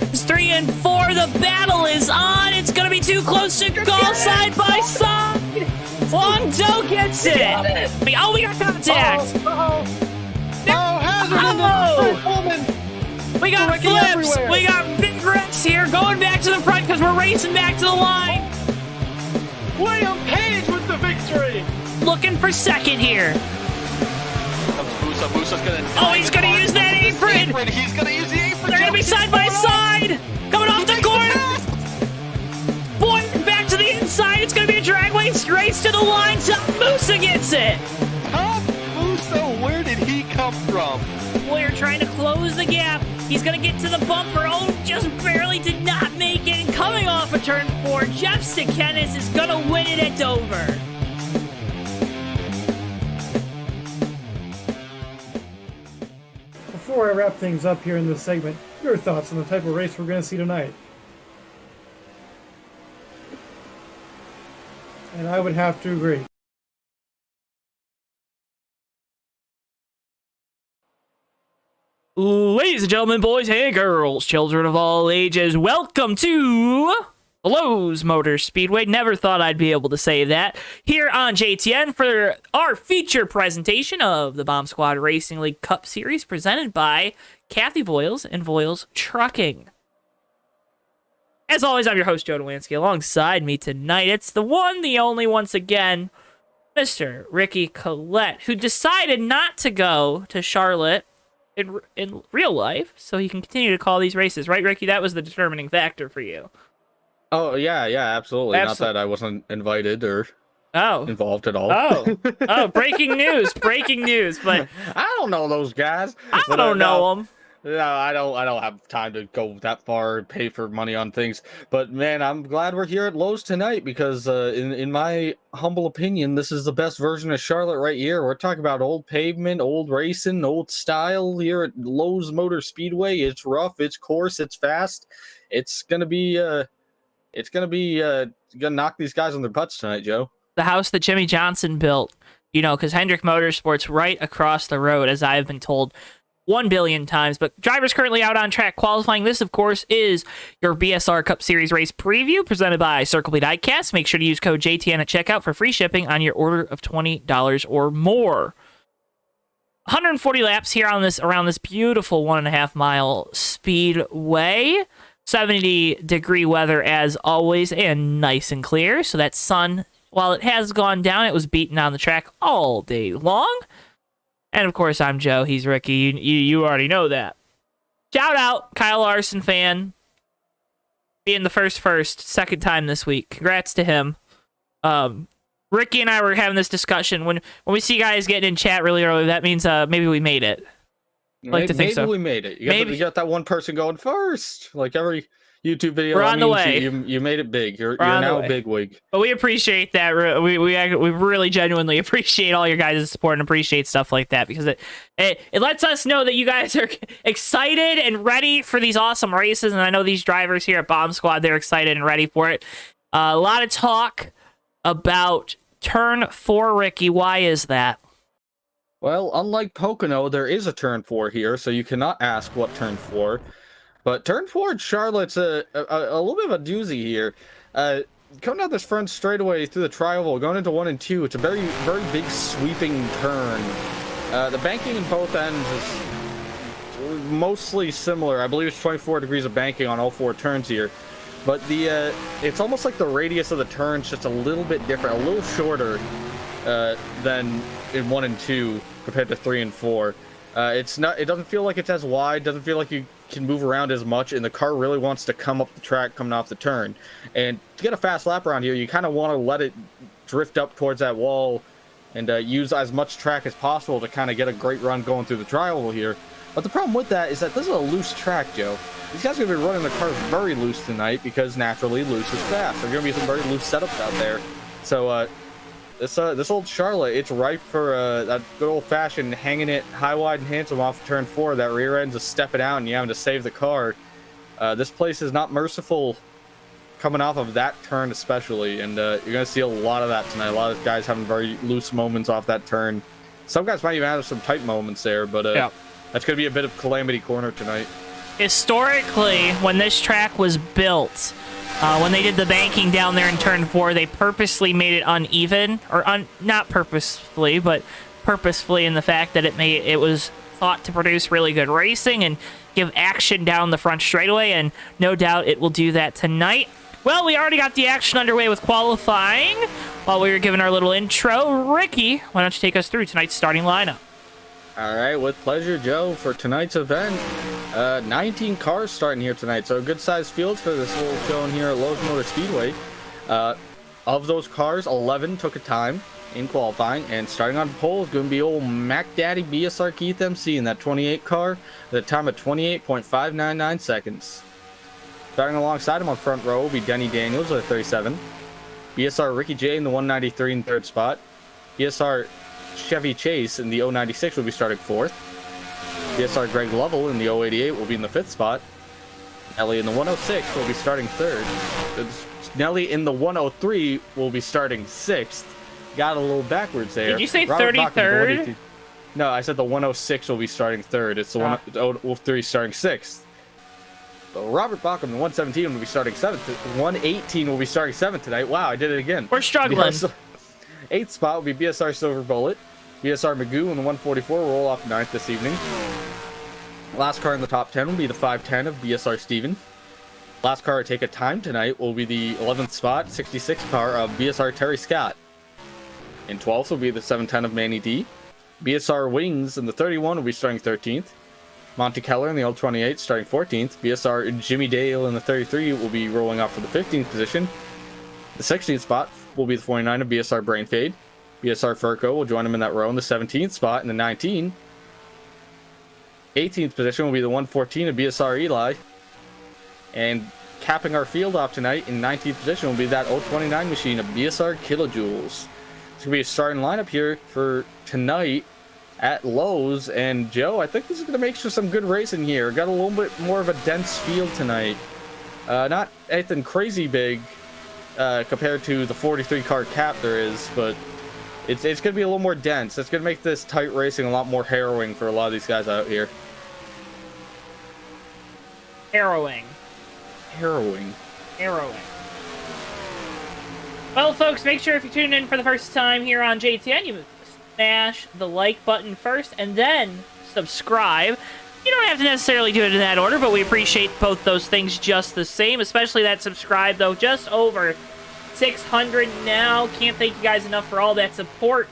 It's 3 and 4. The battle is on. It's going to be too close to go side by side. Long Joe gets it. Oh, we got contact. We got flips. We got big wrecks here going back to the front because we're racing back to the line. William Page with the victory. Looking for second here. Musa's gonna. Oh, he's gonna use that apron. He's gonna use the apron. They're gonna be side by side. Coming off the corner. Boy, back to the inside. It's gonna be a drag race to the line. Musa gets it. Tom Musa, where did he come from? Boyer trying to close the gap. He's gonna get to the bumper. Oh, just barely did not make it. And coming off of turn 4, Jeff Stickenis is gonna win it at Dover. Before I wrap things up here in this segment, your thoughts on the type of race we're going to see tonight? And I would have to agree. Ladies and gentlemen, boys and girls, children of all ages, welcome to Lowe's Motor Speedway. Never thought I'd be able to say that. Here on JTN for our feature presentation of the Bomb Squad Racing League Cup Series presented by Kathy Voiles and Voiles Trucking. As always, I'm your host, JoeTowNetwork. Alongside me tonight, it's the one, the only, once again, Mr. Ricky Collette, who decided not to go to Charlotte in real life so he can continue to call these races. Right, Ricky? That was the determining factor for you. Oh, yeah, absolutely. Not that I wasn't invited or involved at all. Oh, breaking news, but I don't know those guys. I don't know them. No, I don't have time to go that far and pay for money on things. But man, I'm glad we're here at Lowe's tonight because in my humble opinion, this is the best version of Charlotte right here. We're talking about old pavement, old racing, old style here at Lowe's Motor Speedway. It's rough, it's coarse, it's fast. It's gonna knock these guys on their butts tonight, Joe. The house that Jimmie Johnson built, because Hendrick Motorsports right across the road, as I have been told 1 billion times. But drivers currently out on track qualifying. This, of course, is your BSR Cup Series race preview presented by Circle B Diecast. Make sure to use code JTN at checkout for free shipping on your order of $20 or more. 140 laps here on around this beautiful 1.5 mile speedway. 70-degree weather as always, and nice and clear. So that sun, while it has gone down, it was beaten on the track all day long. And of course, I'm Joe. He's Ricky. You already know that. Shout out, Kyle Larson fan, being the first, second time this week. Congrats to him. Ricky and I were having this discussion. When we see guys getting in chat really early, that means maybe we made it. Like to think so. Maybe we made it. You got that one person going first. Like every YouTube video. We're on the way. You made it big. You're now a big wig. But we appreciate that. We really genuinely appreciate all your guys' support and appreciate stuff like that because it lets us know that you guys are excited and ready for these awesome races. And I know these drivers here at Bomb Squad, they're excited and ready for it. A lot of talk about turn 4, Ricky. Why is that? Well, unlike Pocono, there is a turn 4 here, so you cannot ask what turn 4. But turn 4 at Charlotte's a little bit of a doozy here. Coming down this front straightaway through the tri-oval, going into 1 and 2, it's a very, very big sweeping turn. The banking in both ends is mostly similar. I believe it's 24 degrees of banking on all 4 turns here. But it's almost like the radius of the turn's just a little bit different, a little shorter than in 1 and 2 compared to 3 and 4. It doesn't feel like it's as wide, doesn't feel like you can move around as much, and the car really wants to come up the track coming off the turn. And to get a fast lap around here, you kind of want to let it drift up towards that wall and use as much track as possible to kind of get a great run going through the tri-oval here. But the problem with that is that this is a loose track, Joe. These guys are going to be running the cars very loose tonight because naturally loose is fast. There are going to be some very loose setups out there. So this old Charlotte, it's ripe for that good old-fashioned hanging it high, wide, and handsome off turn 4. That rear end's just stepping out and you having to save the car. This place is not merciful coming off of that turn especially, and you're going to see a lot of that tonight. A lot of guys having very loose moments off that turn. Some guys might even have some tight moments there, but that's going to be a bit of calamity corner tonight. Historically, when this track was built, when they did the banking down there in turn 4, they purposely made it uneven, or not purposefully, but purposefully in the fact that it was thought to produce really good racing and give action down the front straightaway, and no doubt it will do that tonight. Well, we already got the action underway with qualifying. While we were giving our little intro, Ricky, why don't you take us through tonight's starting lineup? All right, with pleasure, Joe. For tonight's event, 19 cars starting here tonight, so a good-sized field for this little show in here at Lowe's Motor Speedway. Of those cars, 11 took a time in qualifying, and starting on pole is going to be old Mac Daddy BSR Keith MC in that 28 car, at a time of 28.599 seconds. Starting alongside him on front row will be Denny Daniels with a 37. BSR Ricky J in the 193 in third spot. BSR Chevy Chase in the 096 will be starting fourth. BSR Greg Lovell in the 088 will be in the fifth spot. Nelly in the 106 will be starting third. Nelly in the 103 will be starting sixth. Got a little backwards there. Did you say 33rd? No, I said the 106 will be starting third. It's the 103 starting sixth. Robert Bacham, the 117 will be starting seventh. 118 will be starting seventh tonight. Wow, I did it again. We're struggling. Eighth spot will be BSR Silver Bullet. BSR Magoo in the 144 will roll off ninth this evening. Last car in the top 10 will be the 510 of BSR Steven. Last car to take a time tonight will be the 11th spot, 66 car of BSR Terry Scott. In 12th will be the 710 of Manny D. BSR Wings in the 31 will be starting 13th. Monty Keller in the old 28 starting 14th. BSR Jimmie Dale in the 33 will be rolling off for the 15th position. The 16th spot will be the 49 of BSR Brain Fade. BSR Furco will join him in that row in the 17th spot in the 19. 18th position will be the 114 of BSR Eli. And capping our field off tonight in 19th position will be that 029 machine of BSR Kilojoules. It's going to be a starting lineup here for tonight at Lowe's, and Joe, I think this is going to make for some good racing here. Got a little bit more of a dense field tonight. Not anything crazy big compared to the 43 car cap there is, but it's going to be a little more dense. It's going to make this tight racing a lot more harrowing for a lot of these guys out here. Harrowing. Harrowing. Well, folks, make sure if you're tuning in for the first time here on JTN, you smash the like button first and then subscribe. You don't have to necessarily do it in that order, but we appreciate both those things just the same, especially that subscribe, though. Just over 600 now. Can't thank you guys enough for all that support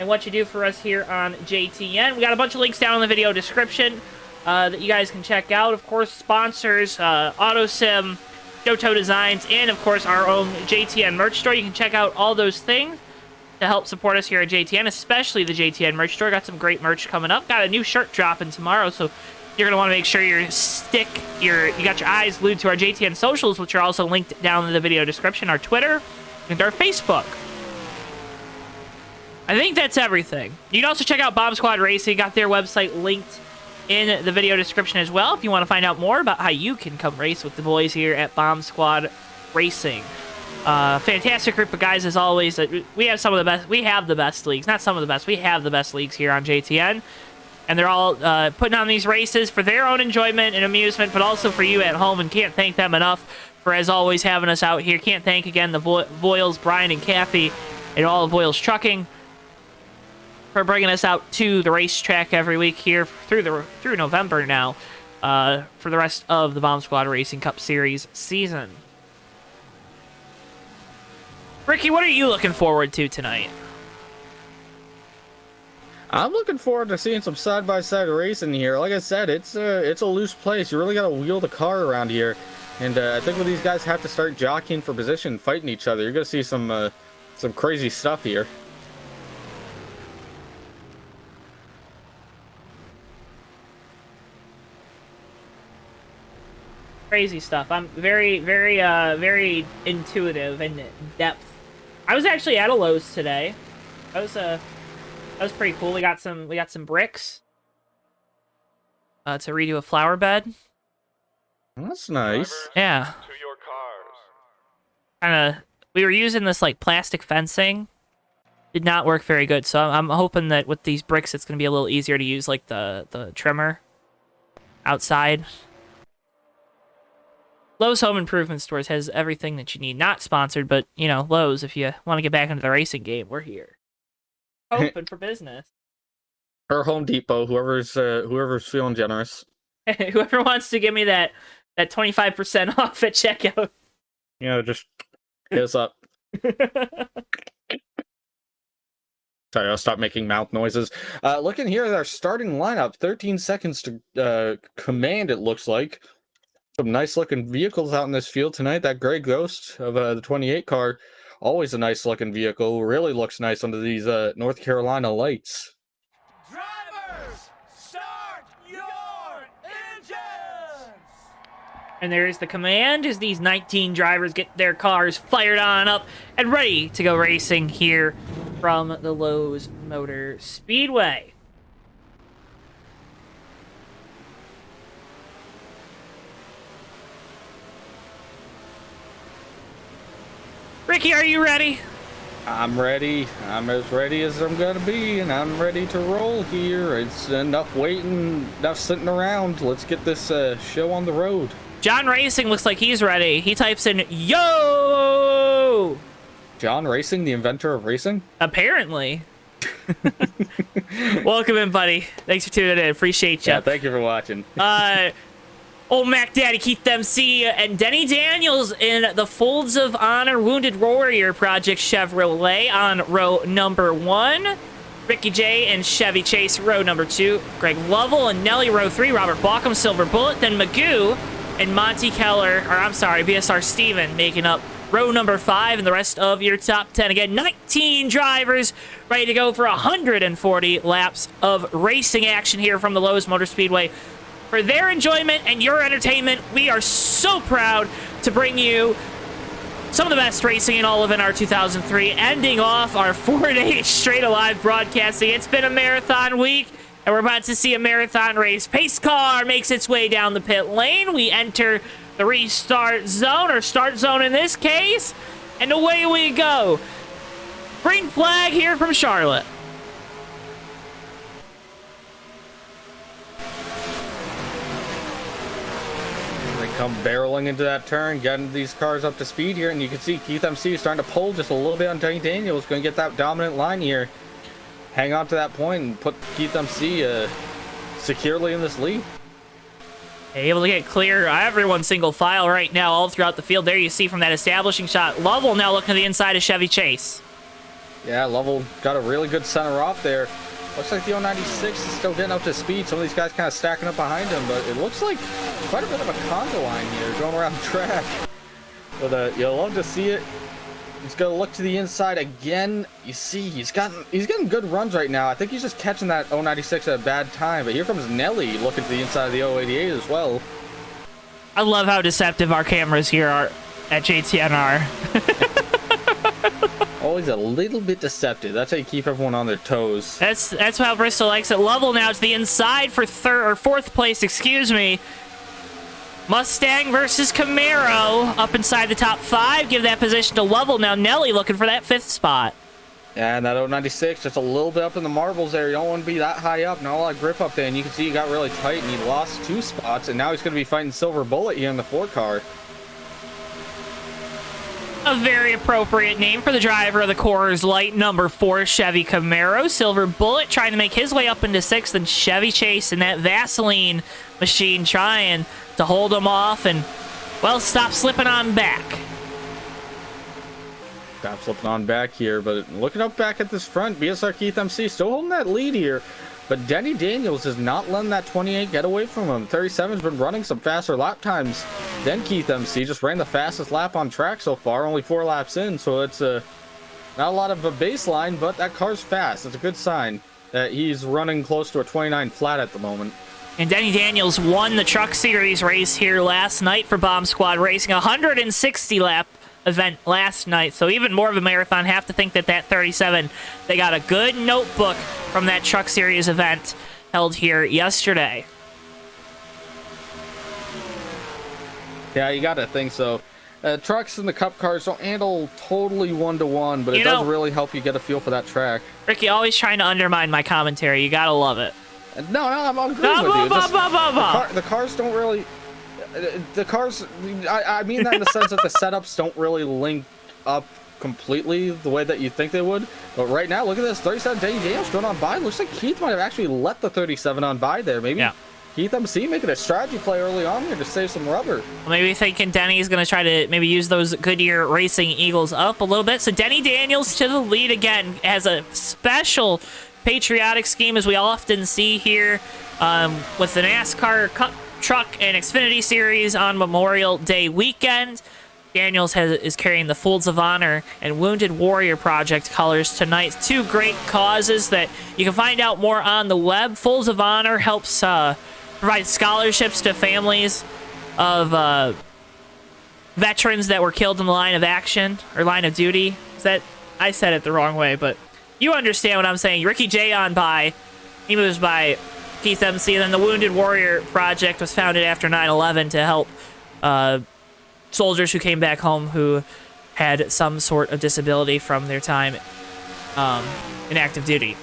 and what you do for us here on JTN. We got a bunch of links down in the video description that you guys can check out. Of course, sponsors, AutoSim, JoeTow Designs, and of course our own JTN merch store. You can check out all those things to help support us here at JTN, especially the JTN merch store. Got some great merch coming up. Got a new shirt dropping tomorrow, so you're going to want to make sure you got your eyes glued to our JTN socials, which are also linked down in the video description, our Twitter and our Facebook. I think that's everything. You can also check out Bomb Squad Racing. Got their website linked in the video description as well if you want to find out more about how you can come race with the boys here at Bomb Squad Racing. Fantastic group of guys as always. We have some of the best. We have the best leagues, not some of the best. We have the best leagues here on JTN, and they're all putting on these races for their own enjoyment and amusement, but also for you at home. And can't thank them enough for, as always, having us out here. Can't thank again the Voiles, Brian and Kathy, and all of Voiles Trucking for bringing us out to the racetrack every week here through November now for the rest of the Bomb Squad Racing Cup Series season. Ricky, what are you looking forward to tonight? I'm looking forward to seeing some side-by-side racing here. Like I said, it's a loose place. You really got to wheel the car around here. And I think when these guys have to start jockeying for position, fighting each other, you're going to see some crazy stuff here. Crazy stuff. I'm very, very intuitive and depth. I was actually at a Lowe's today. That was pretty cool. We got some bricks to redo a flower bed. That's nice. Yeah. We were using this like plastic fencing. Did not work very good. So I'm hoping that with these bricks, it's gonna be a little easier to use like the trimmer outside. Lowe's Home Improvement Stores has everything that you need. Not sponsored, but, you know, Lowe's, if you want to get back into the racing game, we're here. Open for business. Or Home Depot, whoever's feeling generous. Whoever wants to give me that 25% off at checkout. You know, just hit us up. Sorry, I'll stop making mouth noises. Looking here at our starting lineup, 13 seconds to command, it looks like. Some nice-looking vehicles out in this field tonight. That gray Ghost of the 28 car, always a nice-looking vehicle. Really looks nice under these North Carolina lights. Drivers, start your engines! And there's the command as these 19 drivers get their cars fired on up and ready to go racing here from the Lowe's Motor Speedway. Ricky, are you ready? I'm ready. I'm as ready as I'm gonna be, and I'm ready to roll here. It's enough waiting, enough sitting around. Let's get this show on the road. John Racing looks like he's ready. He types in, yo! John Racing, the inventor of racing? Apparently. Welcome in, buddy. Thanks for tuning in. Appreciate you. Yeah, thank you for watching. Old Mac Daddy, Keith MC, and Denny Daniels in the Folds of Honor Wounded Warrior Project Chevrolet on row number 1. Ricky J and Chevy Chase, row number 2. Greg Lovell and Nelly, row 3. Robert Balcom, Silver Bullet. Then Magoo and Monty Keller, or I'm sorry, BSR Steven, making up row number 5 and the rest of your top 10. Again, 19 drivers ready to go for 140 laps of racing action here from the Lowe's Motor Speedway. For their enjoyment and your entertainment, we are so proud to bring you some of the best racing in all of NR 2003, ending off our 4 days straight of live broadcasting. It's been a marathon week, and we're about to see a marathon race. Pace car makes its way down the pit lane. We enter the restart zone, or start zone in this case, and away we go. Green flag here from Charlotte. Come barreling into that turn, getting these cars up to speed here, and you can see Keith MC is starting to pull just a little bit on Denny Daniels. Going to get that dominant line here. Hang on to that point and put Keith MC securely in this lead. Able to get clear. Everyone's single file right now all throughout the field. There you see from that establishing shot. Lovell now looking to the inside of Chevy Chase. Yeah, Lovell got a really good center off there. Looks like the 096 is still getting up to speed. Some of these guys kind of stacking up behind him, but it looks like quite a bit of a conga line here going around the track. But you'll love to see it. He's gonna look to the inside again. You see, he's getting good runs right now. I think he's just catching that 096 at a bad time. But here comes Nelly looking to the inside of the 088 as well. I love how deceptive our cameras here are at JTNR. Always a little bit deceptive. That's how you keep everyone on their toes. That's how Bristol likes it. Lovell now to the inside for fourth place, excuse me. Mustang versus Camaro up inside the top 5. Give that position to Lovell. Now Nelly looking for that 5th spot. Yeah, and that 096 just a little bit up in the marbles there. You don't want to be that high up. Not a lot of grip up there. And you can see he got really tight and he lost 2 spots. And now he's going to be fighting Silver Bullet here in the 4 car. A very appropriate name for the driver of the Coors Light number 4 Chevy Camaro. Silver Bullet trying to make his way up into 6th, and Chevy Chase in that Vaseline machine trying to hold him off and, well, stop slipping on back. Stop slipping on back here, but looking up back at this front, BSR Keith MC still holding that lead here. But Denny Daniels is not letting that 28 get away from him. 37's been running some faster lap times than Keith MC. Just ran the fastest lap on track so far, only 4 laps in. So it's not a lot of a baseline, but that car's fast. It's a good sign that he's running close to a 29 flat at the moment. And Denny Daniels won the Truck Series race here last night for Bomb Squad Racing. 160 lap event last night, so even more of a marathon. Have to think that 37, they got a good notebook from that Truck Series event held here yesterday. Yeah, you gotta think so. Trucks and the Cup cars don't handle totally 1-to-1, but it does really help you get a feel for that track. Ricky always trying to undermine my commentary. You gotta love it. No, I'm agreeing with you. The cars don't really... the cars, I mean that in the sense that the setups don't really link up completely the way that you think they would. But right now, look at this, 37 Danny Daniels going on by. Looks like Keith might have actually let the 37 on by there. Maybe Keith MC making a strategy play early on here to save some rubber. Well, maybe thinking Denny's going to try to maybe use those Goodyear Racing Eagles up a little bit. So Denny Daniels to the lead again, has a special patriotic scheme, as we often see here with the NASCAR Cup Truck and Xfinity Series on Memorial Day weekend. Daniels is carrying the Folds of Honor and Wounded Warrior Project colors tonight. Two great causes that you can find out more on the web. Folds of Honor helps provide scholarships to families of veterans that were killed in the line of action or line of duty. I said it the wrong way, but you understand what I'm saying. Ricky J on by. He moves by Keith MC. And then the Wounded Warrior Project was founded after 9/11 to help soldiers who came back home who had some sort of disability from their time in active duty.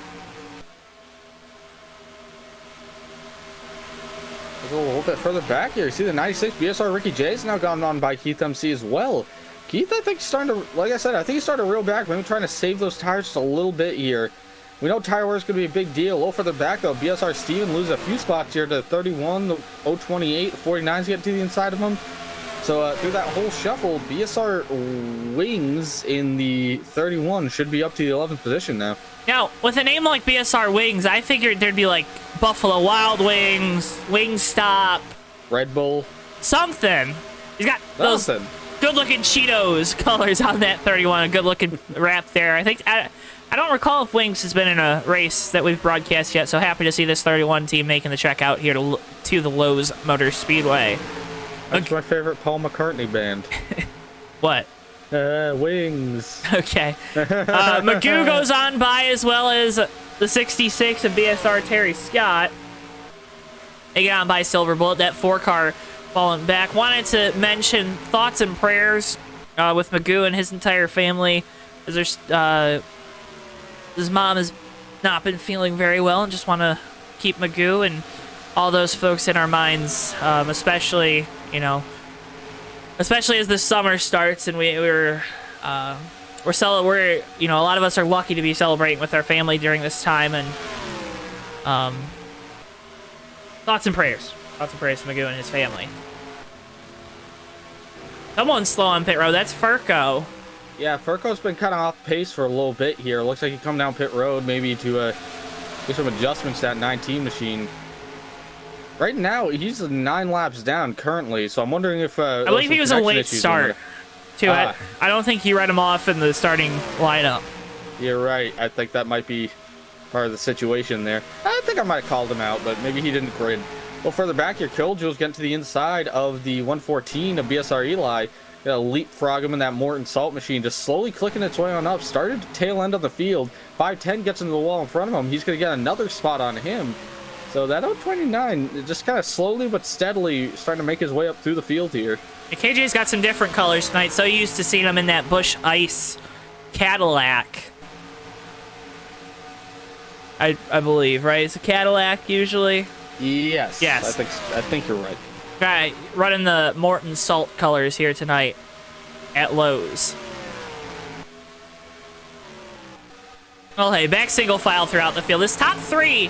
We'll go a little bit further back here. You see the 96 BSR Ricky J's now gone on by Keith MC as well. Keith, I think, starting to, like I said, I think he's starting to reel back. Maybe trying to save those tires just a little bit here. We know tire wear is going to be a big deal. A little further back, though, BSR Steven loses a few spots here to 31, the 028, 49's getting to the inside of him. So through that whole shuffle, BSR Wings in the 31 should be up to the 11th position now. Now, with a name like BSR Wings, I figured there'd be like Buffalo Wild Wings, Wingstop, Red Bull. Something. He's got those good-looking Cheetos colors on that 31. A good-looking wrap there. I don't recall if Wings has been in a race that we've broadcast yet, so happy to see this 31 team making the trek out here to the Lowe's Motor Speedway. That's my favorite Paul McCartney band. What? Wings. Okay. Magoo goes on by, as well as the 66 of BSR Terry Scott. They get on by Silver Bullet. That 4-car falling back. Wanted to mention thoughts and prayers with Magoo and his entire family. As there's, his mom has not been feeling very well, and just want to keep Magoo and all those folks in our minds, especially, especially as the summer starts and we're a lot of us are lucky to be celebrating with our family during this time, and thoughts and prayers to Magoo and his family. Someone's slow on pit road. That's Furco. Yeah, Furco's been kind of off pace for a little bit here. Looks like he come down pit road maybe to do some adjustments to that 19 machine. Right now, he's 9 laps down currently, so I'm wondering if I believe he was a late start to it. I don't think he read him off in the starting lineup. You're right. I think that might be part of the situation there. I think I might have called him out, but maybe he didn't grid. Well, further back here, Killjoy's getting to the inside of the 114 of BSR Eli. Gonna leapfrog him in that Morton Salt machine, just slowly clicking its way on up. Started to tail end of the field. 510 gets into the wall in front of him. He's gonna get another spot on him. So that 029 just kind of slowly but steadily starting to make his way up through the field here. And KJ's got some different colors tonight. So used to seeing him in that Busch Ice Cadillac. I believe, right? It's a Cadillac usually. Yes. Yes. I think you're right. Right, running the Morton Salt colors here tonight at Lowe's. Well, hey, back single file throughout the field. This top 3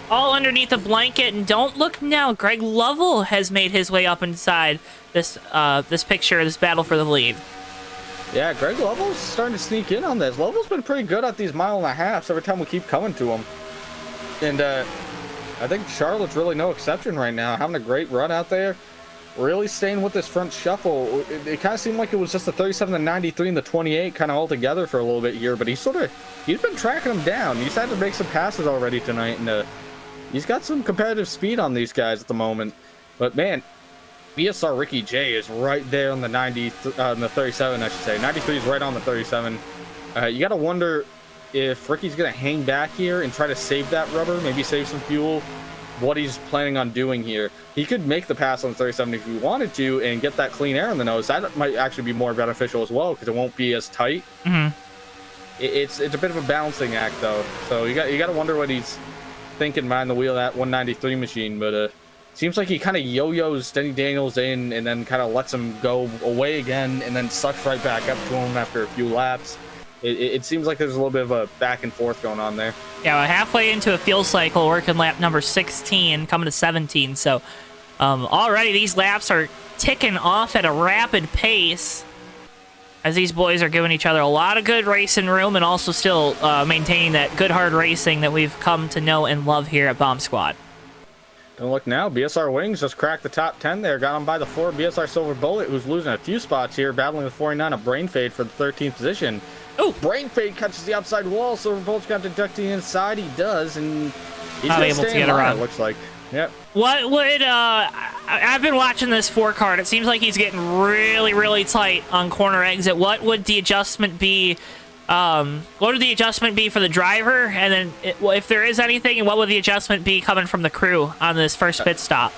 all underneath the blanket, and don't look now. Greg Lovell has made his way up inside this picture, this battle for the lead. Yeah, Greg Lovell's starting to sneak in on this. Lovell's been pretty good at these 1.5 miles every time we keep coming to him. And I think Charlotte's really no exception right now. Having a great run out there. Really staying with this front shuffle. It kind of seemed like it was just the 37, the 93, and the 28 kind of all together for a little bit here. But he's been tracking them down. He's had to make some passes already tonight. And he's got some competitive speed on these guys at the moment. But man, BSR Ricky J is right there on the 90, on the 37, I should say. 93 is right on the 37. You got to wonder if Ricky's going to hang back here and try to save that rubber, maybe save some fuel, what he's planning on doing here. He could make the pass on the 37 if he wanted to and get that clean air in the nose. That might actually be more beneficial as well because it won't be as tight. Mm-hmm. It's a bit of a balancing act though. So you got to wonder what he's thinking behind the wheel of that 193 machine. But seems like he kind of yo-yos Denny Daniels in and then kind of lets him go away again and then sucks right back up to him after a few laps. It seems like there's a little bit of a back and forth going on there. Yeah, we're halfway into a fuel cycle, working lap number 16, coming to 17. So already these laps are ticking off at a rapid pace as these boys are giving each other a lot of good racing room and also still maintaining that good hard racing that we've come to know and love here at Bomb Squad. Don't look now. BSR Wings just cracked the top 10 there. Got him by the 4 BSR Silver Bullet, who's losing a few spots here, battling the 49 of Brain Fade for the 13th position. Oh, Brain Fade catches the outside wall. Silver Bullet's got to duck to the inside. He does, and he's not gonna able to stay get in line, around. it looks like. Yep. what would I've been watching this 4 card. It seems like he's getting really, really tight on corner exit. What would the adjustment be? What would the adjustment be for the driver? And then if there is anything, what would the adjustment be coming from the crew on this first pit stop?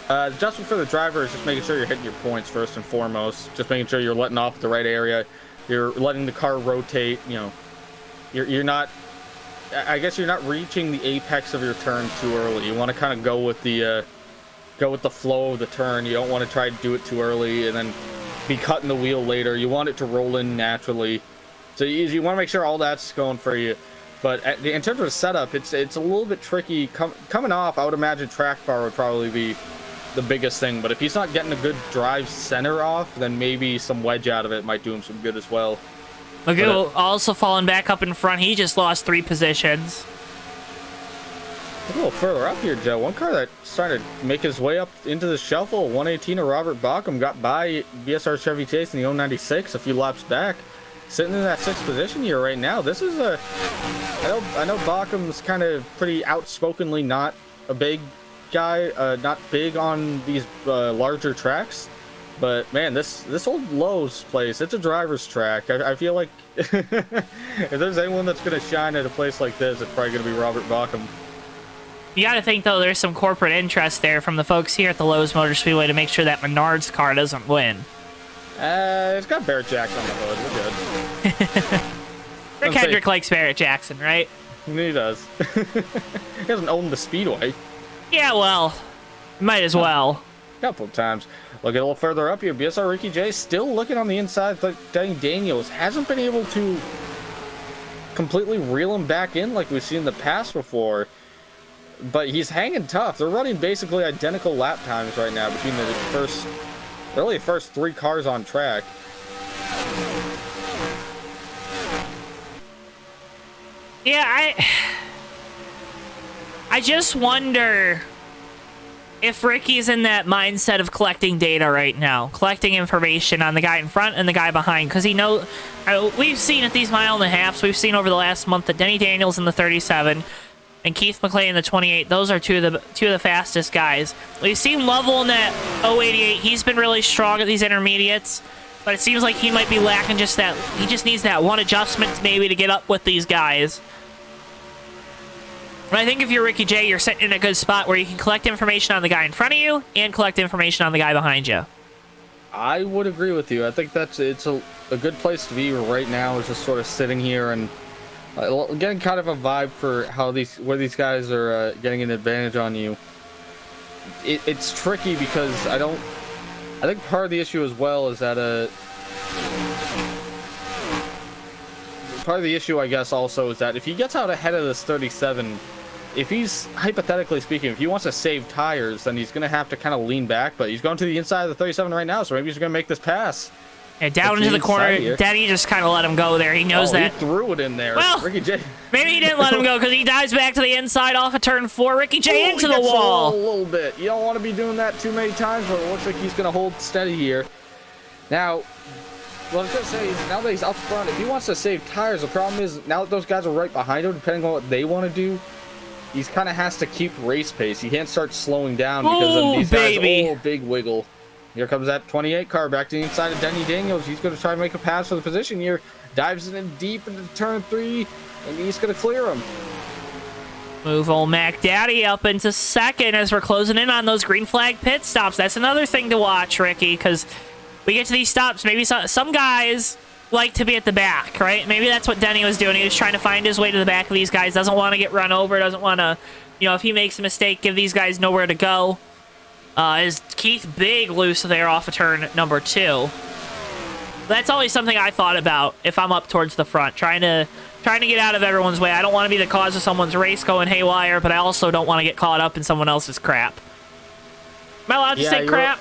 Adjustment for the driver is just making sure you're hitting your points first and foremost. Just making sure you're letting off at the right area. You're letting the car rotate. You know, you're not. I guess you're not reaching the apex of your turn too early. You want to kind of go with the flow of the turn. You don't want to try to do it too early and then be cutting the wheel later. You want it to roll in naturally. So you want to make sure all that's going for you. But in terms of the setup, it's a little bit tricky. Coming off, I would imagine track bar would probably be the biggest thing. But if he's not getting a good drive center off, then maybe some wedge out of it might do him some good as well. Magoo also falling back up in front. He just lost 3 positions. A little further up here, Joe. One car that's trying to make his way up into the shuffle. 118 of Robert Bauckham got by BSR Chevy Chase in the 096 a few laps back. Sitting in that 6th position here right now. This is I know Baukham's kind of pretty outspokenly not a big guy, not big on these larger tracks. But man, this old Lowe's place, it's a driver's track. I feel like if there's anyone that's going to shine at a place like this, it's probably going to be Robert Bauckham. You got to think, though, there's some corporate interest there from the folks here at the Lowe's Motor Speedway to make sure that Menard's car doesn't win. It's got Barrett Jackson on the hood. We're good. Rick Hendrick likes Barrett Jackson, right? He does. He doesn't own the Speedway. Yeah, well, might as well. A couple of times. Look a little further up here. BSR Ricky J still looking on the inside. But Denny Daniels hasn't been able to completely reel him back in like we've seen in the past before. But he's hanging tough. They're running basically identical lap times right now between the first 3 cars on track. Yeah, I just wonder if Ricky's in that mindset of collecting data right now, collecting information on the guy in front and the guy behind, because he knows. We've seen at these mile and a halves, we've seen over the last month that Denny Daniels in the 37 and Keith McClay in the 28, those are two of the fastest guys. We've seen Lovell in that 088. He's been really strong at these intermediates, but it seems like he might be lacking just that. He just needs that one adjustment maybe to get up with these guys. But I think if you're Ricky J, you're sitting in a good spot where you can collect information on the guy in front of you and collect information on the guy behind you. I would agree with you. I think it's a good place to be right now, is just sort of sitting here and getting kind of a vibe for where these guys are getting an advantage on you. It's tricky because I think part of the issue as well is that part of the issue, I guess, also is that if he gets out ahead of this 37, if he's, hypothetically speaking, if he wants to save tires, then he's going to have to kind of lean back, but he's going to the inside of the 37 right now, so maybe he's going to make this pass. Yeah, down into the corner. Denny just kind of let him go there. He knows that. He threw it in there. Well, Ricky J. Maybe he didn't let him go because he dives back to the inside off of turn 4. Ricky J into the wall. A little bit. You don't want to be doing that too many times, but it looks like he's going to hold steady here. Now, what I was going to say is, now that he's up front, if he wants to save tires, the problem is, now that those guys are right behind him, depending on what they want to do, he kind of has to keep race pace. He can't start slowing down because of these guys. Big wiggle. Here comes that 28 car back to the inside of Denny Daniels. He's going to try to make a pass for the position here. Dives in deep into turn 3, and he's going to clear him. Move old Mac Daddy up into second as we're closing in on those green flag pit stops. That's another thing to watch, Ricky, because we get to these stops. Maybe some guys like to be at the back, right? Maybe that's what Denny was doing. He was trying to find his way to the back of these guys. Doesn't want to get run over. Doesn't want to, if he makes a mistake, give these guys nowhere to go. Is Keith big loose there off of turn number 2. That's always something I thought about if I'm up towards the front, trying to get out of everyone's way. I don't want to be the cause of someone's race going haywire, but I also don't want to get caught up in someone else's crap. Am I allowed to say crap?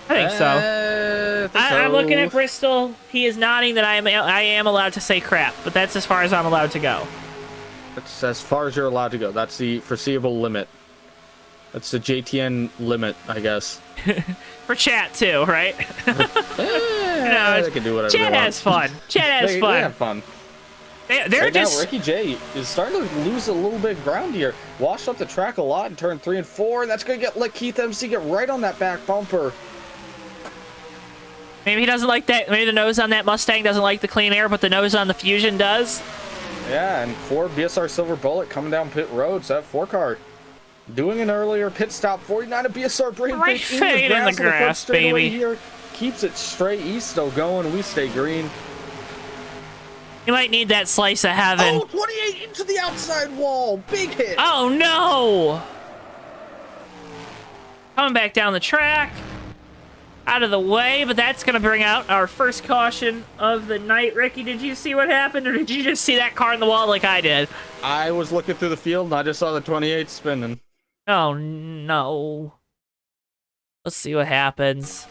I think so. I'm looking at Bristol. He is nodding that I am allowed to say crap, but that's as far as I'm allowed to go. That's as far as you're allowed to go. That's the foreseeable limit. That's the JTN limit, I guess. For chat too, right? They can do whatever chat they want. has fun. Chat has fun. They have fun. They're right just now, Ricky J is starting to lose a little bit of ground here. Washed up the track a lot in turn 3 and 4. And that's going to let Keith MC get right on that back bumper. Maybe he doesn't like that. Maybe the nose on that Mustang doesn't like the clean air, but the nose on the Fusion does. Yeah, and 4 BSR Silver Bullet coming down pit road. So that 4 car doing an earlier pit stop. 49 of BSR Brain Right fade in the grass, baby. Here. Keeps it straight east though going. We stay green. You might need that slice of heaven. Oh, 28 into the outside wall. Big hit. Oh, no. Coming back down the track. Out of the way, but that's going to bring out our first caution of the night. Ricky, did you see what happened, or did you just see that car in the wall like I did? I was looking through the field, and I just saw the 28 spinning. Oh, no. Let's see what happens.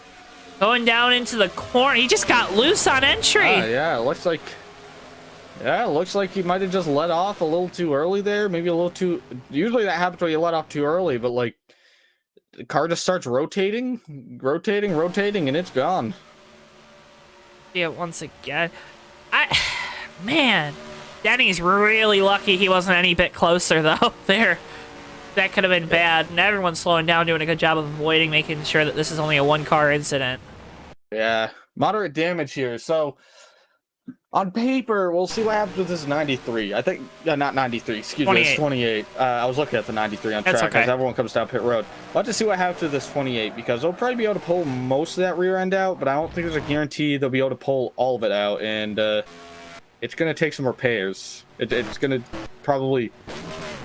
Going down into the corner. He just got loose on entry. Yeah, it looks like... Yeah, it looks like he might have just let off a little too early there. Maybe a little too... Usually that happens when you let off too early, but, like, the car just starts rotating, and it's gone. Yeah, once again. Man, Denny's really lucky he wasn't any bit closer, though, there. That could have been bad. And everyone's slowing down, doing a good job of avoiding, making sure that this is only a one-car incident. Yeah, moderate damage here. So, on paper, we'll see what happens with this 93. I think, not 93, excuse 28. me, it's 28. I was looking at the 93 on That's track okay. as everyone comes down pit road. I'll have to see what happens to this 28 because they'll probably be able to pull most of that rear end out, but I don't think there's a guarantee they'll be able to pull all of it out, and it's going to take some repairs. It's going to probably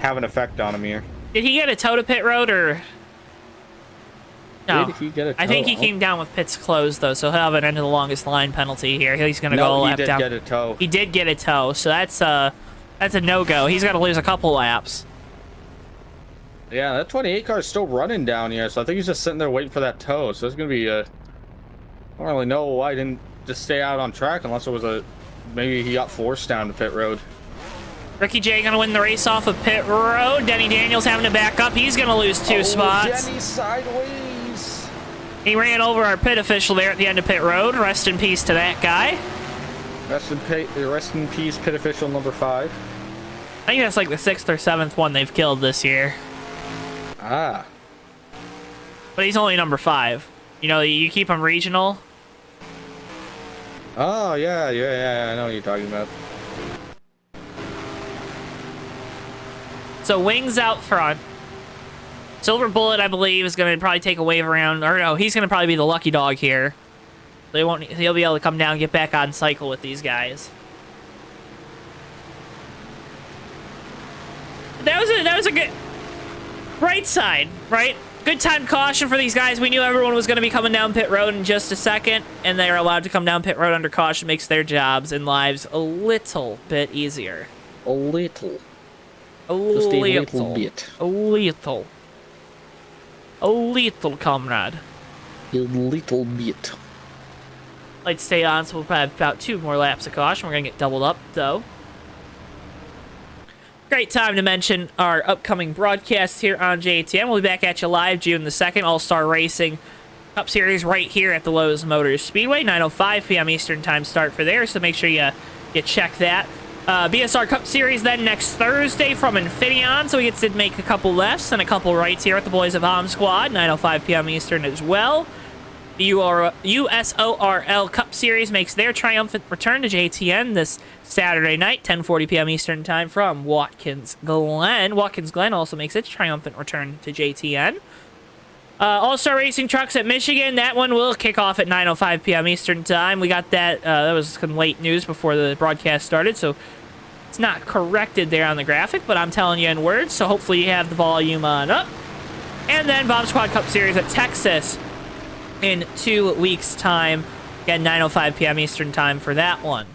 have an effect on him here. Did he get a tow to pit road, or... No. Did he get a tow? I think he came down with pits closed, though, so he'll have an end of the longest line penalty here. He's going to go a lap down. No, he did get a tow. He did get a tow, so that's a no-go. He's got to lose a couple laps. Yeah, that 28 car is still running down here, so I think he's just sitting there waiting for that tow. So it's going to be I don't really know why he didn't just stay out on track unless it was maybe he got forced down to pit road. Ricky J going to win the race off of pit road. Denny Daniels having to back up. He's going to lose 2 spots. Denny sideways. He ran over our pit official there at the end of pit road. Rest in peace to that guy. Rest in peace, pit official number 5. I think that's like the 6th or 7th one they've killed this year. Ah. But he's only number 5. You know, you keep him regional. Oh, yeah, I know what you're talking about. So Wings out front. Silver Bullet, I believe, is going to probably take a wave around. Or no, he's going to probably be the lucky dog here. He'll be able to come down and get back on cycle with these guys. That was a good right side, right? Good time caution for these guys. We knew everyone was going to be coming down pit road in just a second, and they're allowed to come down pit road under caution. Makes their jobs and lives a little bit easier. A little. Just a little bit. A little. A little, comrade. A little bit. Lights stay on, so we'll probably have about 2 more laps of caution. We're going to get doubled up, though. Great time to mention our upcoming broadcasts here on JTN. We'll be back at you live June the 2nd. All-Star Racing Cup Series right here at the Lowe's Motors Speedway. 9:05 p.m. Eastern Time start for there, so make sure you check that. BSR Cup Series then next Thursday from Infineon, so we get to make a couple lefts and a couple rights here at the Boys of Hom Squad, 9:05 p.m. Eastern as well. The USORL Cup Series makes their triumphant return to JTN this Saturday night, 10:40 p.m. Eastern Time from Watkins Glen. Watkins Glen also makes its triumphant return to JTN. All-Star Racing Trucks at Michigan, that one will kick off at 9:05 p.m. Eastern Time. We got that, that was some late news before the broadcast started, so it's not corrected there on the graphic, but I'm telling you in words, so hopefully you have the volume on up. And then Bomb Squad Cup Series at Texas in 2 weeks' time. Again, 9:05 p.m. Eastern time for that one.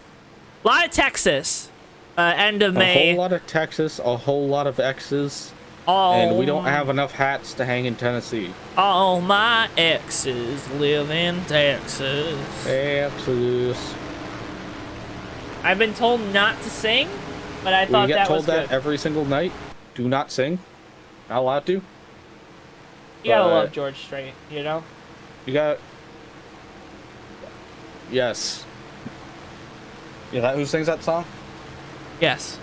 A lot of Texas. End of May. A whole lot of Texas, a whole lot of X's. Oh, and we don't have enough hats to hang in Tennessee. All my exes live in Texas. Texas. I've been told not to sing, but I thought that was good. You get told that every single night. Do not sing. Not allowed to. You gotta love George Strait, you know? You got... Yes. Yeah, that who sings that song? Yes.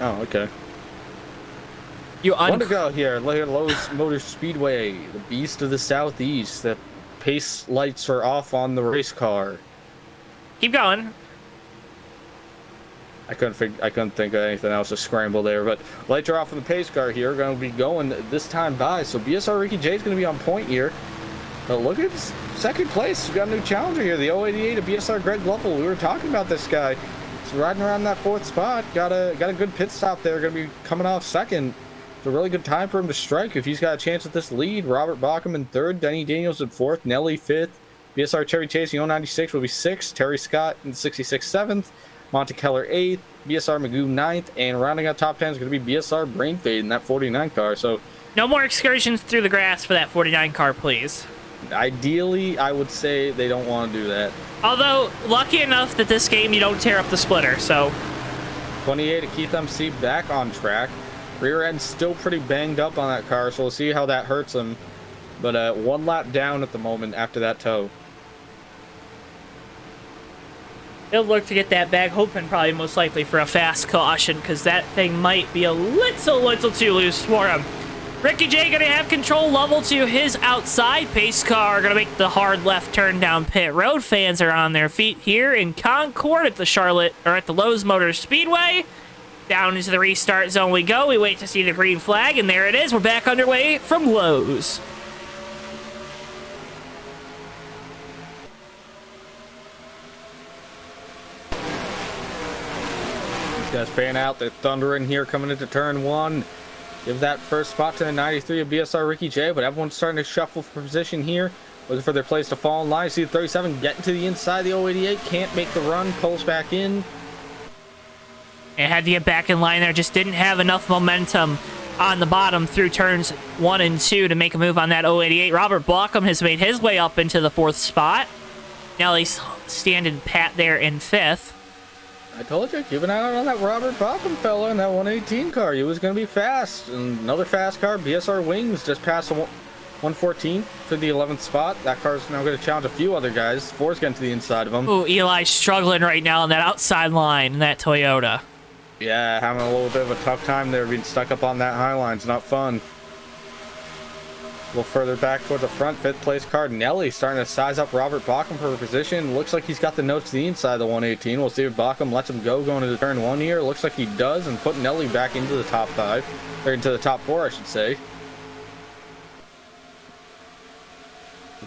Oh, okay. You One to go here. Lowe's Motor Speedway, the beast of the southeast. The pace lights are off on the race car. Keep going. I couldn't think of anything else to scramble there, but lights are off on the pace car here. Going to be going this time by, so BSR Ricky J is going to be on point here. But look at second place. We got a new challenger here, the 088 of BSR Greg Lovell. We were talking about this guy. He's riding around that 4th spot. Got a good pit stop there. Going to be coming off second. It's a really good time for him to strike if he's got a chance at this lead. Robert Bauckham in 3rd, Denny Daniels in 4th, Nelly 5th. BSR Cherry Chasing 096 will be 6th, Terry Scott in 66 7th, Monte Keller 8th, BSR Magoo 9th, and rounding out top 10 is going to be BSR Brain Fade in that 49 car. So no more excursions through the grass for that 49 car, please. Ideally, I would say they don't want to do that. Although, lucky enough that this game you don't tear up the splitter, so. 28 to Keith MC back on track. Rear end's still pretty banged up on that car, so we'll see how that hurts him. But 1 lap down at the moment after that tow. He'll look to get that back, hoping probably most likely for a fast caution, because that thing might be a little too loose for him. Ricky J gonna have control, level to his outside. Pace car gonna make the hard left turn down pit road. Fans are on their feet here in Concord at the Lowe's Motor Speedway. Down into the restart zone we go. We wait to see the green flag, and there it is. We're back underway from Lowe's. These guys fan out. They're thundering here coming into turn 1. Give that first spot to the 93 of BSR Ricky J, but everyone's starting to shuffle for position here. Looking for their place to fall in line. See the 37 getting to the inside. The 088 can't make the run. Pulls back in. And had to get back in line there. Just didn't have enough momentum on the bottom through turns 1 and 2 to make a move on that 088. Robert Bauckham has made his way up into the 4th spot. Now he's standing pat there in 5th. I told you, keep an eye out on that Robert Bauckham fella in that 118 car. He was going to be fast. And another fast car, BSR Wings, just passed the 114 for the 11th spot. That car's now going to challenge a few other guys. 4's getting to the inside of him. Ooh, Eli's struggling right now on that outside line in that Toyota. Yeah, having a little bit of a tough time there, being stuck up on that high line's not fun. A little further back toward the front, 5th place car, Nelly starting to size up Robert Bauckham for a position. Looks like he's got the notes to the inside of the 118. We'll see if Bauckham lets him go going into turn 1 here. Looks like he does, and put Nelly back into the top 5, or into the top 4, I should say.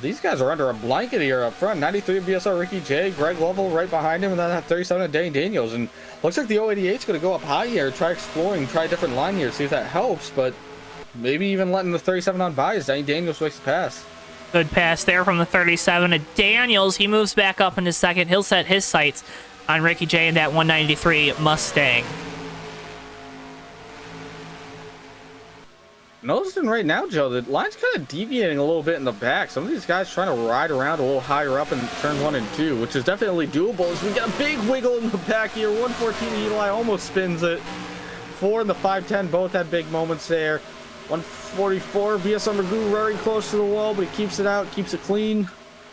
These guys are under a blanket here up front. 93 BSR Ricky J, Greg Lovell right behind him, and then that 37 of Danny Daniels. And looks like the 088's going to go up high here, try exploring, try a different line here, see if that helps. But maybe even letting the 37 on by as Danny Daniels makes the pass. Good pass there from the 37 to Daniels. He moves back up into 2nd. He'll set his sights on Ricky J and that 193 Mustang. Noticing right now, Joe, the line's kind of deviating a little bit in the back. Some of these guys trying to ride around a little higher up in turn 1 and 2, which is definitely doable as we get a big wiggle in the back here. 114 Eli almost spins it. 4 and the 510 both had big moments there. 144 BSR Magoo very close to the wall, but he keeps it out, keeps it clean.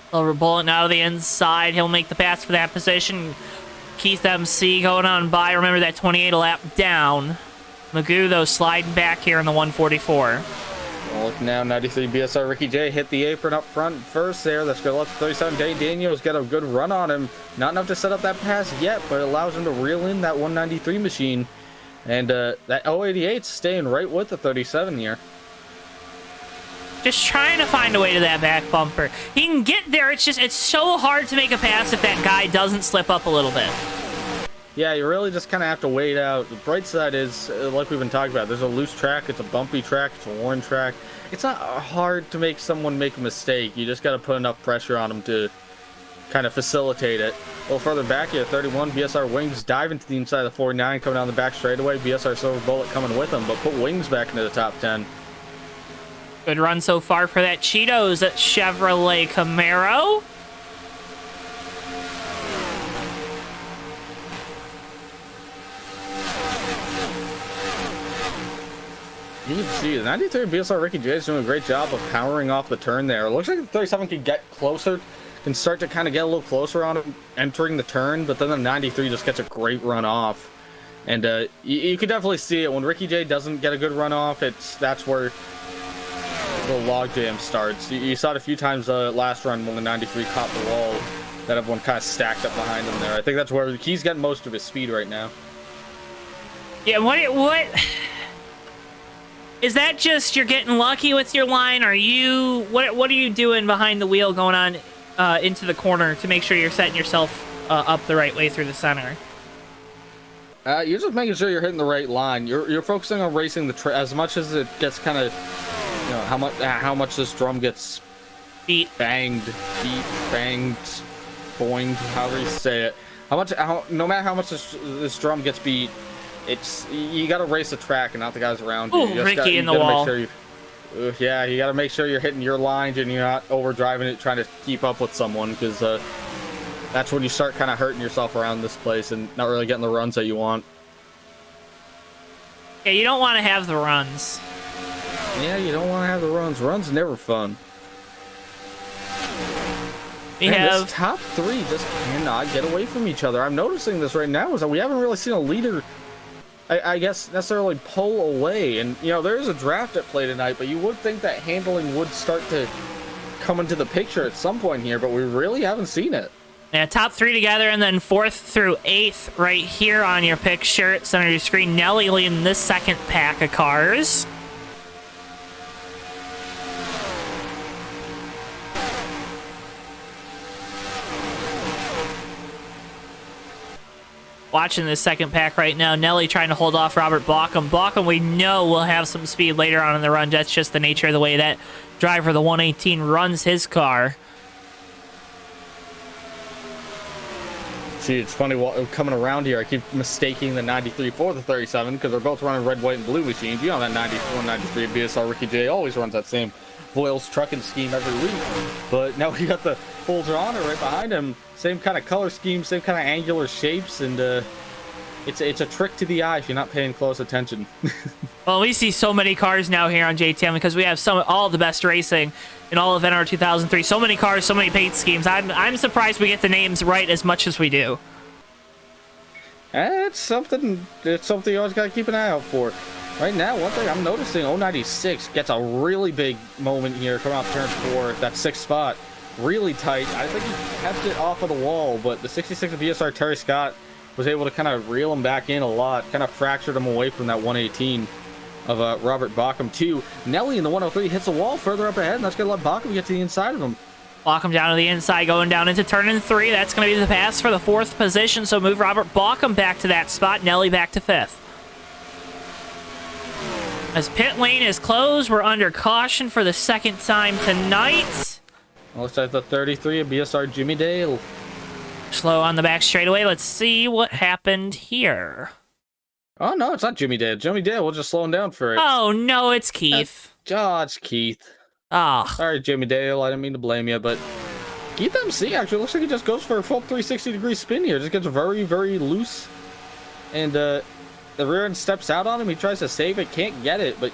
Silver Bullet now to the inside. He'll make the pass for that position. Keith MC going on by. Remember that 28 a lap down. Magoo, though, sliding back here in the 144. Well, look now, 93 BSR Ricky J hit the apron up front first there. That's going to let the 37 Danny Daniels get a good run on him. Not enough to set up that pass yet, but it allows him to reel in that 193 machine. And that 088's staying right with the 37 here. Just trying to find a way to that back bumper. He can get there. It's so hard to make a pass if that guy doesn't slip up a little bit. Yeah, you really just kind of have to wait out. The bright side is, like we've been talking about, there's a loose track, it's a bumpy track, it's a worn track. It's not hard to make someone make a mistake. You just got to put enough pressure on them to kind of facilitate it. A little further back here, 31, BSR Wings diving to the inside of the 49, coming down the back straightaway. BSR Silver Bullet coming with them, but put Wings back into the top 10. Good run so far for that Cheetos at Chevrolet Camaro. You can see the 93 BSR Ricky J is doing a great job of powering off the turn there. It looks like the 37 can get closer, can start to kind of get a little closer on him entering the turn, but then the 93 just gets a great run off. And you can definitely see it when Ricky J doesn't get a good run off. That's where the logjam starts. You saw it a few times last run when the 93 caught the wall, that everyone kind of stacked up behind him there. I think that's where he's getting most of his speed right now. Yeah, what is that? Just you're getting lucky with your line? Are you what are you doing behind the wheel going on into the corner to make sure you're setting yourself up the right way through the center? You're just making sure you're hitting the right line. You're focusing on racing the as much as it gets kind of, you know, how much this drum gets banged, boinged, however you say it. No matter how much this drum gets beat, you got to race the track and not the guys around you. Ooh, Ricky in the wall. Yeah, you got to make sure you're hitting your lines and you're not overdriving it, trying to keep up with someone, because that's when you start kind of hurting yourself around this place and not really getting the runs that you want. Yeah, you don't want to have the runs. Yeah, you don't want to have the runs. Runs never fun. This top three just cannot get away from each other. I'm noticing this right now, is that we haven't really seen a leader, I guess, necessarily pull away. And, you know, there is a draft at play tonight, but you would think that handling would start to come into the picture at some point here, but we really haven't seen it. Yeah, top three together, and then 4th through 8th right here on your picture. Center of your screen, Nelly leading this second pack of cars. Watching this second pack right now, Nelly trying to hold off Robert Bauckham. Bauckham, we know, will have some speed later on in the run. That's just the nature of the way that driver, the 118, runs his car. See, it's funny coming around here. I keep mistaking the 93 for the 37 because they're both running red, white, and blue machines. You know that 91, 93 BSR Ricky J always runs that same Voiles trucking scheme every week. But now we got the full honor right behind him. Same kind of color scheme, same kind of angular shapes, and it's a trick to the eye if you're not paying close attention. Well, we see so many cars now here on JTM because we have all the best racing in all of NR 2003. So many cars, so many paint schemes. I'm surprised we get the names right as much as we do. It's something you always got to keep an eye out for. Right now, one thing I'm noticing, 096 gets a really big moment here coming off turn 4, that 6th spot. Really tight. I think he kept it off of the wall, but the 66 of BSR Terry Scott was able to kind of reel him back in a lot, kind of fractured him away from that 118 of Robert Bauckham too. Nelly in the 103 hits the wall further up ahead, and that's going to let Bauckham get to the inside of him. Bauckham down to the inside, going down into turn 3. That's going to be the pass for the 4th position, so move Robert Bauckham back to that spot. Nelly back to 5th. As pit lane is closed, we're under caution for the second time tonight. Looks like the 33 of BSR Jimmie Dale. Slow on the back straightaway. Let's see what happened here. Oh, no, it's not Jimmie Dale. Jimmie Dale, we'll just slow him down for it. Oh, no, it's Keith. It's Keith. Oh. Sorry, Jimmie Dale. I didn't mean to blame you, but Keith MC actually looks like he just goes for a full 360-degree spin here. Just gets very, very loose. And the rear end steps out on him. He tries to save it, can't get it, but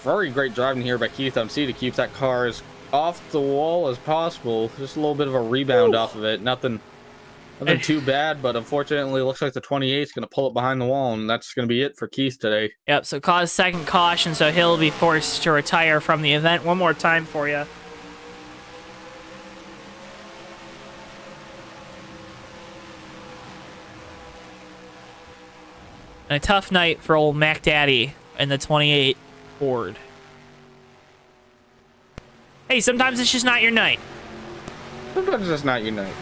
very great driving here by Keith MC to keep that car as off the wall as possible. Just a little bit of a rebound off of it. Nothing too bad, but unfortunately, it looks like the 28 is going to pull it behind the wall, and that's going to be it for Keith today. Yep, so cause second caution, so he'll be forced to retire from the event. One more time for you. And a tough night for old Mac Daddy and the 28 Ford. Hey, sometimes it's just not your night. Sometimes it's just not your night.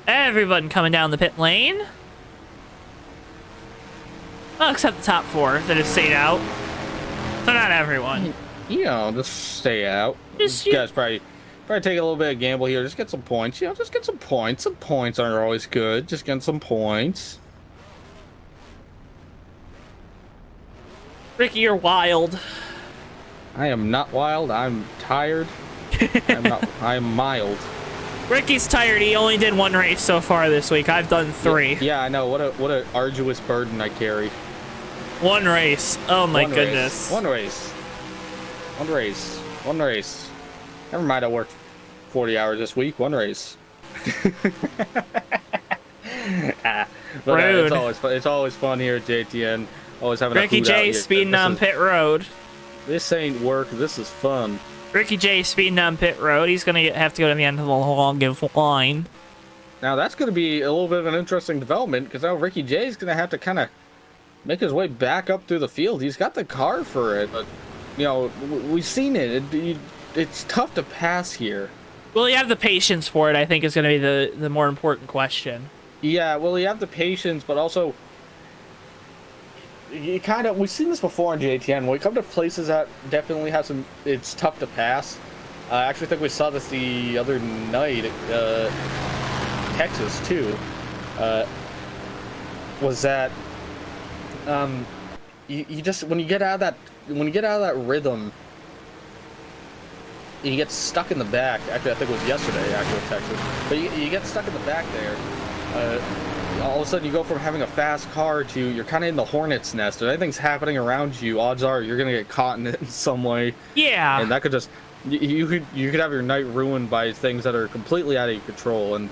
Everyone coming down the pit lane. Well, except the top 4 that have stayed out. So not everyone. You know, just stay out. Just You guys probably take a little bit of gamble here. Just get some points. You know, just get some points. Some points aren't always good. Just get some points. Ricky, you're wild. I am not wild. I'm tired. I'm mild. Ricky's tired. He only did 1 race so far this week. I've done 3. Yeah, I know. What a arduous burden I carry. 1 race. Oh my One goodness. Race. One race. Never mind. I worked 40 hours this week. 1 race. But, Rude. it's always fun here at JTN. Always having Ricky a hoot out J here. speeding on pit road. This ain't work. This is fun. Ricky J speeding on pit road. He's going to have to go to the end of the long line. Now that's going to be a little bit of an interesting development because now Ricky J is going to have to kind of make his way back up through the field. He's got the car for it, but you know we've seen it. It's tough to pass here. Will you have the patience for it? I think is going to be the more important question. Yeah, well, you have the patience, but also you kind of we've seen this before in JTN. When we come to places that definitely have some, it's tough to pass. I actually think we saw this the other night, Texas too. Was that you just when you get out of that rhythm, you get stuck in the back. Actually, I think it was yesterday, actually, Texas. But you get stuck in the back there. All of a sudden, you go from having a fast car to you're kind of in the hornet's nest. If anything's happening around you, odds are you're gonna get caught in it in some way. Yeah. And that could just you could have your night ruined by things that are completely out of your control, and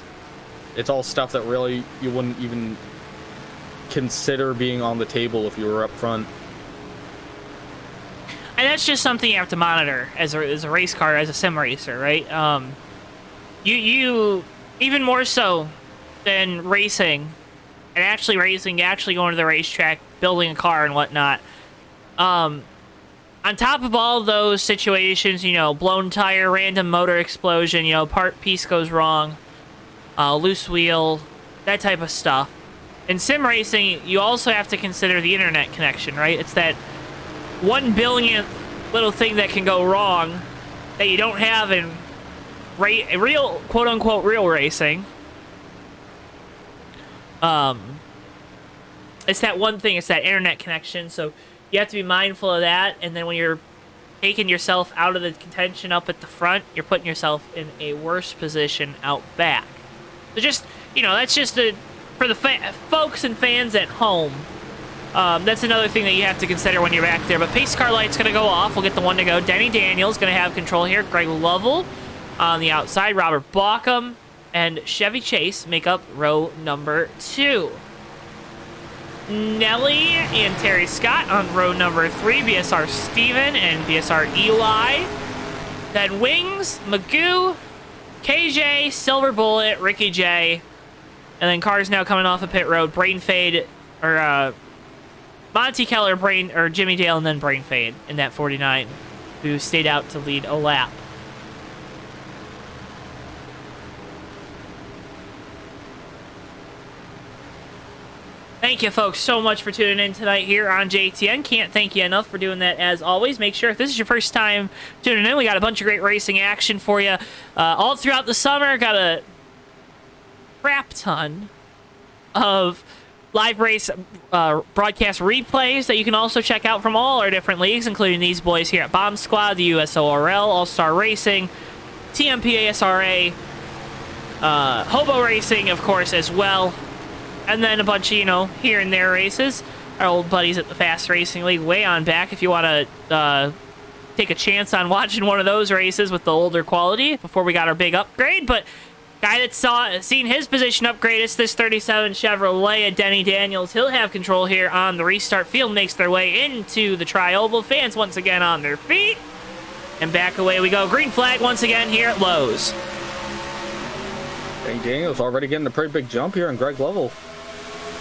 it's all stuff that really you wouldn't even consider being on the table if you were up front. And that's just something you have to monitor as a race car, as a sim racer, right? You even more so than racing, and actually going to the racetrack, building a car and whatnot. On top of all those situations, you know, blown tire, random motor explosion, you know, part piece goes wrong, loose wheel, that type of stuff. In sim racing, you also have to consider the internet connection, right? It's that 1 billionth little thing that can go wrong that you don't have in real, quote unquote, real racing. It's that one thing, it's that internet connection, so you have to be mindful of that, and then when you're taking yourself out of the contention up at the front, you're putting yourself in a worse position out back. So just, you know, that's just for the folks and fans at home. That's another thing that you have to consider when you're back there. But pace car light's going to go off. We'll get the one to go. Denny Daniels going to have control here. Greg Lovell on the outside. Robert Bauckham and Chevy Chase make up row number 2. Nelly and Terry Scott on row number 3. BSR Steven and BSR Eli. Then Wings, Magoo, KJ, Silver Bullet, Ricky J. And then cars now coming off of pit road. Brain Fade, or Monty Keller, Jimmie Dale, and then Brain Fade in that 49, who stayed out to lead a lap. Thank you, folks, so much for tuning in tonight here on JTN. Can't thank you enough for doing that, as always. Make sure, if this is your first time tuning in, we got a bunch of great racing action for you all throughout the summer. Got a crap ton of live race broadcast replays that you can also check out from all our different leagues, including these boys here at Bomb Squad, the USORL, All-Star Racing, TMPASRA, Hobo Racing, of course, as well. And then a bunch of, you know, here and there races. Our old buddies at the Fast Racing League way on back if you want to take a chance on watching one of those races with the older quality before we got our big upgrade. But guy that's seen his position upgrade, it's this 37 Chevrolet at Denny Daniels. He'll have control here on the restart field, makes their way into the Tri-Oval. Fans once again on their feet. And back away we go. Green flag once again here at Lowe's. Denny Daniels already getting a pretty big jump here, and Greg Lovell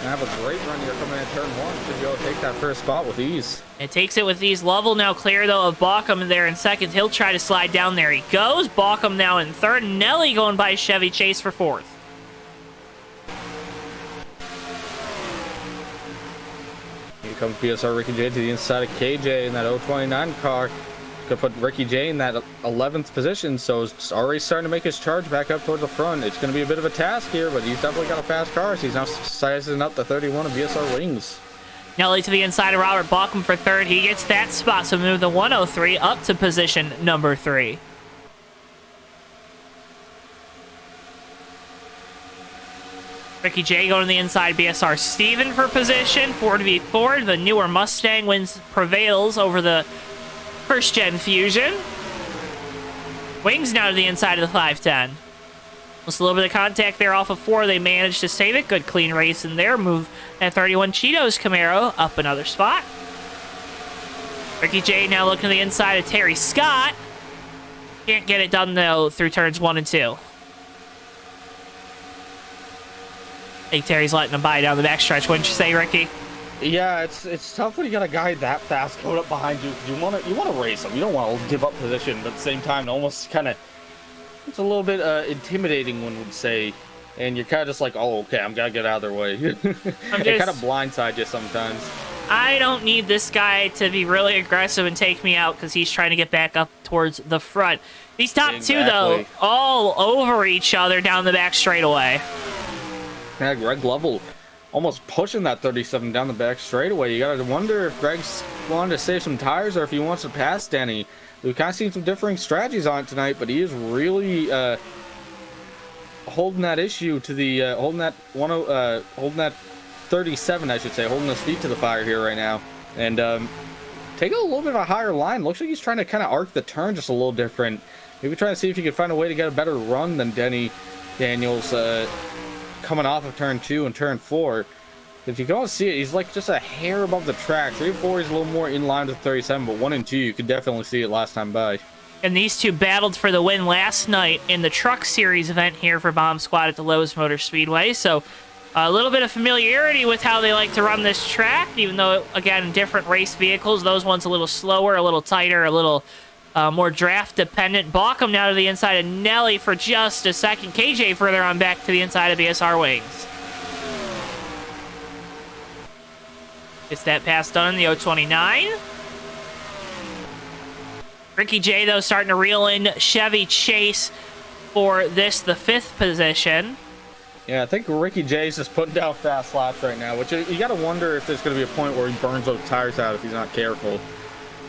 have a great run here coming in turn 1. Should be able to take that first spot with ease. It takes it with ease. Lovell now clear, though, of Bauckham there in second. He'll try to slide down. There he goes. Bauckham now in third. Nelly going by Chevy Chase for fourth. comes BSR Ricky J to the inside of KJ in that 029 car. Gonna put Ricky J in that 11th position, so it's already starting to make his charge back up towards the front. It's gonna be a bit of a task here, but he's definitely got a fast car, so he's now sizing up the 31 of BSR Wings. Nelly to the inside of Robert Bauckham for third. He gets that spot, so move the 103 up to position number 3. Ricky J going to the inside, BSR Steven for position. Ford v Ford, the newer Mustang prevails over the first-gen Fusion. Wings now to the inside of the 510. Just a little bit of contact there off of 4. They managed to save it. Good clean race in there. Move that 31 Cheetos Camaro up another spot. Ricky J now looking to the inside of Terry Scott. Can't get it done, though, through turns 1 and 2. I think Terry's letting him by down the backstretch, wouldn't you say, Ricky? Yeah, it's tough when you got a guy that fast coming up behind you, because you want to race him. You don't want to give up position, but at the same time, almost kind of, it's a little bit intimidating, one would say. And you're kind of just like, oh, okay, I'm gonna get out of their way. It kind of blindside you sometimes. I don't need this guy to be really aggressive and take me out because he's trying to get back up towards the front. These top two, though, all over each other down the back straightaway. Yeah, Greg Lovell almost pushing that 37 down the back straightaway. You gotta wonder if Greg's wanting to save some tires or if he wants to pass Denny. We've kind of seen some differing strategies on it tonight, but he is really holding that issue to the holding that 37, I should say, holding his feet to the fire here right now, and taking a little bit of a higher line. Looks like he's trying to kind of arc the turn just a little different. Maybe trying to see if he can find a way to get a better run than Denny Daniels coming off of turn 2 and turn 4. If you can all see it, he's like just a hair above the track. 3 and 4 is a little more in line with 37, but 1 and 2 you could definitely see it last time by. And these two battled for the win last night in the Truck Series event here for Bomb Squad at the Lowe's Motor Speedway. So a little bit of familiarity with how they like to run this track, even though, again, different race vehicles. Those ones a little slower, a little tighter, a little more draft dependent. Bauckham now to the inside of Nelly for just a second. KJ further on back to the inside of BSR Wings. Gets that pass done in the 029. Ricky J, though, starting to reel in Chevy Chase for this, the 5th position. Yeah, I think Ricky J's just putting down fast laps right now, which you got to wonder if there's going to be a point where he burns those tires out if he's not careful.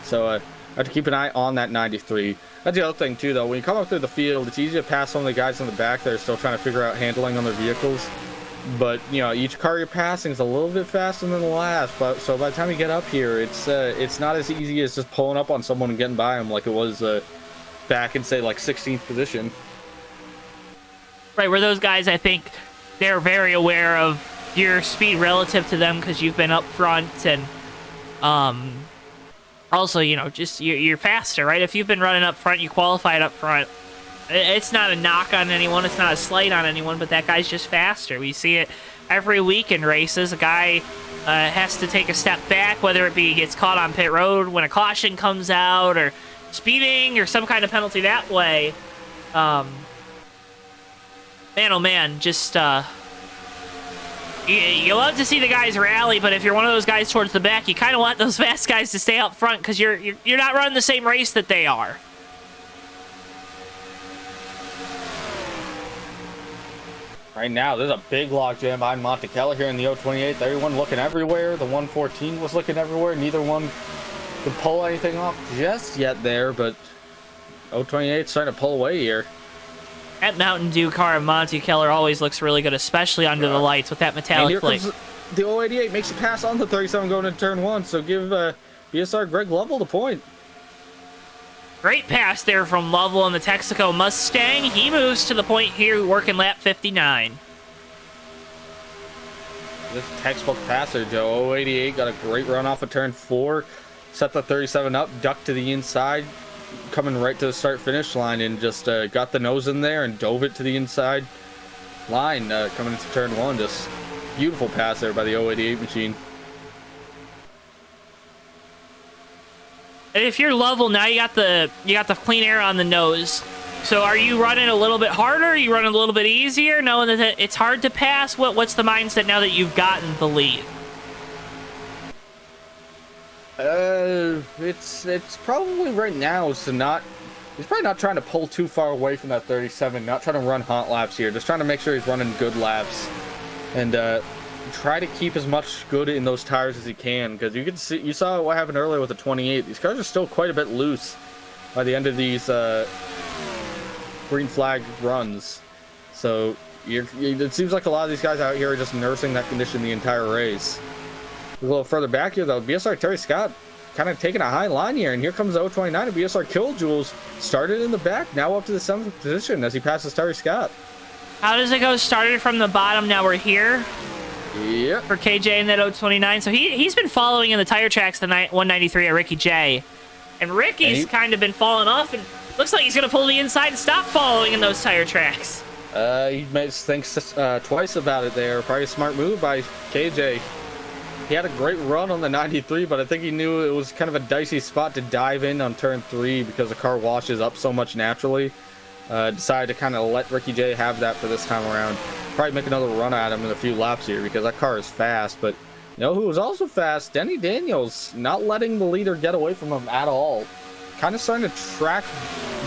So I have to keep an eye on that 93. That's the other thing, too, though. When you come up through the field, it's easy to pass some of the guys in the back that are still trying to figure out handling on their vehicles. But, you know, each car you're passing is a little bit faster than the last. But so by the time you get up here, it's not as easy as just pulling up on someone and getting by them like it was back in, say, like 16th position. Right, where those guys, I think, they're very aware of your speed relative to them because you've been up front, and also, you know, just you're faster, right? If you've been running up front, you qualified up front. It's not a knock on anyone, it's not a slight on anyone, but that guy's just faster. We see it every week in races. A guy has to take a step back, whether it be he gets caught on pit road when a caution comes out, or speeding, or some kind of penalty that way. Man, oh man, just you love to see the guys rally, but if you're one of those guys towards the back, you kind of want those fast guys to stay up front because you're not running the same race that they are. Right now, there's a big logjam behind Monte Carlo here in the 028. Everyone looking everywhere. The 114 was looking everywhere. Neither one could pull anything off just yet there, but 028's trying to pull away here. That Mountain Dew car in Monte Carlo always looks really good, especially under the lights with that metallic flake. The 088 makes a pass on the 37 going into turn 1, so give BSR Greg Lovell the point. Great pass there from Lovell on the Texaco Mustang. He moves to the point here, working lap 59. This textbook passer, Joe. 088 got a great run off of turn 4. Set the 37 up, ducked to the inside, coming right to the start-finish line, and just got the nose in there and dove it to the inside line coming into turn 1. Just beautiful pass there by the 088 machine. And if you're Lovell now, you got the clean air on the nose. So are you running a little bit harder? Are you running a little bit easier, knowing that it's hard to pass? What's the mindset now that you've gotten the lead? It's probably right now is to not. He's probably not trying to pull too far away from that 37. Not trying to run hot laps here. Just trying to make sure he's running good laps, and try to keep as much good in those tires as he can. Because you saw what happened earlier with the 28. These cars are still quite a bit loose by the end of these green flag runs. So it seems like a lot of these guys out here are just nursing that condition the entire race. A little further back here though, BSR Terry Scott kind of taking a high line here, and here comes the 029 of BSR Killjoules, started in the back, now up to the 7th position as he passes Terry Scott. How does it go? Started from the bottom, now we're here. Yep. For KJ and that 029. So he's been following in the tire tracks the 193 at Ricky J. And Ricky's kind of been falling off, and looks like he's going to pull the inside and stop following in those tire tracks. He makes thinks twice about it there. Probably a smart move by KJ. He had a great run on the 93, but I think he knew it was kind of a dicey spot to dive in on turn 3 because the car washes up so much naturally. Decided to kind of let Ricky J have that for this time around. Probably make another run at him in a few laps here because that car is fast. But you know who was also fast? Denny Daniels, not letting the leader get away from him at all. Kind of starting to track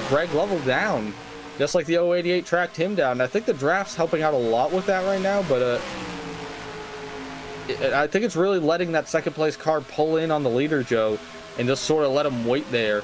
Greg Lovell down, just like the 088 tracked him down. I think the draft's helping out a lot with that right now, but I think it's really letting that second place car pull in on the leader, Joe, and just sort of let him wait there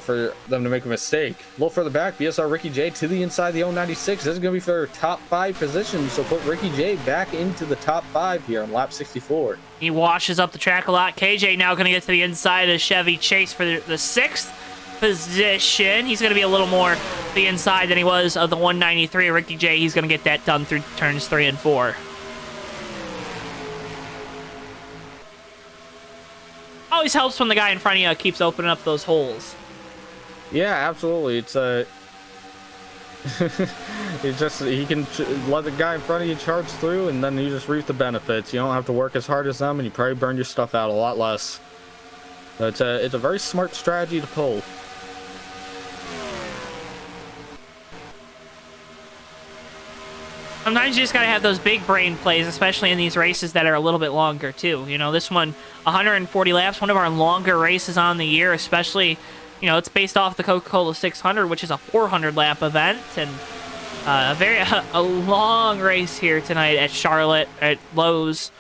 for them to make a mistake. A little further back, BSR Ricky J to the inside the 096. This is going to be for top 5 position, so put Ricky J back into the top 5 here on lap 64. He washes up the track a lot. KJ now going to get to the inside of Chevy Chase for the 6th position. He's going to be a little more the inside than he was of the 193. Ricky J, he's going to get that done through turns 3 and 4. Always helps when the guy in front of you keeps opening up those holes. Yeah, absolutely. It's he can let the guy in front of you charge through, and then you just reap the benefits. You don't have to work as hard as them, and you probably burn your stuff out a lot less. It's a very smart strategy to pull. Sometimes you just gotta have those big brain plays, especially in these races that are a little bit longer too. You know, this one, 140 laps, one of our longer races on the year, especially, you know, it's based off the Coca-Cola 600, which is a 400 lap event, and a long race here tonight at Charlotte at Lowe's.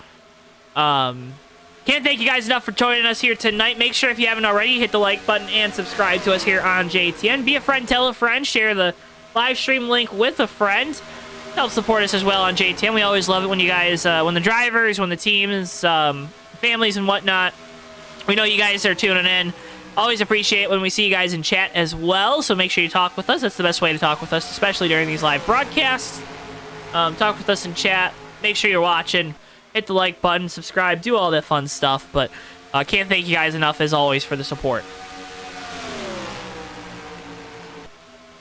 Can't thank you guys enough for joining us here tonight. Make sure if you haven't already, hit the like button and subscribe to us here on JTN. Be a friend, tell a friend, share the live stream link with a friend. Help support us as well on JTN. We always love it when you guys, when the drivers, when the teams, families and whatnot, we know you guys are tuning in. Always appreciate when we see you guys in chat as well, so make sure you talk with us. That's the best way to talk with us, especially during these live broadcasts. Talk with us in chat. Make sure you're watching. Hit the like button, subscribe, do all that fun stuff. But can't thank you guys enough, as always, for the support.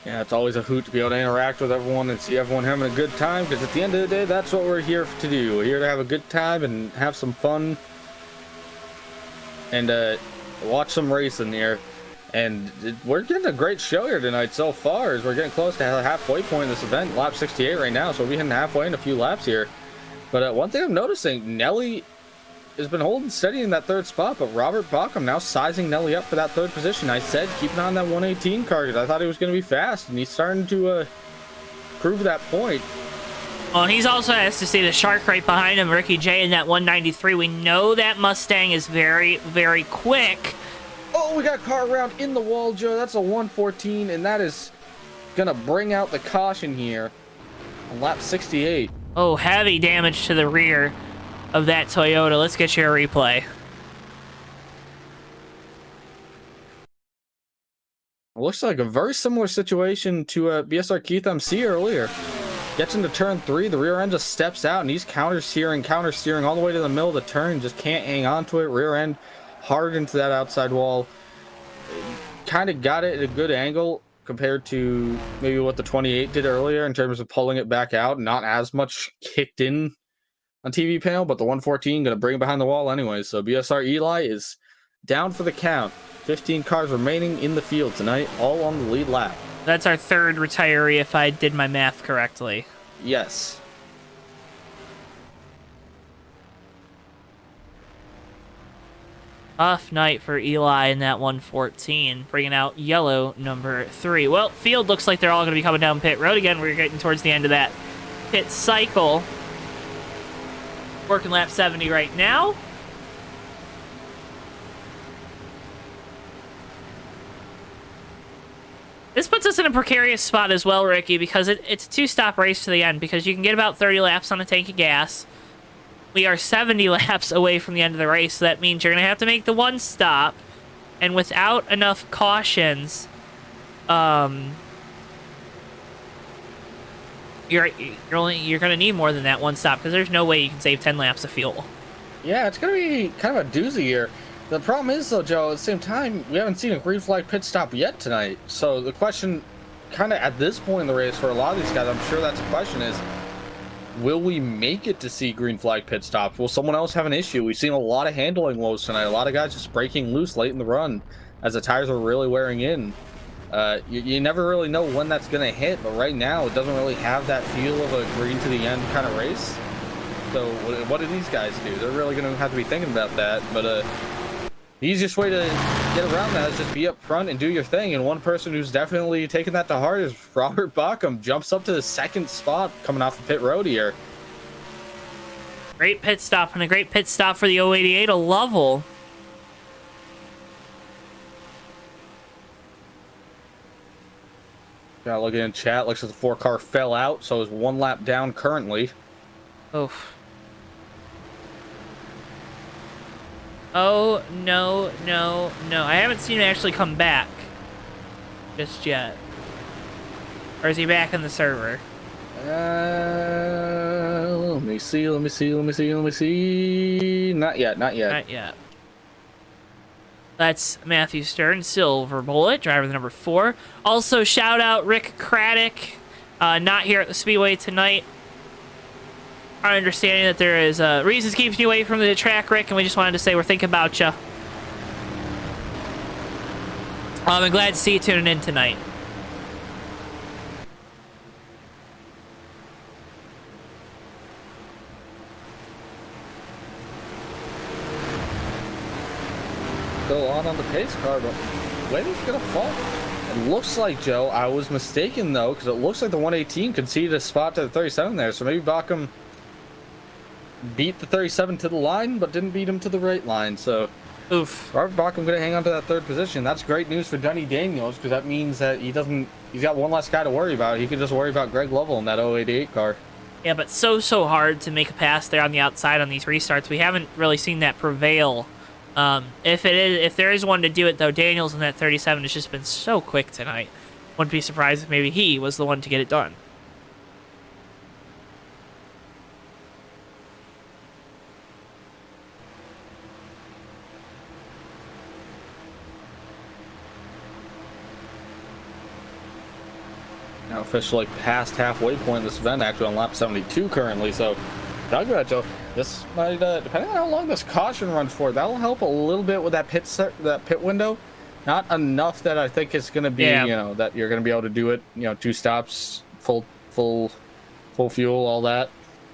Yeah, it's always a hoot to be able to interact with everyone and see everyone having a good time, because at the end of the day, that's what we're here to do. We're here to have a good time and have some fun and watch some racing here. And we're getting a great show here tonight so far, as we're getting close to the halfway point of this event, lap 68 right now, so we'll be hitting halfway in a few laps here. But one thing I'm noticing, Nelly has been holding steady in that 3rd spot, but Robert Bauckham now sizing Nelly up for that 3rd position. I said keep an eye on that 118 car, because I thought he was going to be fast, and he's starting to prove that point. Well, he's also has to see the shark right behind him, Ricky J, in that 193. We know that Mustang is very, very quick. Oh, we got a car around in the wall, Joe. That's a 114, and that is going to bring out the caution here on lap 68. Oh, heavy damage to the rear of that Toyota. Let's get you a replay. Looks like a very similar situation to BSR Keith MC earlier. Gets into turn 3, the rear end just steps out, and he's counter steering all the way to the middle of the turn. Just can't hang on to it. Rear end hard into that outside wall. Kind of got it at a good angle compared to maybe what the 28 did earlier in terms of pulling it back out. Not as much kicked in on TV panel, but the 114 going to bring it behind the wall anyway. So BSR Eli is down for the count. 15 cars remaining in the field tonight, all on the lead lap. That's our 3rd retiree, if I did my math correctly. Yes. Tough night for Eli in that 114, bringing out yellow number 3. Well, field looks like they're all going to be coming down pit road again. We're getting towards the end of that pit cycle. Working lap 70 right now. This puts us in a precarious spot as well, Ricky, because it's a two-stop race to the end, because you can get about 30 laps on a tank of gas. We are 70 laps away from the end of the race, so that means you're going to have to make the one stop, and without enough cautions, you're going to need more than that one stop, because there's no way you can save 10 laps of fuel. Yeah, it's going to be kind of a doozy here. The problem is, though, Joe, at the same time, we haven't seen a green flag pit stop yet tonight. So the question, kind of at this point in the race, for a lot of these guys, I'm sure that's the question is, will we make it to see green flag pit stops? Will someone else have an issue? We've seen a lot of handling woes tonight. A lot of guys just breaking loose late in the run as the tires are really wearing in. You never really know when that's going to hit, but right now it doesn't really have that feel of a green to the end kind of race. So what do these guys do? They're really going to have to be thinking about that. But the easiest way to get around that is just be up front and do your thing. And one person who's definitely taken that to heart is Robert Bockham. Jumps up to the second spot coming off the pit road here. Great pit stop, and a great pit stop for the 088 of Lovell. Yeah, looking in chat, looks like the 4-car fell out, so it's 1 lap down currently. Oof. Oh, no, no, no. I haven't seen him actually come back just yet. Or is he back in the server? Let me see. Not yet. Not yet. That's Matthew Stern, Silver Bullet, driver number 4. Also, shout out Rick Craddock, not here at the Speedway tonight. Our understanding that there is reasons keeping you away from the track, Rick, and we just wanted to say we're thinking about you. I'm glad to see you tuning in tonight. Still on the pace car, but when is gonna fall? It looks like, Joe, I was mistaken though, because it looks like the 118 conceded a spot to the 37 there, so maybe Bockham beat the 37 to the line, but didn't beat him to the right line. So, Oof. Robert Bockham going to hang on to that 3rd position. That's great news for Denny Daniels, because that means that he's got one less guy to worry about. He can just worry about Greg Lovell in that 088 car. Yeah, but so hard to make a pass there on the outside on these restarts. We haven't really seen that prevail. If there is one to do it though, Daniels in that 37 has just been so quick tonight. Wouldn't be surprised if maybe he was the one to get it done. Now officially past halfway point in this event, actually on lap 72 currently. So, talk about, Joe. This might, depending on how long this caution runs for, that'll help a little bit with that pit window. Not enough that I think it's going to be, that you're going to be able to do it, 2 stops, full fuel, all that.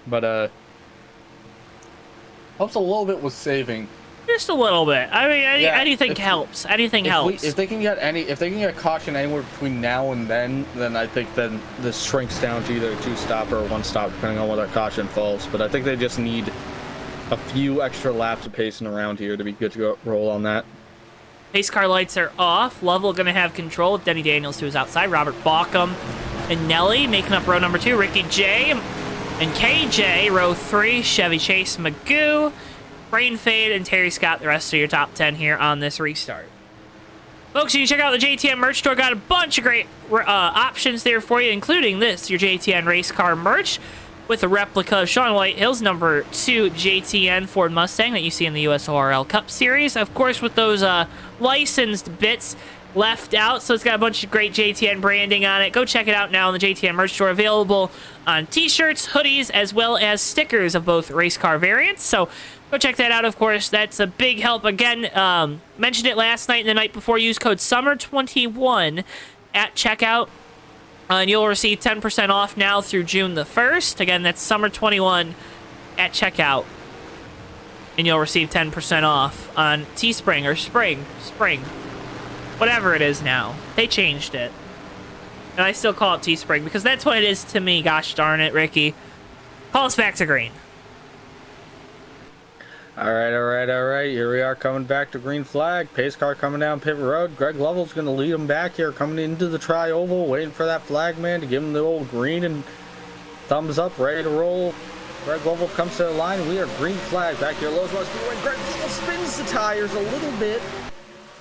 But helps a little bit with saving. Just a little bit. I mean, anything helps. Anything helps. If they can get a caution anywhere between now and then I think then this shrinks down to either a 2-stop or a 1-stop, depending on where that caution falls. But I think they just need a few extra laps of pacing around here to be good to go roll on that. Pace car lights are off. Lovell going to have control with Denny Daniels to his outside. Robert Bockham and Nelly making up row number 2. Ricky J and KJ, row 3. Chevy Chase Magoo, Brain Fade, and Terry Scott, the rest of your top 10 here on this restart. Folks, you can check out the JTN merch store. Got a bunch of great options there for you, including this, your JTN race car merch with a replica of Shaun Whitehill's number 2 JTN Ford Mustang that you see in the USORL Cup Series. Of course, with those licensed bits left out, so it's got a bunch of great JTN branding on it. Go check it out now in the JTN merch store, available on t-shirts, hoodies, as well as stickers of both race car variants. So go check that out, of course. That's a big help. Again, mentioned it last night and the night before. Use code SUMMER21 at checkout, and you'll receive 10% off now through June the 1st. Again, that's SUMMER21 at checkout. and you'll receive 10% off on Teespring or Spring, whatever it is now. They changed it. And I still call it Teespring because that's what it is to me, gosh darn it, Ricky. Call us back to green. All right. Here we are coming back to green flag. Pace car coming down pit road. Greg Lovell's going to lead him back here, coming into the tri-oval, waiting for that flag man to give him the old green and thumbs up, ready to roll. Greg Lovell comes to the line. We are green flag back here. Lowe's Speedway. Greg Lovell spins the tires a little bit.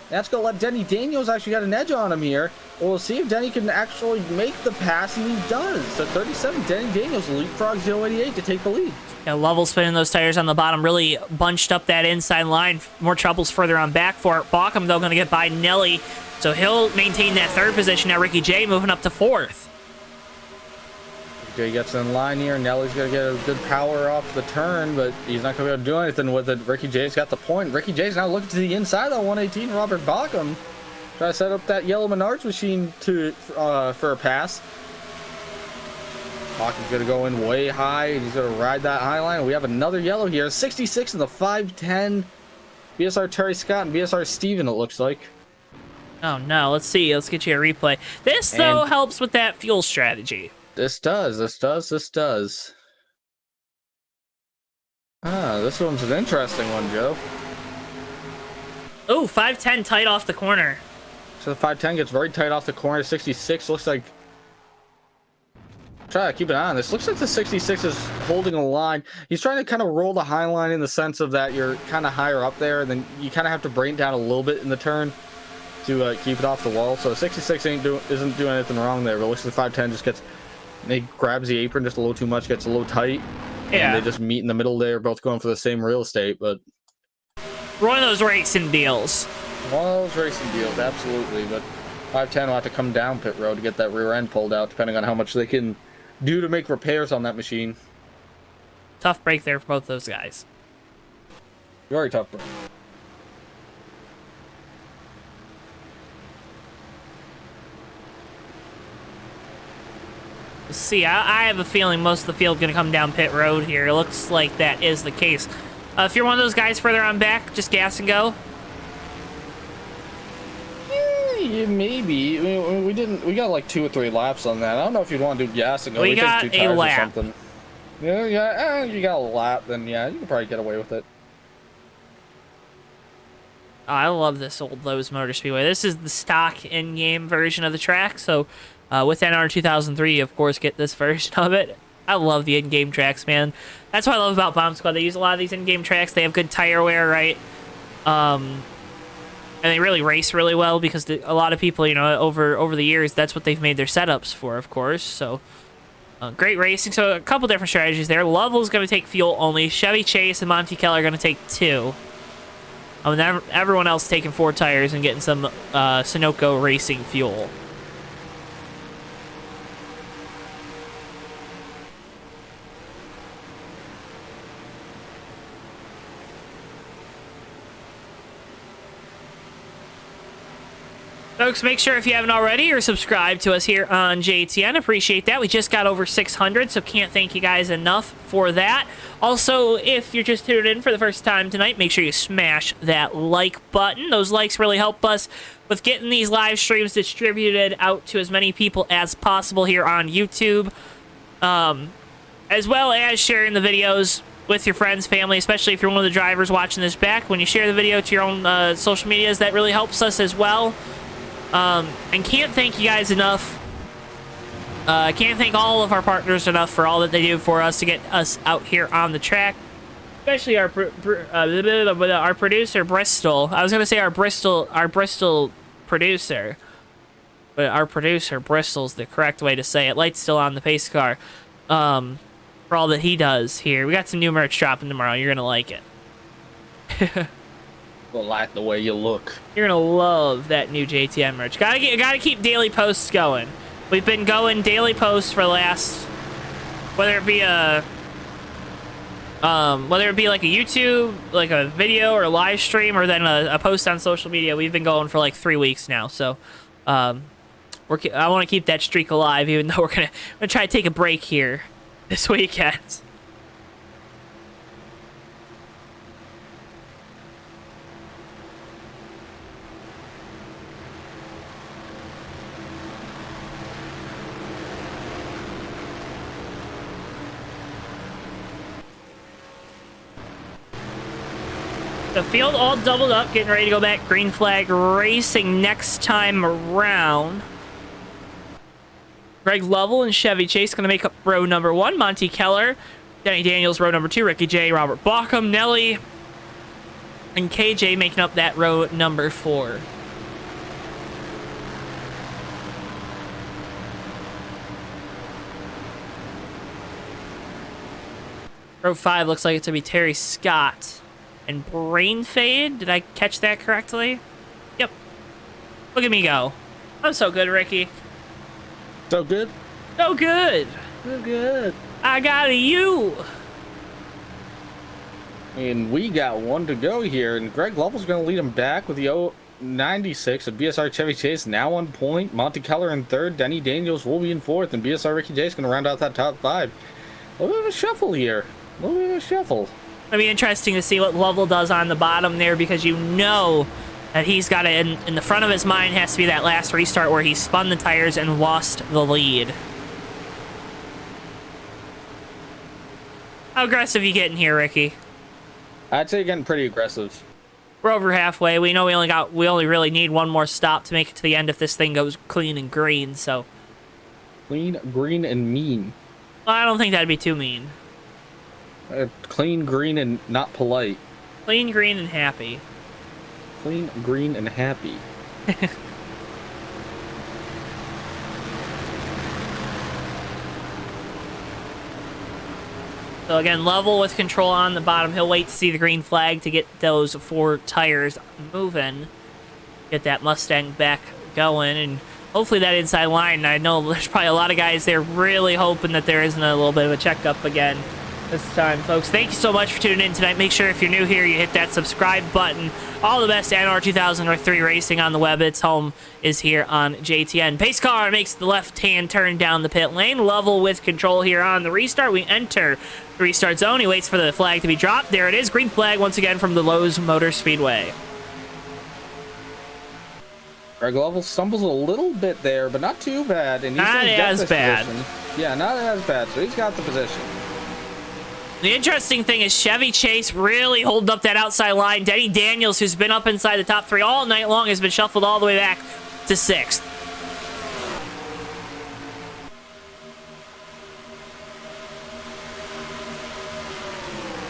That's going to let Denny Daniels actually got an edge on him here. We'll see if Denny can actually make the pass, and he does. So 37, Denny Daniels leapfrogs 088 to take the lead. Yeah, Lovell spinning those tires on the bottom really bunched up that inside line. More troubles further on back for it. Bauckham, though, going to get by Nelly, so he'll maintain that third position. Now Ricky J moving up to fourth. Jay gets in line here. Nelly's going to get a good power off the turn, but he's not going to be able to do anything with it. Ricky J's got the point. Ricky J's now looking to the inside on 118. Robert Bauckham trying to set up that yellow Menards machine to for a pass. Baukham's going to go in way high, and he's going to ride that high line. We have another yellow here. 66 in the 510. BSR Terry Scott and BSR Steven, it looks like. Oh, no. Let's see. Let's get you a replay. This, though, helps with that fuel strategy. This does. This one's an interesting one, Joe. Oh, 510 tight off the corner. So the 510 gets very tight off the corner. 66 looks like... Try to keep an eye on this. Looks like the 66 is holding a line. He's trying to kind of roll the high line in the sense of that you're kind of higher up there, and then you kind of have to bring it down a little bit in the turn to keep it off the wall. So 66 isn't doing anything wrong there, but looks like the 510 just gets... He grabs the apron just a little too much, gets a little tight. Yeah. And they just meet in the middle there, both going for the same real estate, but... One of those racing deals. One of those racing deals, absolutely, but 510 will have to come down pit road to get that rear end pulled out, depending on how much they can do to make repairs on that machine. Tough break there for both those guys. Very tough break. See, I have a feeling most of the field going to come down pit road here. It looks like that is the case. If you're one of those guys further on back, just gas and go. Yeah, maybe. We got like 2 or 3 laps on that. I don't know if you'd want to do gas and go. We got take 2 a tires lap. or something. Yeah. You got a lap, then yeah, you can probably get away with it. Oh, I love this old Lowe's Motor Speedway. This is the stock in-game version of the track, so with NR 2003, you, of course, get this version of it. I love the in-game tracks, man. That's what I love about Bomb Squad. They use a lot of these in-game tracks. They have good tire wear, right? And they really race really well because a lot of people, you know, over the years, that's what they've made their setups for, of course. So, great racing. So, a couple different strategies there. Lovell's going to take fuel only. Chevy Chase and Monty Keller are going to take 2. Everyone else taking 4 tires and getting some Sunoco racing fuel. Folks, make sure if you haven't already, you're subscribed to us here on JTN. Appreciate that. We just got over 600, so can't thank you guys enough for that. Also, if you're just tuning in for the first time tonight, make sure you smash that like button. Those likes really help us with getting these live streams distributed out to as many people as possible here on YouTube, as well as sharing the videos with your friends, family, especially if you're one of the drivers watching this back. When you share the video to your own social medias, that really helps us as well. And can't thank you guys enough. Can't thank all of our partners enough for all that they do for us to get us out here on the track. Especially our producer, Bristol. I was going to say our Bristol producer. But our producer, Bristol's the correct way to say it. Light's still on the pace car. For all that he does here. We got some new merch dropping tomorrow. You're going to like it. You'll like the way you look. You're gonna love that new JTN merch. Gotta keep daily posts going. We've been going daily posts for the last, whether it be like a YouTube, like a video or a live stream, or then a post on social media. We've been going for like 3 weeks now. So, I want to keep that streak alive, even though we're gonna try to take a break here this weekend. The field all doubled up, getting ready to go back. Green flag racing next time around. Greg Lovell and Chevy Chase going to make up row number 1. Monty Keller, Denny Daniels, row number 2. Ricky J, Robert Bauckham, Nelly, and KJ making up that row number 4. Row 5 looks like it to be Terry Scott and Brain Fade. Did I catch that correctly? Yep. Look at me go. I'm so good, Ricky. So good. So good. So good. I got a U. And we got one to go here, and Greg Lovell's going to lead him back with the 096 of BSR Chevy Chase now on point. Monty Keller in third. Denny Daniels will be in fourth, and BSR Ricky J is going to round out that top 5. A little bit of a shuffle here. A little bit of a shuffle. It'll be interesting to see what Lovell does on the bottom there, because you know that he's got it in the front of his mind has to be that last restart where he spun the tires and lost the lead. How aggressive you getting here, Ricky? I'd say you're getting pretty aggressive. We're over halfway. We know we only really need one more stop to make it to the end if this thing goes clean and green, so. Clean, green, and mean. Well, I don't think that'd be too mean. Clean, green, and not polite. Clean, green, and happy. Clean, green, and happy. So again, Lovell with control on the bottom. He'll wait to see the green flag to get those 4 tires moving. Get that Mustang back going, and hopefully that inside line. I know there's probably a lot of guys there really hoping that there isn't a little bit of a checkup again this time, folks. Thank you so much for tuning in tonight. Make sure if you're new here, you hit that subscribe button. All the best NR 2003 racing on the web. Its home is here on JTN. Pace car makes the left-hand turn down the pit lane. Lovell with control here on the restart. We enter the restart zone. He waits for the flag to be dropped. There it is. Green flag once again from the Lowe Motor Speedway. Greg Lovell stumbles a little bit there, but not too bad. And he's Not gonna get as this bad. position. Yeah, not as bad. So he's got the position. The interesting thing is Chevy Chase really holding up that outside line. Denny Daniels, who's been up inside the top 3 all night long, has been shuffled all the way back to 6th.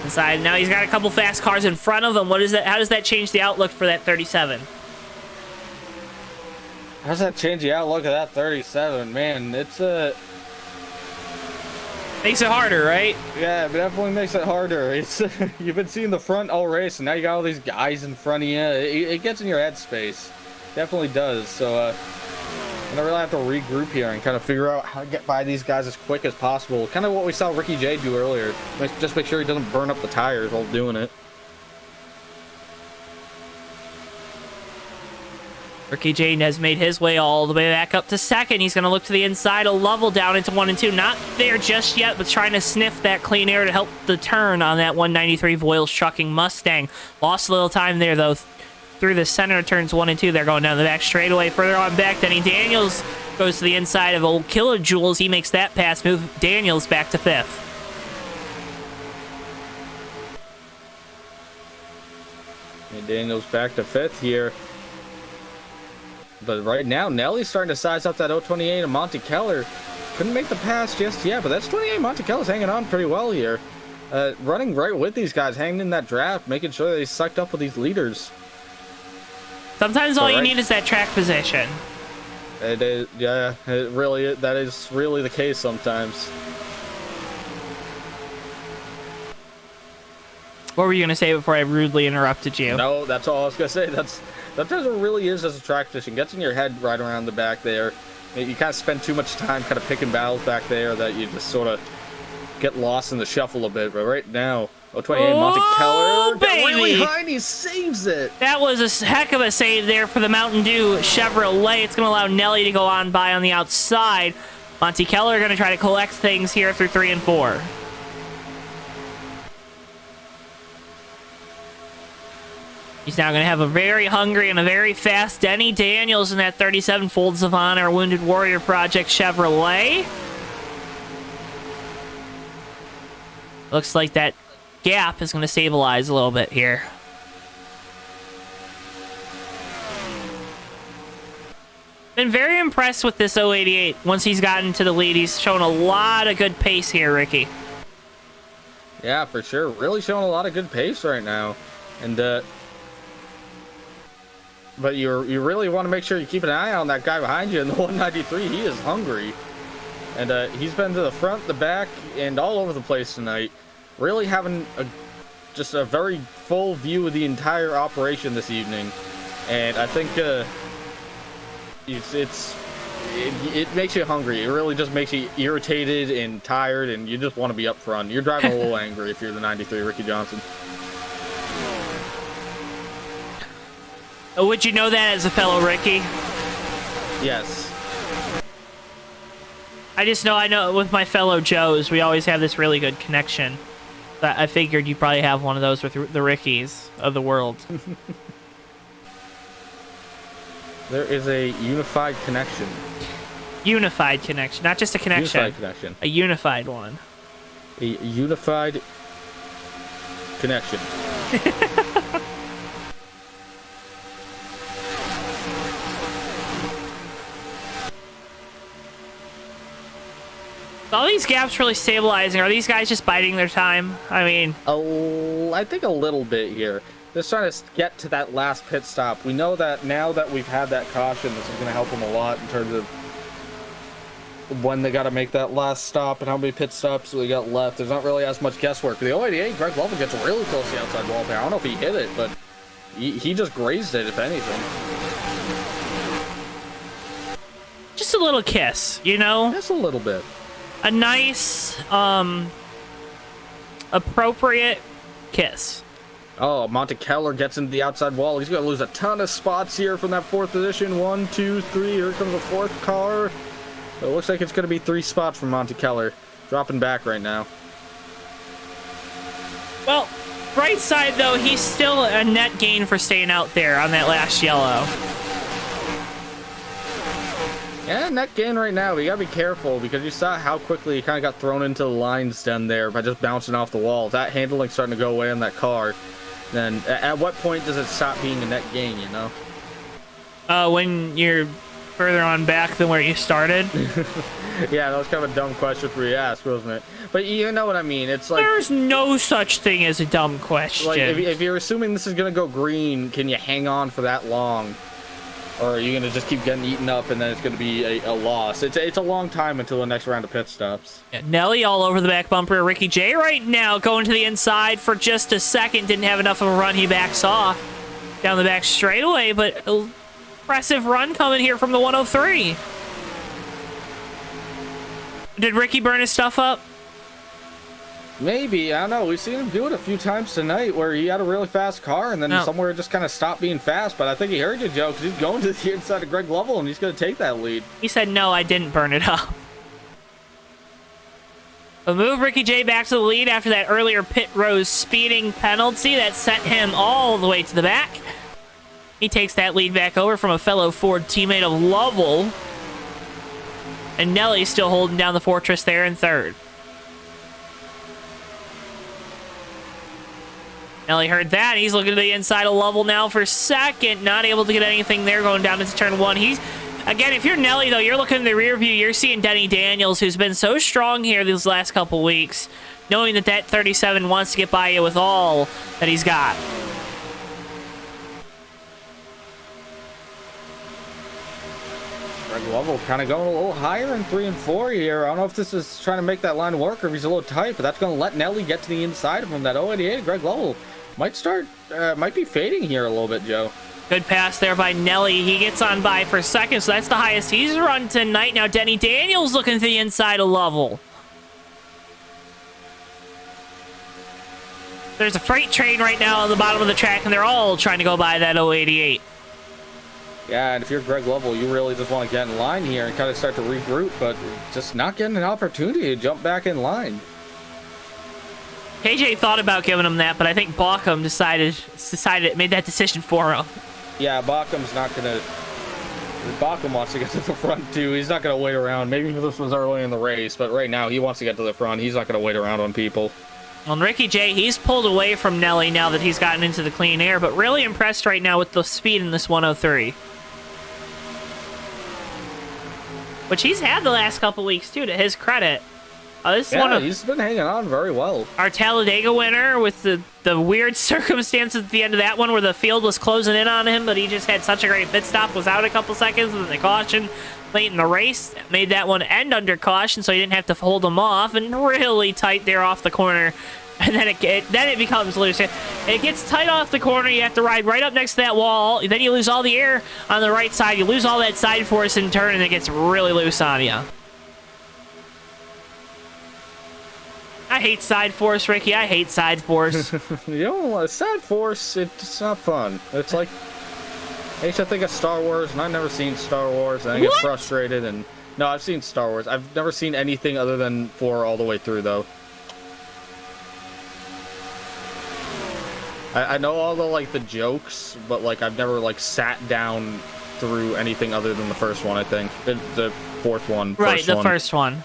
Inside, now he's got a couple fast cars in front of him. What is that? How does that change the outlook for that 37? How does that change the outlook of that 37? Man, it's a... Makes it harder, right? Yeah, it definitely makes it harder. It's you've been seeing the front all race, and now you got all these guys in front of you. It gets in your head space. Definitely does. So I'm gonna really have to regroup here and kind of figure out how to get by these guys as quick as possible. Kind of what we saw Ricky J do earlier. Just make sure he doesn't burn up the tires while doing it. Ricky J has made his way all the way back up to 2nd. He's going to look to the inside of Lovell down into 1 and 2. Not there just yet, but trying to sniff that clean air to help the turn on that 193 Voiles trucking Mustang. Lost a little time there, though, through the center of turns 1 and 2. They're going down the back straightaway. Further on back, Denny Daniels goes to the inside of old Kilojoules. He makes that pass, move Daniels back to 5th. And Daniels back to 5th here. But right now, Nelly's starting to size up that 028 of Monty Keller. Couldn't make the pass just yet, but that's 28. Monty Keller's hanging on pretty well here. Running right with these guys, hanging in that draft, making sure that he's sucked up with these leaders. Sometimes all you need is that track position. It is, yeah, that is really the case sometimes. What were you going to say before I rudely interrupted you? No, that's all I was going to say. Sometimes it really is as a track position. Gets in your head right around the back there. You kind of spend too much time kind of picking battles back there that you just sort of get lost in the shuffle a bit. But right now, 028 Monty Keller. Baby! Really high and he saves it. That was a heck of a save there for the Mountain Dew Chevrolet. It's going to allow Nelly to go on by on the outside. Monty Keller going to try to collect things here through 3 and 4. He's now going to have a very hungry and a very fast Denny Daniels in that 37 Folds of Honor Wounded Warrior Project Chevrolet. Looks like that gap is going to stabilize a little bit here. Been very impressed with this 088. Once he's gotten to the lead, he's shown a lot of good pace here, Ricky. Yeah, for sure. Really showing a lot of good pace right now. And, but you really want to make sure you keep an eye on that guy behind you in the 193. He is hungry. And he's been to the front, the back, and all over the place tonight. Really having just a very full view of the entire operation this evening. And I think it makes you hungry. It really just makes you irritated and tired, and you just want to be up front. You're driving a little angry if you're the 93 Ricky Johnson. Would you know that as a fellow Ricky? Yes. I know with my fellow Joes, we always have this really good connection. But I figured you probably have one of those with the Rickies of the world. There is a unified connection. Unified connection, not just a connection. Unified connection. A unified one. A unified connection. All these gaps really stabilizing. Are these guys just biding their time? I mean, I think a little bit here. Just trying to get to that last pit stop. We know that now that we've had that caution, this is going to help them a lot in terms of when they got to make that last stop and how many pit stops we got left. There's not really as much guesswork. The 088, Greg Lowe gets really close to the outside wall there. I don't know if he hit it, but he just grazed it, if anything. just a little kiss, you know? Just a little bit. A nice, appropriate kiss. Oh, Monte Keller gets into the outside wall. He's going to lose a ton of spots here from that fourth position. 1, 2, 3. Here comes the fourth car. It looks like it's going to be 3 spots from Monte Keller. Dropping back right now. Well, right side, though, he's still a net gain for staying out there on that last yellow. Yeah, net gain right now. We got to be careful because you saw how quickly he kind of got thrown into the lines down there by just bouncing off the wall. That handling's starting to go away on that car. Then at what point does it stop being a net gain, you know? When you're further on back than where you started? Yeah, that was kind of a dumb question for you to ask, wasn't it? But you know what I mean. It's like... There's no such thing as a dumb question. Like, if you're assuming this is going to go green, can you hang on for that long? Or are you going to just keep getting eaten up and then it's going to be a loss? It's a long time until the next round of pit stops. Yeah, Nelly all over the back bumper. Ricky J right now going to the inside for just a second. Didn't have enough of a run. He backs off down the back straightaway, but impressive run coming here from the 103. Did Ricky burn his stuff up? Maybe. I don't know. We've seen him do it a few times tonight where he had a really fast car and then somewhere just kind of stopped being fast. But I think he heard you, Joe, because he's going to the inside of Greg Lovell and he's going to take that lead. He said, no, I didn't burn it up. But move Ricky J back to the lead after that earlier pit road speeding penalty that sent him all the way to the back. He takes that lead back over from a fellow Ford teammate of Lovell. And Nelly's still holding down the fortress there in third. Nelly heard that. He's looking to the inside of Lovell now for second. Not able to get anything there going down into turn one. Again, if you're Nelly, though, you're looking in the rear view. You're seeing Denny Daniels, who's been so strong here these last couple weeks, knowing that 37 wants to get by you with all that he's got. Greg Lovell kind of going a little higher in 3 and 4 here. I don't know if this is trying to make that line work or if he's a little tight, but that's going to let Nelly get to the inside of him. That 088, Greg Lovell might be fading here a little bit, Joe. Good pass there by Nelly. He gets on by for second, so that's the highest he's run tonight. Now Denny Daniels looking to the inside of Lovell. There's a freight train right now on the bottom of the track, and they're all trying to go by that 088. Yeah, and if you're Greg Lovell, you really just want to get in line here and kind of start to regroup, but just not getting an opportunity to jump back in line. KJ thought about giving him that, but I think Bauckham made that decision for him. Yeah, Bauckham wants to get to the front too. He's not going to wait around. Maybe this was early in the race, but right now he wants to get to the front. He's not going to wait around on people. Well, Ricky J, he's pulled away from Nelly now that he's gotten into the clean air, but really impressed right now with the speed in this 103. which he's had the last couple weeks too, to his credit. This is Yeah, one of he's been hanging on very well. our Talladega winner with the weird circumstances at the end of that one where the field was closing in on him, but he just had such a great pit stop, was out a couple seconds, and then the caution late in the race made that one end under caution, so he didn't have to hold him off, and really tight there off the corner. And then it becomes loose. It gets tight off the corner. You have to ride right up next to that wall. Then you lose all the air on the right side. You lose all that side force in turn, and it gets really loose on you. I hate side force, Ricky. I hate side force. You know, side force, it's not fun. It's like, I used to think of Star Wars, and I've never seen Star Wars, and I get frustrated. And no, I've seen Star Wars. I've never seen anything other than 4 all the way through, though. I know all the, like, the jokes, but, like, I've never, like, sat down through anything other than the first one, I think. The fourth one. Right, the first one.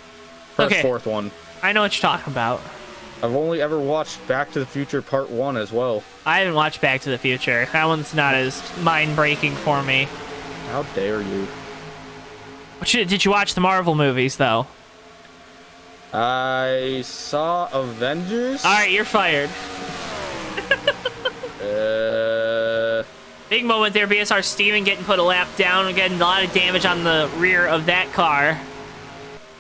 Okay. Fourth one. I know what you're talking about. I've only ever watched Back to the Future Part 1 as well. I haven't watched Back to the Future. That one's not as mind-breaking for me. How dare you? Did you watch the Marvel movies, though? I saw Avengers. All right, you're fired. Big moment there. BSR Steven getting put a lap down and getting a lot of damage on the rear of that car.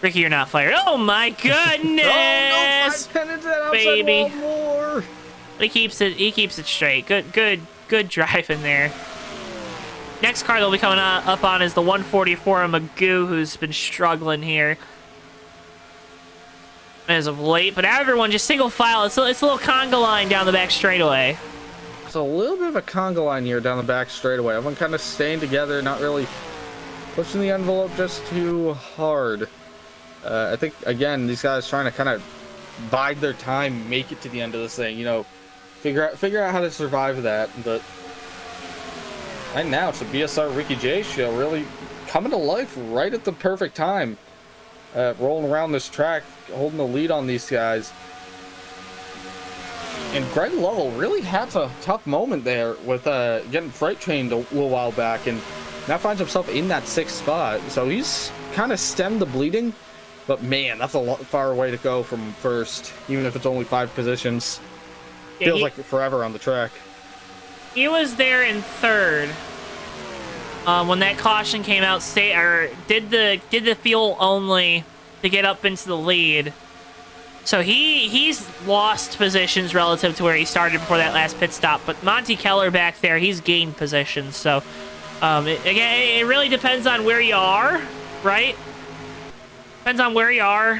Ricky, you're not fired. Oh my goodness! Oh, no, 5 pennants outside baby. more. He keeps it straight. Good driving there. Next car they'll be coming up on is the 144 of Magoo, who's been struggling here as of late. But everyone just single file. It's a little conga line down the back straightaway. It's a little bit of a conga line here down the back straightaway. Everyone kind of staying together, not really pushing the envelope just too hard. I think, again, these guys trying to kind of bide their time, make it to the end of this thing, you know, figure out how to survive that. But right now, it's a BSR Ricky J show, really coming to life right at the perfect time. Rolling around this track, holding the lead on these guys. And Greg Lowe really had a tough moment there with getting freight trained a little while back, and now finds himself in that 6th spot. So he's kind of stemmed the bleeding, but man, that's a far away to go from first, even if it's only 5 positions. Yeah, Feels like forever on the track. He was there in 3rd when that caution came out. Did the fuel only to get up into the lead. So he's lost positions relative to where he started before that last pit stop. But Monty Keller back there, he's gained positions. So again, it really depends on where you are, right? Depends on where you are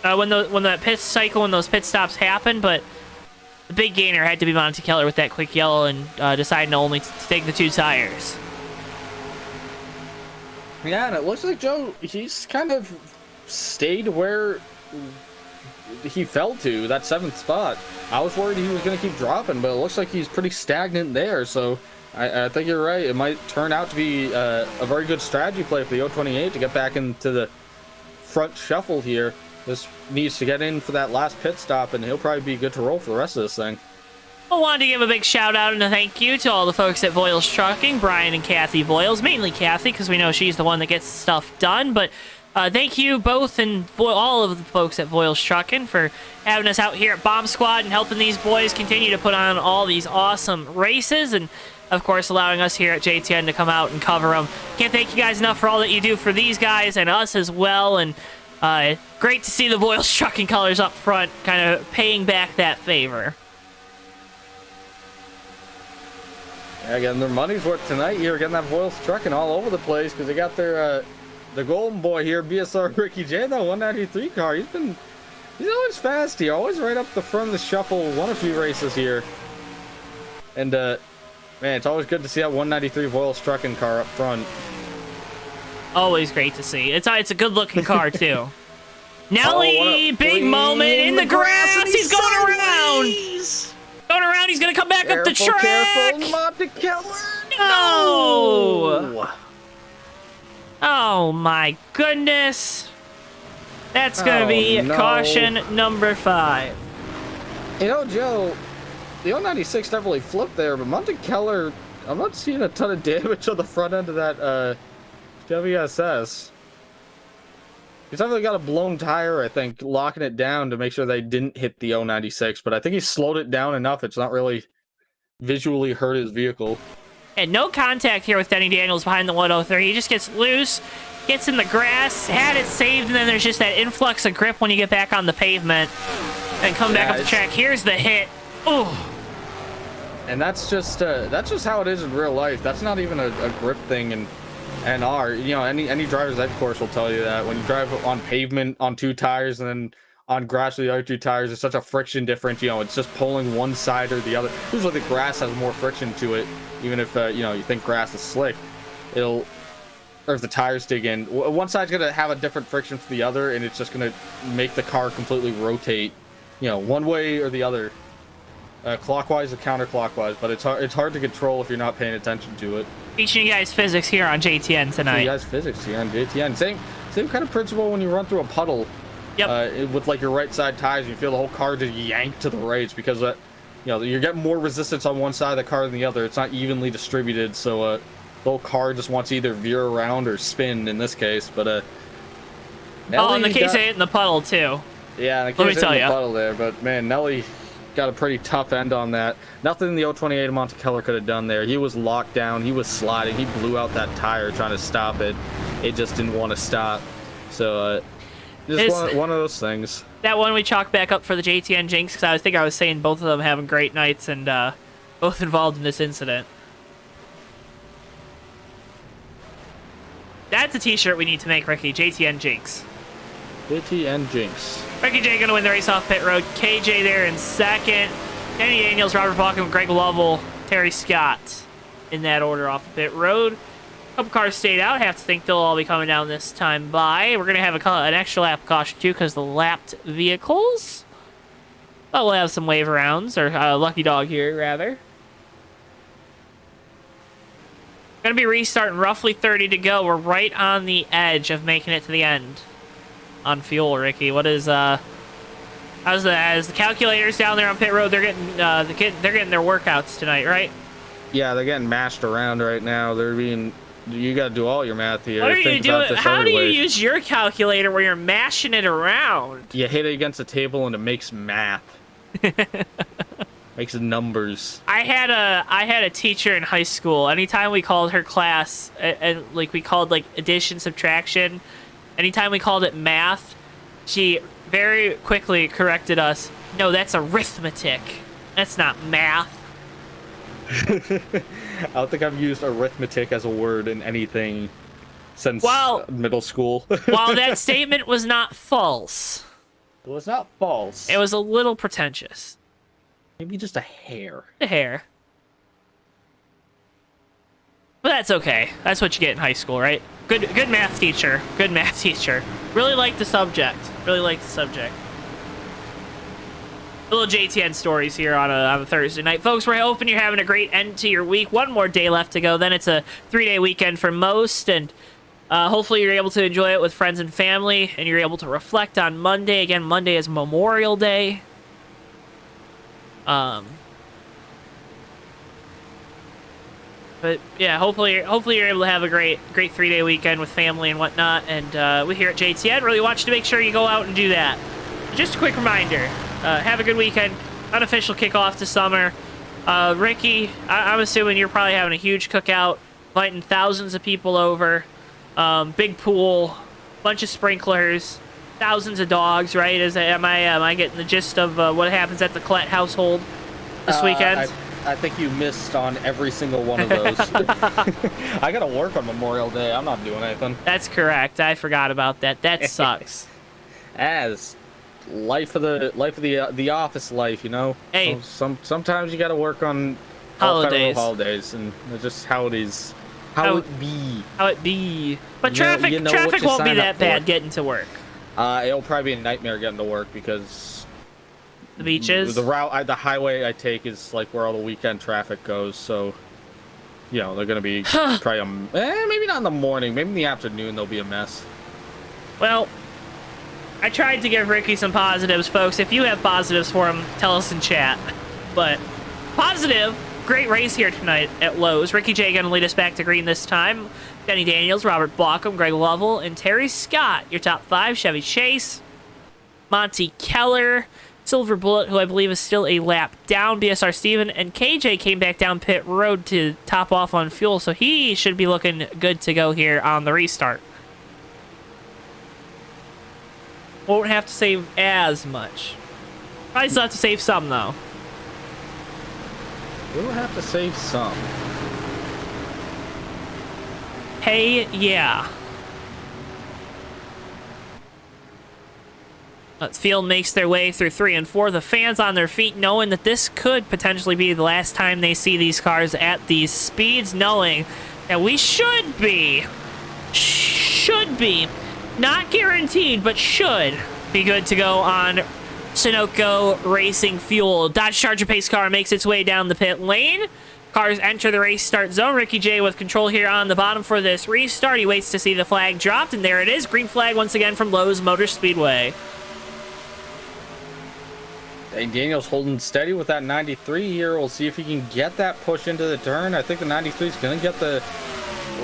when the pit cycle, when those pit stops happen. But the big gainer had to be Monty Keller with that quick yellow and deciding to only take the 2 tires. Yeah, and it looks like Joe, he's kind of stayed where he fell to, that 7th spot. I was worried he was going to keep dropping, but it looks like he's pretty stagnant there. So I think you're right. It might turn out to be a very good strategy play for the 028 to get back into the front shuffle here. This needs to get in for that last pit stop, and he'll probably be good to roll for the rest of this thing. I wanted to give a big shout out and a thank you to all the folks at Voiles Trucking, Brian and Kathy Voiles, mainly Kathy because we know she's the one that gets stuff done, but thank you both and all of the folks at Voiles Trucking for having us out here at Bomb Squad and helping these boys continue to put on all these awesome races, and of course allowing us here at JTN to come out and cover them. Can't thank you guys enough for all that you do for these guys and us as well, and great to see the Voiles Trucking colors up front kind of paying back that favor. Yeah, getting their money's worth tonight here, getting that Voiles Trucking all over the place because they got their the golden boy here, BSR Ricky J, that 193 car. He's always fast here, always right up the front of the shuffle, won a few races here. And man, it's always good to see that 193 Voiles Trucking car up front. Always great to see. It's a good looking car too. Nelly, big moment in the grass. He's going around. Going around. He's gonna come back up the track. Careful, Monty Keller. No. Oh my goodness. That's gonna be caution number 5. You know, Joe, the 096 definitely flipped there, but Monty Keller, I'm not seeing a ton of damage on the front end of that WSS. He's definitely got a blown tire, I think, locking it down to make sure they didn't hit the 096, but I think he slowed it down enough. It's not really visually hurt his vehicle. And no contact here with Denny Daniels behind the 103. He just gets loose, gets in the grass, had it saved, and then there's just that influx of grip when you get back on the pavement and come back up the track. Here's the hit. Oh. And that's just how it is in real life. That's not even a grip thing in NR. You know, any driver's ed course will tell you that when you drive on pavement on 2 tires and then on grass with the other 2 tires, there's such a friction difference. You know, it's just pulling one side or the other. Usually the grass has more friction to it, even if you know, you think grass is slick. Or if the tires dig in, one side's gonna have a different friction from the other, and it's just gonna make the car completely rotate, you know, one way or the other. Clockwise or counterclockwise, but it's hard to control if you're not paying attention to it. Teaching you guys physics here on JTN tonight. You guys physics here on JTN. Same kind of principle when you run through a puddle. Yep. With like your right side tires, you feel the whole car just yank to the right because you know, you're getting more resistance on one side of the car than the other. It's not evenly distributed, so the whole car just wants to either veer around or spin in this case. But Nelly in the case of hitting the puddle too. Yeah, in the case of hitting the puddle there. But man, Nelly got a pretty tough end on that. Nothing the 028 of Monte Keller could have done there. He was locked down. He was sliding. He blew out that tire trying to stop it. It just didn't want to stop. So just one of those things. That one we chalk back up for the JTN Jinx because I was saying both of them having great nights and both involved in this incident. That's a t-shirt we need to make, Ricky. JTN Jinx. JTN Jinx. Ricky J gonna win the race off pit road. KJ there in second. Danny Daniels, Robert Balkin, Greg Lovell, Terry Scott in that order off the pit road. A couple cars stayed out. Have to think they'll all be coming down this time by. We're gonna have an extra lap caution too because the lapped vehicles. But we'll have some wave rounds or lucky dog here rather. Gonna be restarting roughly 30 to go. We're right on the edge of making it to the end. On fuel, Ricky. What is as the calculators down there on pit road? They're getting they're getting their workouts tonight, right? Yeah, they're getting mashed around right now. They're being. You got to do all your math here. What are you doing? How do you use your calculator where you're mashing it around? You hit it against the table and it makes math. Makes numbers. I had a teacher in high school. Anytime we called her class, and like we called like addition, subtraction. Anytime we called it math, she very quickly corrected us. No, that's arithmetic. That's not math. I don't think I've used arithmetic as a word in anything since middle school. While that statement was not false. It was not false. It was a little pretentious. Maybe just a hair. A hair. But that's okay. That's what you get in high school, right? Good math teacher. Good math teacher. Really liked the subject. Really liked the subject. Little JTN stories here on a Thursday night. Folks, we're hoping you're having a great end to your week. One more day left to go. Then it's a 3-day weekend for most. And hopefully you're able to enjoy it with friends and family. And you're able to reflect on Monday. Again, Monday is Memorial Day. But yeah, hopefully you're able to have a great 3-day weekend with family and whatnot. And we here at JTN really want you to make sure you go out and do that. Just a quick reminder, have a good weekend. Unofficial kickoff to summer. Ricky, I'm assuming you're probably having a huge cookout, inviting thousands of people over. Big pool, bunch of sprinklers, thousands of dogs, right? Am I getting the gist of what happens at the Collette household this weekend? I think you missed on every single one of those. I gotta work on Memorial Day. I'm not doing anything. That's correct. I forgot about that. That sucks. As life of the office life, you know. Hey, sometimes you gotta work on holidays. Holidays, and it's just how it is. How it be. But traffic won't be that bad getting to work. It'll probably be a nightmare getting to work because the beaches. The highway I take is like where all the weekend traffic goes. So, you know, they're gonna be probably maybe not in the morning, maybe in the afternoon they'll be a mess. Well, I tried to give Ricky some positives, folks. If you have positives for him, tell us in chat. But positive, great race here tonight at Lowe's. Ricky J going to lead us back to green this time. Denny Daniels, Robert Blockham, Greg Lovell, and Terry Scott. Your top 5, Chevy Chase, Monty Keller, Silver Bullet, who I believe is still a lap down, BSR Steven, and KJ came back down pit road to top off on fuel, so he should be looking good to go here on the restart. Won't have to save as much. Probably still have to save some, though. We'll have to save some. Hey, yeah. Field makes their way through 3 and 4. The fans on their feet knowing that this could potentially be the last time they see these cars at these speeds, knowing that we should be, not guaranteed, but should be good to go on Sunoco Racing Fuel. Dodge Charger pace car makes its way down the pit lane. Cars enter the race start zone. Ricky J with control here on the bottom for this restart. He waits to see the flag dropped, and there it is. Green flag once again from Lowe's Motor Speedway. Hey, Daniel's holding steady with that 93 here. We'll see if he can get that push into the turn. I think the 93 is going to get the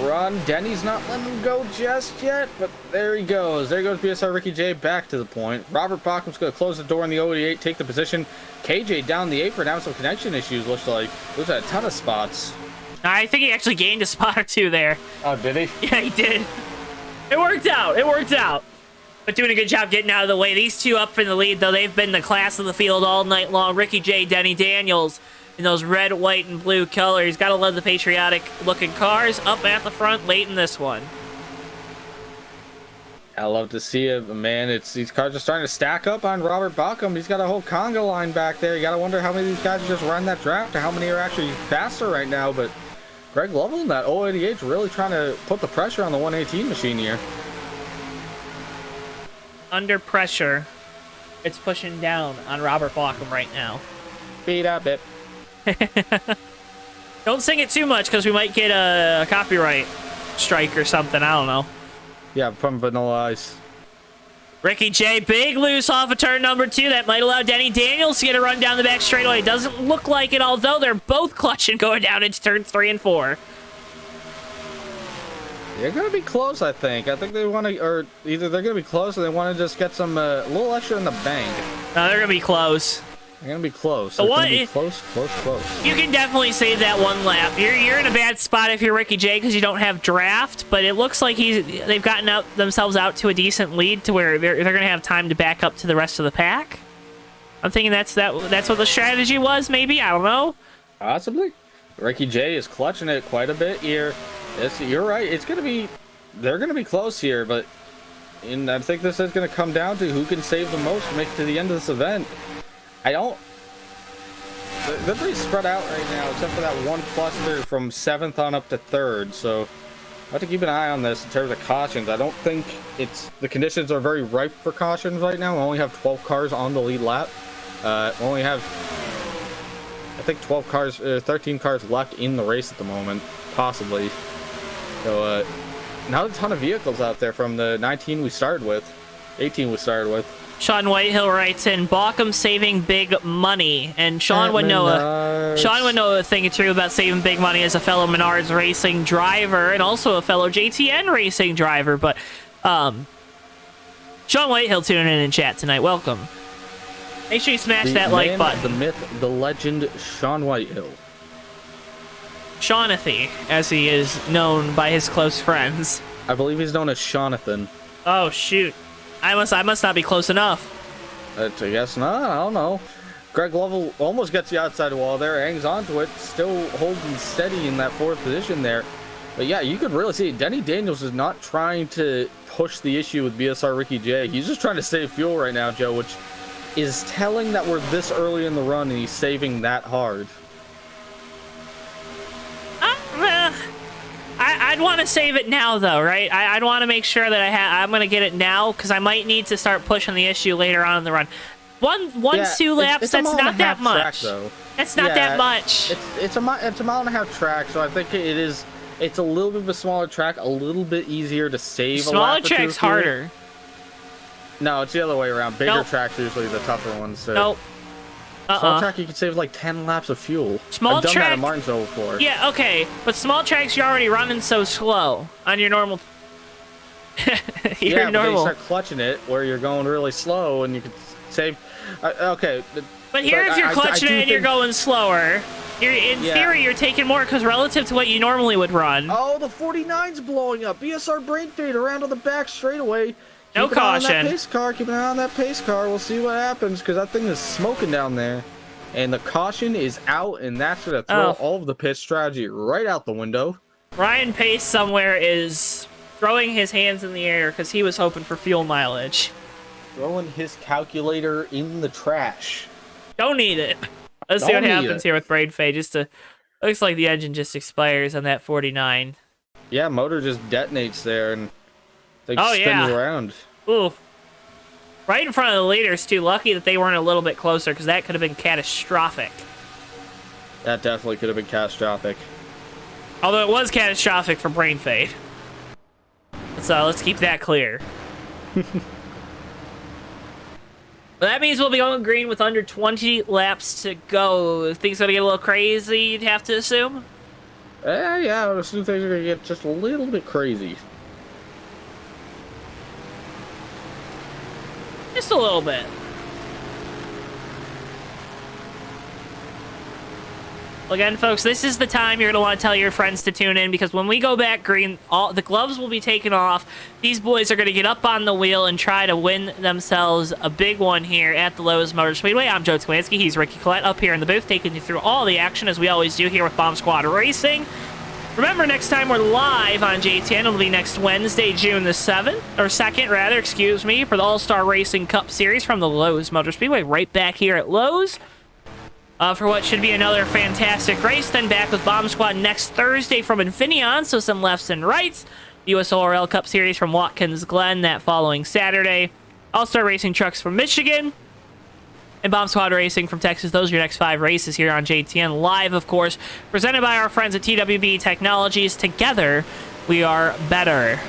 run. Denny's not letting him go just yet, but there he goes. There goes BSR Ricky J back to the point. Robert Bachman's going to close the door in the 88, take the position. KJ down the apron, having some connection issues, looks like. Lose a ton of spots. I think he actually gained a spot or two there. Oh, did he? Yeah, he did. It worked out. It worked out. But doing a good job getting out of the way. These two up in the lead, though. They've been the class of the field all night long. Ricky J, Denny Daniels in those red, white, and blue colors. Got to love the patriotic-looking cars up at the front late in this one. I love to see it, man. These cars are starting to stack up on Robert Bachman. He's got a whole conga line back there. You got to wonder how many of these guys are just running that draft or how many are actually faster right now. But Greg Lovell in that 088 is really trying to put the pressure on the 118 machine here. Under pressure, it's pushing down on Robert Blockham right now. Beat up it. Don't sing it too much because we might get a copyright strike or something. I don't know. Yeah, from Vanilla Ice. Ricky J, big loose off of turn number 2. That might allow Denny Daniels to get a run down the back straightaway. Doesn't look like it, although they're both clutching going down into turns 3 and 4. They're going to be close, I think. I think they want to, or either they're going to be close or they want to just get some, a little extra in the bank. No, they're going to be close. They're going to be close. The one, be close. You can definitely save that one lap. You're in a bad spot if you're Ricky J because you don't have draft, but it looks like they've gotten themselves out to a decent lead to where they're going to have time to back up to the rest of the pack. I'm thinking that's what the strategy was, maybe. I don't know. Possibly. Ricky J is clutching it quite a bit here. You're right. They're going to be close here, but I think this is going to come down to who can save the most to make it to the end of this event. They're pretty spread out right now, except for that one cluster from 7th on up to 3rd. So I have to keep an eye on this in terms of cautions. I don't think the conditions are very ripe for cautions right now. We only have 12 cars on the lead lap. We only have, I think, 13 cars left in the race at the moment, possibly. So not a ton of vehicles out there from the 18 we started with. Sean Whitehill writes in, Bauckham saving big money, and Sean would know a thing or two about saving big money as a fellow Menards racing driver and also a fellow JTN racing driver. But Sean Whitehill tuning in chat tonight. Welcome. Make sure you smash that like button. The myth, the legend, Sean Whitehill. Shawnathy, as he is known by his close friends. I believe he's known as Shawnathan. Oh shoot. I must not be close enough. I guess not. I don't know. Greg Lovell almost gets the outside wall there, hangs onto it, still holding steady in that 4th position there. But yeah, you can really see Denny Daniels is not trying to push the issue with BSR Ricky J. He's just trying to save fuel right now, Joe, which is telling that we're this early in the run and he's saving that hard. I'd want to save it now, though, right? I'd want to make sure that I'm going to get it now because I might need to start pushing the issue later on in the run. Two laps, that's not that much. That's not that much. It's a mile and a half track, so I think it's a little bit of a smaller track, a little bit easier to save. Smaller track's harder. No, it's the other way around. Bigger tracks are usually the tougher ones. So. Nope. Small track, you can save like 10 laps of fuel. Small I've done that track- in Martinsville before. Yeah, okay, but small tracks you're already running so slow on your normal. Your But then you normal. start clutching it where you're going really slow, and you can save. Okay. But here, if you're clutching it and you're going slower, in theory you're taking more because relative to what you normally would run. Oh, the 49's blowing up. BSR brain fade around on the back straightaway. No Keep an eye on caution. that pace car. Keep an eye on that pace car. We'll see what happens because that thing is smoking down there. And the caution is out, and that's going to throw all of the pit strategy right out the window. Ryan Pace somewhere is throwing his hands in the air because he was hoping for fuel mileage. Throwing his calculator in the trash. Don't need it. Let's see what happens here with brain fade. Looks like the engine just expires on that 49. Yeah, motor just detonates there and thing spins around. Ooh. Right in front of the leaders, too. Lucky that they weren't a little bit closer, because that could have been catastrophic. That definitely could have been catastrophic. Although it was catastrophic for brain fade. So let's keep that clear. Well, that means we'll be going green with under 20 laps to go. Things gonna get a little crazy, you'd have to assume? Yeah, I would assume things are gonna get just a little bit crazy. Just a little bit. Well, again, folks, this is the time you're going to want to tell your friends to tune in, because when we go back green, all the gloves will be taken off. These boys are going to get up on the wheel and try to win themselves a big one here at the Lowe's Motor Speedway. I'm Joe Townetwork. He's Ricky Collette up here in the booth, taking you through all the action as we always do here with Bomb Squad Racing. Remember, next time we're live on JTN, it'll be next Wednesday, June the 7th, or 2nd, rather, excuse me, for the All-Star Racing Cup Series from the Lowe's Motor Speedway, right back here at Lowe's. For what should be another fantastic race. Then back with Bomb Squad next Thursday from Infineon, so some lefts and rights. USORL Cup Series from Watkins Glen that following Saturday. All-Star Racing Trucks from Michigan. And Bomb Squad Racing from Texas. Those are your next 5 races here on JTN. Live, of course, presented by our friends at TWB Technologies. Together, we are better.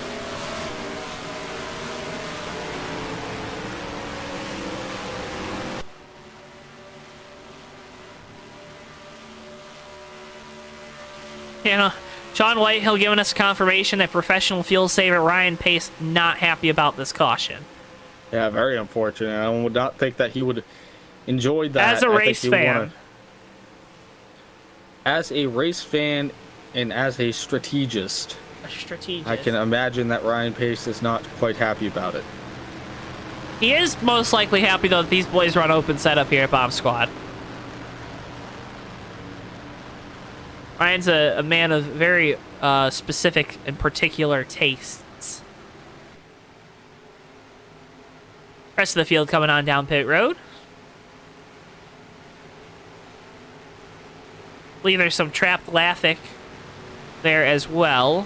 You know, Sean Whitehill giving us confirmation that professional fuel saver Ryan Pace not happy about this caution. Yeah, very unfortunate. I would not think that he would enjoy that. As a race fan. As a race fan and as a strategist. I can imagine that Ryan Pace is not quite happy about it. He is most likely happy, though, that these boys run open setup here at Bomb Squad. Ryan's a man of very specific and particular tastes. Rest of the field coming on down pit road. I believe there's some trapped Lathic there as well.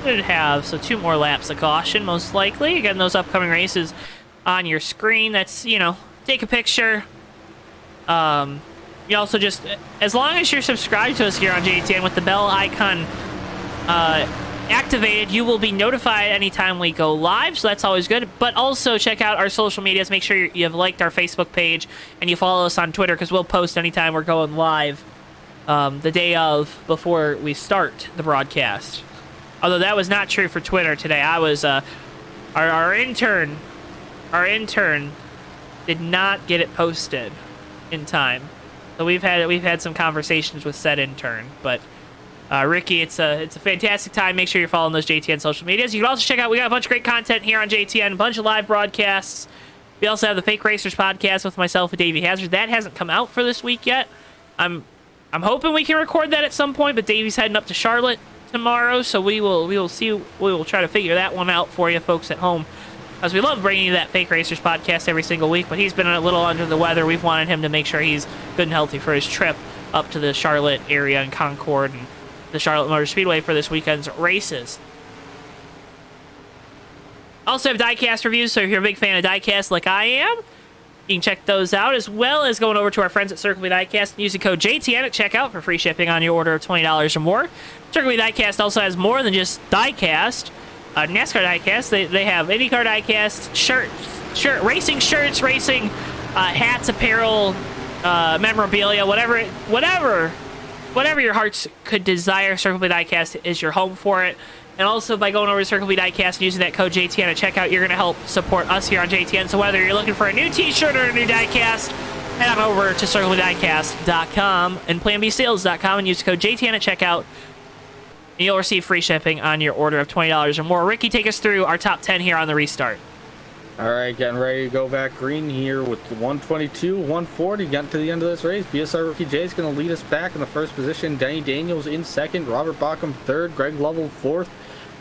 Should have, so 2 more laps of caution, most likely. Again, those upcoming races on your screen. That's, you know, take a picture. You also just, as long as you're subscribed to us here on JTN with the bell icon activated, you will be notified anytime we go live, so that's always good. But also check out our social medias. Make sure you have liked our Facebook page and you follow us on Twitter, because we'll post anytime we're going live the day of, before we start the broadcast. Although that was not true for Twitter today. I was our intern did not get it posted in time, so we've had some conversations with said intern. But Ricky, it's a fantastic time. Make sure you're following those JTN social medias. You can also check out, we got a bunch of great content here on JTN, a bunch of live broadcasts. We also have the Fake Racers podcast with myself and Davey Hazard. That hasn't come out for this week yet. I'm hoping we can record that at some point, but Davey's heading up to Charlotte tomorrow, so we will try to figure that one out for you folks at home, as we love bringing you that Fake Racers podcast every single week. But he's been a little under the weather. We've wanted him to make sure he's good and healthy for his trip up to the Charlotte area and Concord and the Charlotte Motor Speedway for this weekend's races. Also have diecast reviews, so if you're a big fan of diecast like I am, you can check those out, as well as going over to our friends at Circle B Diecast and use the code JTN at checkout for free shipping on your order of $20 or more. Circle B Diecast also has more than just diecast. NASCAR diecast. They have IndyCar diecast, racing shirts, racing hats, apparel, memorabilia, whatever your hearts could desire. Circle B Diecast is your home for it. And also, by going over to Circle B Diecast and using that code JTN at checkout, you're going to help support us here on JTN. So whether you're looking for a new t-shirt or a new diecast, head on over to CircleBDiecast.com and PlanBSales.com and use code JTN at checkout. And you'll receive free shipping on your order of $20 or more. Ricky, take us through our top 10 here on the restart. All right, getting ready to go back green here with 122, 140. Getting to the end of this race. BSR Ricky J is going to lead us back in the first position. Denny Daniels in second. Robert Bauckham third. Greg Lovell fourth.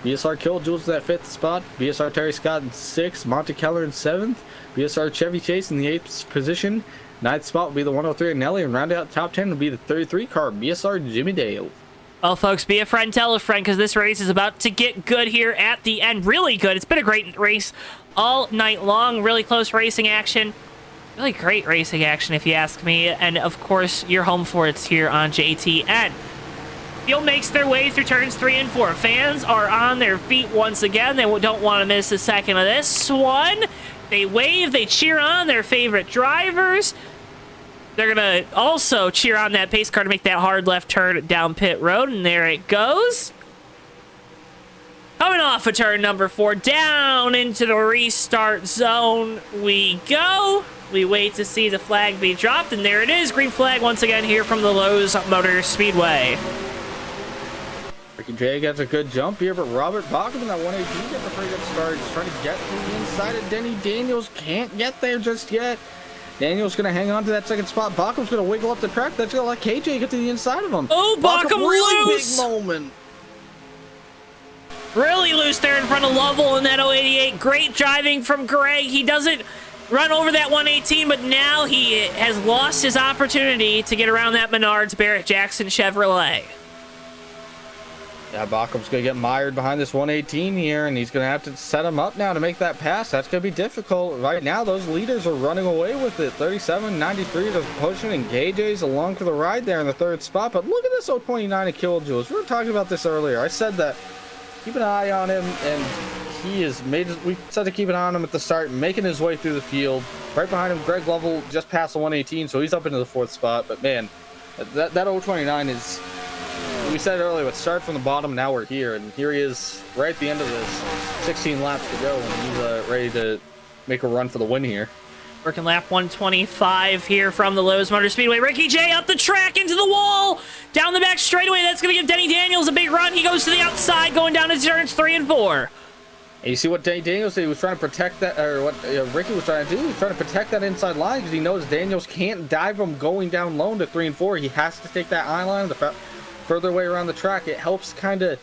BSR Killjules in that fifth spot. BSR Terry Scott in sixth. Monte Keller in seventh. BSR Chevy Chase in the eighth position. Ninth spot will be the 103 and Nelly. And rounding out the top 10 will be the 33 car, BSR Jimmie Dale. Well, folks, be a friend, tell a friend, because this race is about to get good here at the end. Really good. It's been a great race all night long. Really close racing action. Really great racing action, if you ask me. And, of course, you're home for it here on JTN. Field makes their way through turns 3 and 4. Fans are on their feet once again. They don't want to miss a second of this one. They wave. They cheer on their favorite drivers. They're going to also cheer on that pace car to make that hard left turn down pit road, and there it goes. Coming off of turn number 4, down into the restart zone we go. We wait to see the flag be dropped, and there it is. Green flag once again here from the Lowe Motor Speedway. Ricky J gets a good jump here, but Robert Bauckham in that 118 gets a pretty good start. He's trying to get to the inside of Denny Daniels. Can't get there just yet. Daniel's going to hang on to that second spot. Baukham's going to wiggle up the track. That's going to let KJ get to the inside of him. Oh, Bauckham really loose! Big moment. Really loose there in front of Lovell in that 088. Great driving from Greg. He doesn't run over that 118, but now he has lost his opportunity to get around that Menards Barrett Jackson Chevrolet. Yeah, Baukham's going to get mired behind this 118 here, and he's going to have to set him up now to make that pass. That's going to be difficult. Right now, those leaders are running away with it. 37, 93, they're pushing, and KJ's along for the ride there in the third spot. But look at this 029 of Killjoules. We were talking about this earlier. I said that keep an eye on him, and he is we said to keep an eye on him at the start, making his way through the field. Right behind him, Greg Lovell just passed the 118, so he's up into the fourth spot. But man, that 029 is... We said earlier, let's start from the bottom. Now we're here, and here he is right at the end of this. 16 laps to go, and he's ready to make a run for the win here. Working lap 125 here from the Lowe's Motor Speedway. Ricky J up the track into the wall, down the back straightaway. That's going to give Denny Daniels a big run. He goes to the outside, going down to turns 3 and 4. And you see what Denny Daniels did? He was trying to protect that, or what Ricky was trying to do. He was trying to protect that inside line because he knows Daniels can't dive him going down low to 3 and 4. He has to take that eye line further away around the track. It helps kind of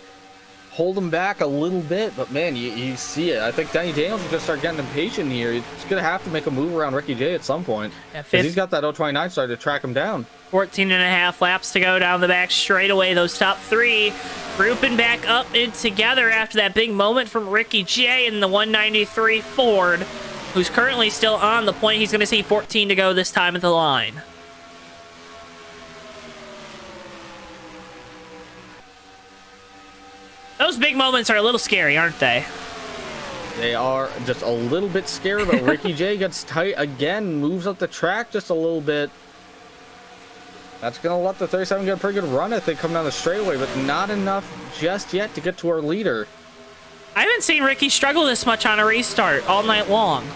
hold him back a little bit, but man, you see it. I think Denny Daniels is going to start getting impatient here. He's going to have to make a move around Ricky J at some point. Because he's got that 029 starting to track him down. 14 and a half laps to go down the back straightaway. Those top 3 grouping back up in together after that big moment from Ricky J in the 193 Ford, who's currently still on the point. He's going to see 14 to go this time at the line. Those big moments are a little scary, aren't they? They are just a little bit scary, but Ricky J gets tight again, moves up the track just a little bit. That's going to let the 37 get a pretty good run if they come down the straightaway, but not enough just yet to get to our leader. I haven't seen Ricky struggle this much on a restart all night long.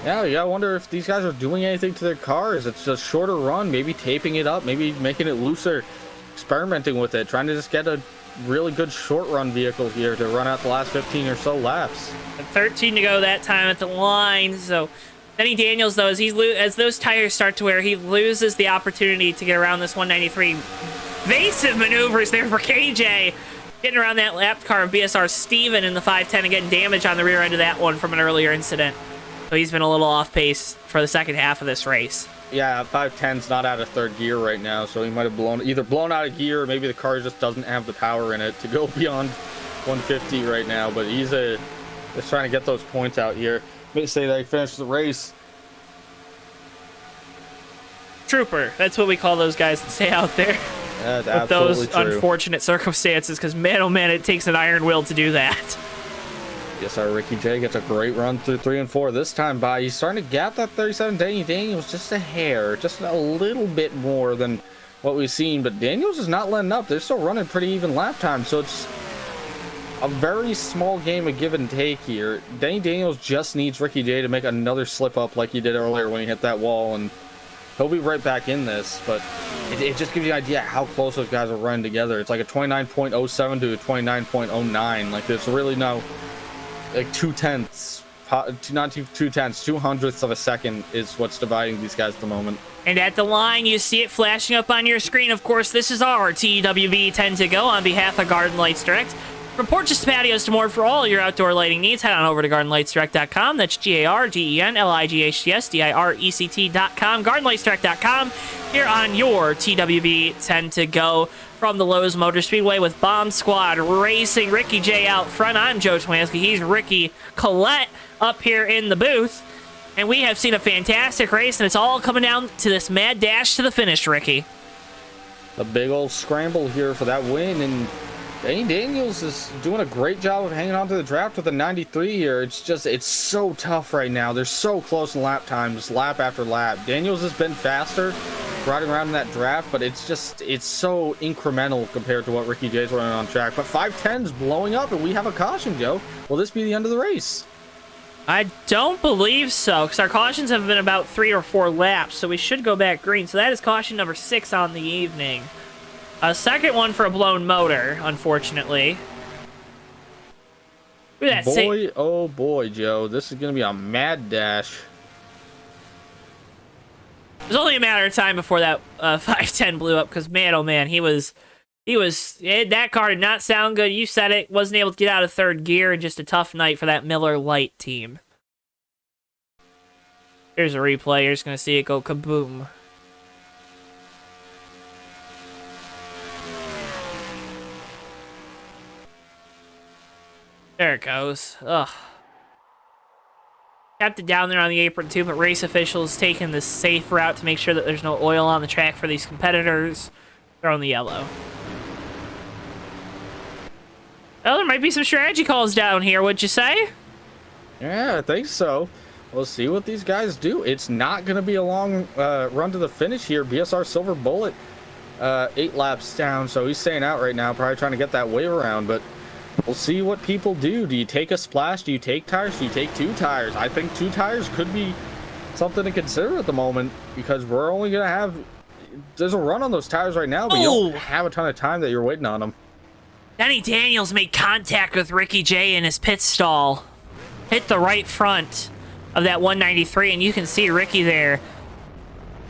Yeah, I wonder if these guys are doing anything to their cars. It's a shorter run, maybe taping it up, maybe making it looser, experimenting with it, trying to just get a really good short run vehicle here to run out the last 15 or so laps. And 13 to go that time at the line. So Denny Daniels, though, as those tires start to wear, he loses the opportunity to get around this 193. Evasive maneuvers there for KJ, getting around that lap car of BSR Steven in the 510 and getting damage on the rear end of that one from an earlier incident. So he's been a little off pace for the second half of this race. Yeah, 510's not out of third gear right now, so he might have either blown out of gear, or maybe the car just doesn't have the power in it to go beyond 150 right now. But he's just trying to get those points out here. May say that he finished the race. Trooper, that's what we call those guys that stay out there. That's with those absolutely true. Unfortunate circumstances, because man, oh man, it takes an iron will to do that. BSR Ricky J gets a great run through 3 and 4 this time by. He's starting to gap that 37 Daniels just a hair, just a little bit more than what we've seen, but Daniels is not letting up. They're still running pretty even lap time, so it's a very small game of give and take here. Daniels just needs Ricky J to make another slip up like he did earlier when he hit that wall, and he'll be right back in this, but it just gives you an idea how close those guys are running together. It's like a 29.07 to a 29.09. Like, there's really no, like, 2/10, not 2/10, 2/100ths of a second is what's dividing these guys at the moment. And at the line, you see it flashing up on your screen. Of course, this is our TWB 10 to go on behalf of Garden Lights Direct. From porches to patios to more for all your outdoor lighting needs, head on over to GardenLightsDirect.com. That's GardenLightsDirect.com. GardenLightsDirect.com here on your TWB 10 to go from the Lowe's Motor Speedway with Bomb Squad Racing. Ricky J out front. I'm JoeTowNetwork. He's Ricky Collette up here in the booth. And we have seen a fantastic race, and it's all coming down to this mad dash to the finish, Ricky. A big old scramble here for that win, and Daniels is doing a great job of hanging on to the draft with a 93 here. It's so tough right now. They're so close in lap times, lap after lap. Daniels has been faster riding around in that draft, but it's so incremental compared to what Ricky J's running on track. But 510's blowing up, and we have a caution, Joe. Will this be the end of the race? I don't believe so, because our cautions have been about 3 or 4 laps, so we should go back green. So that is caution number 6 on the evening. A second one for a blown motor, unfortunately. Look at that. Boy, oh boy, Joe. This is going to be a mad dash. It was only a matter of time before that 510 blew up, because man, oh man, that car did not sound good. You said it. Wasn't able to get out of third gear, and just a tough night for that Miller Lite team. Here's a replay. You're just going to see it go kaboom. There it goes. Ugh. Kept it down there on the apron too, but race officials taking the safe route to make sure that there's no oil on the track for these competitors. Throwing the yellow. Well, there might be some strategy calls down here, would you say? Yeah, I think so. We'll see what these guys do. It's not going to be a long run to the finish here. BSR Silver Bullet 8 laps down, so he's staying out right now, probably trying to get that wave around, but we'll see what people do. Do you take a splash? Do you take tires? Do you take 2 tires? I think 2 tires could be something to consider at the moment, because we're only going to have... There's a run on those tires right now, but you don't have a ton of time that you're waiting on them. Denny Daniels made contact with Ricky J in his pit stall. Hit the right front of that 193, and you can see Ricky there.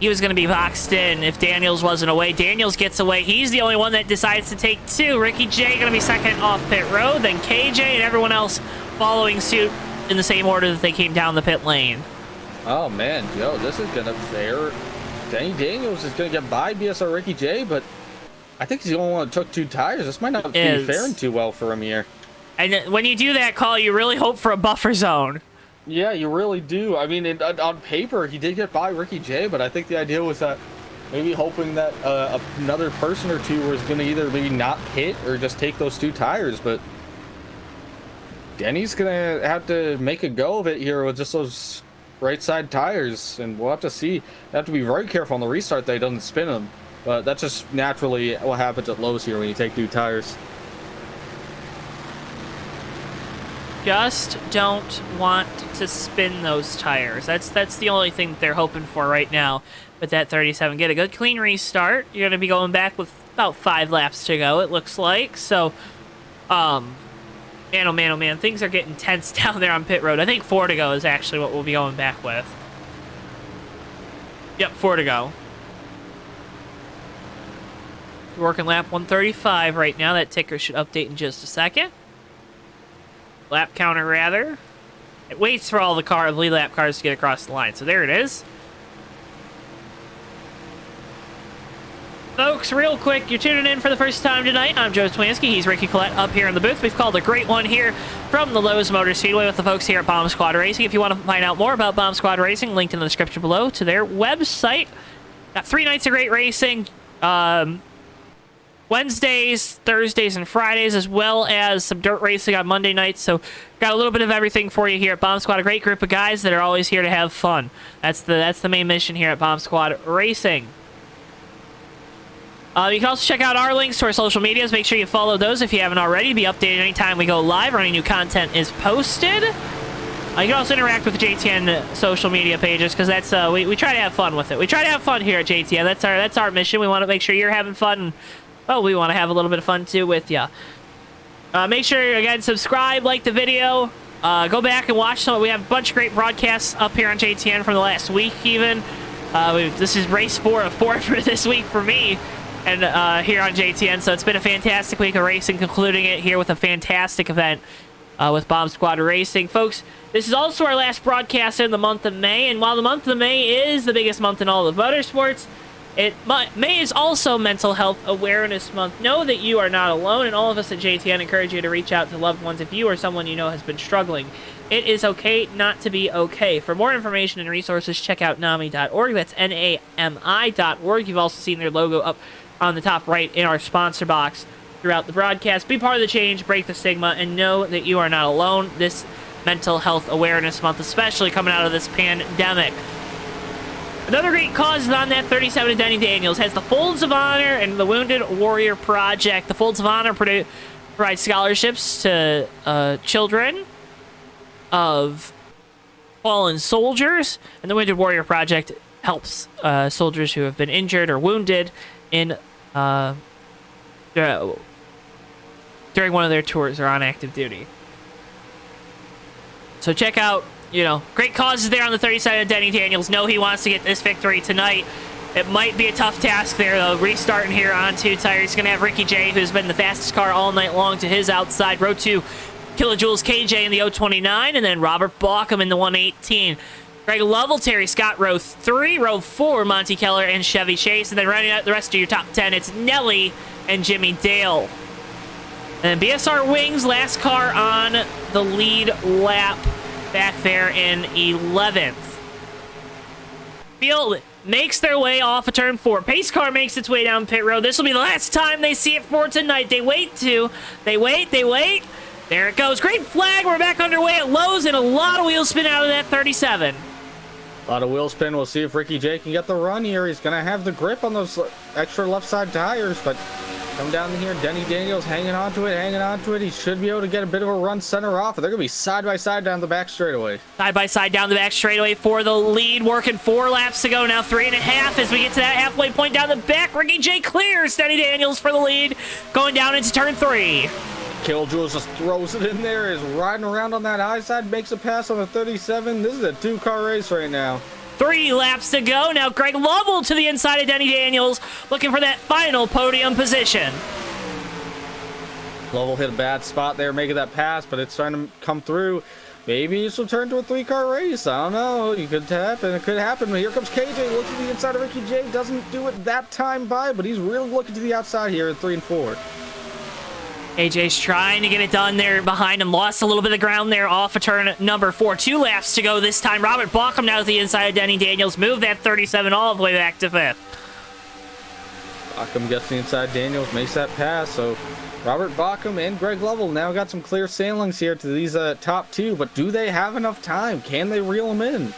He was going to be boxed in if Daniels wasn't away. Daniels gets away. He's the only one that decides to take 2. Ricky J going to be second off pit road, then KJ and everyone else following suit in the same order that they came down the pit lane. Oh, man, Joe, this is going to fare. Danny Daniels is going to get by BSR Ricky J, but I think he's the only one that took 2 tires. This might not be faring too well for him here. And when you do that call, you really hope for a buffer zone. Yeah, you really do. I mean, on paper, he did get by Ricky J, but I think the idea was that maybe hoping that another person or two was going to either maybe not hit or just take those 2 tires. But Denny's going to have to make a go of it here with just those right side tires, and we'll have to see. They have to be very careful on the restart that he doesn't spin them. But that's just naturally what happens at Lowe's here when you take 2 tires. Just don't want to spin those tires. That's the only thing that they're hoping for right now with that 37. Get a good clean restart. You're going to be going back with about 5 laps to go, it looks like. So, man, oh man, oh man, things are getting tense down there on pit road. I think 4 to go is actually what we'll be going back with. Yep, 4 to go. We're working lap 135 right now. That ticker should update in just a second. Lap counter, rather. It waits for all the lead lap cars to get across the line. So there it is. Folks, real quick, you're tuning in for the first time tonight. I'm JoeTowNetwork. He's Ricky Collette up here in the booth. We've called a great one here from the Lowe's Motor Speedway with the folks here at Bomb Squad Racing. If you want to find out more about Bomb Squad Racing, linked in the description below to their website. Got 3 nights of great racing. What Wednesdays, Thursdays, and Fridays, as well as some dirt racing on Monday nights. So got a little bit of everything for you here at Bomb Squad. A great group of guys that are always here to have fun. That's the main mission here at Bomb Squad Racing. You can also check out our links to our social medias. Make sure you follow those if you haven't already. Be updated anytime we go live or any new content is posted. You can also interact with the JTN social media pages, because that's we try to have fun with it. We try to have fun here at JTN. That's our mission. We want to make sure you're having fun, and well, we want to have a little bit of fun too with you. Make sure, again, subscribe, like the video, go back and watch some. We have a bunch of great broadcasts up here on JTN from the last week even. This is race 4 of 4 for this week for me, and here on JTN. So it's been a fantastic week of racing, concluding it here with a fantastic event with Bomb Squad Racing. Folks, this is also our last broadcast in the month of May, and while the month of May is the biggest month in all of motorsports, May is also Mental Health Awareness Month. Know that you are not alone, and all of us at JTN encourage you to reach out to loved ones if you or someone you know has been struggling. It is okay not to be okay. For more information and resources, check out NAMI.org. That's NAMI.org. You've also seen their logo up on the top right in our sponsor box throughout the broadcast. Be part of the change, break the stigma, and know that you are not alone this Mental Health Awareness Month, especially coming out of this pandemic. Another great cause is on that 37 of Denny Daniels. Has the Folds of Honor and the Wounded Warrior Project. The Folds of Honor provide scholarships to children of fallen soldiers, and the Wounded Warrior Project helps soldiers who have been injured or wounded in during one of their tours or on active duty. So check out, great causes there on the 37 of Denny Daniels. Know he wants to get this victory tonight. It might be a tough task there, though. Restarting here on 2 tires. He's going to have Ricky J, who's been the fastest car all night long, to his outside. Row 2, Kilojoules KJ in the 029, and then Robert Bauckham in the 118. Greg Lovell, Terry Scott, row 3. Row 4, Monty Keller and Chevy Chase. And then rounding out the rest of your top 10, it's Nelly and Jimmie Dale. And then BSR Wings, last car on the lead lap, back there in 11th. Field makes their way off of turn 4. Pace car makes its way down pit road. This will be the last time they see it for tonight. They wait. They wait. There it goes. Great flag. We're back underway at Lowe's, and a lot of wheel spin out of that 37. A lot of wheel spin. We'll see if Ricky J can get the run here. He's going to have the grip on those extra left side tires, but come down here, Denny Daniels hanging on to it. He should be able to get a bit of a run center off. They're going to be side by side down the back straightaway. Side by side down the back straightaway for the lead. Working 4 laps to go now, 3.5 as we get to that halfway point down the back. Ricky J clears Denny Daniels for the lead, going down into turn 3. Kilojoules just throws it in there, is riding around on that high side, makes a pass on the 37. This is a 2-car race right now. 3 laps to go. Now Greg Lovell to the inside of Denny Daniels, looking for that final podium position. Lovell hit a bad spot there, making that pass, but it's starting to come through. Maybe this will turn to a 3-car race. I don't know. It could happen. But here comes KJ looking to the inside of Ricky J. Doesn't do it that time by, but he's really looking to the outside here at 3 and 4. AJ's trying to get it done there behind him. Lost a little bit of ground there off of turn number 4. 2 laps to go this time. Robert Bauckham now to the inside of Denny Daniels. Move that 37 all the way back to 5th. Bauckham gets the inside. Daniels makes that pass. So Robert Bauckham and Greg Lovell now got some clear sailings here to these top 2. But do they have enough time? Can they reel them in?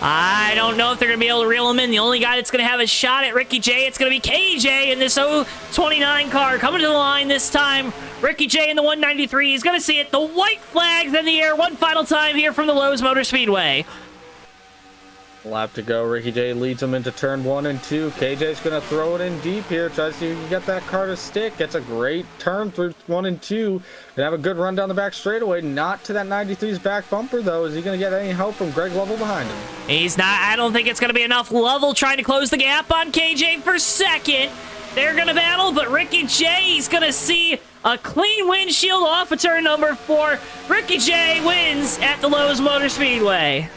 I don't know if they're going to be able to reel him in. The only guy that's going to have a shot at Ricky J, it's going to be KJ in this 029 car. Coming to the line this time, Ricky J in the 193. He's going to see it. The white flag's in the air one final time here from the Lowe's Motor Speedway. Lap to go. Ricky J leads him into turn 1 and 2. KJ's going to throw it in deep here. Tries to see if he can get that car to stick. Gets a great turn through 1 and 2. Gonna have a good run down the back straightaway. Not to that 93's back bumper, though. Is he going to get any help from Greg Lovell behind him? He's not. I don't think it's going to be enough. Lovell trying to close the gap on KJ for second. They're going to battle, but Ricky J is going to see a clean windshield off of turn number 4. Ricky J wins at the Lowe's Motor Speedway.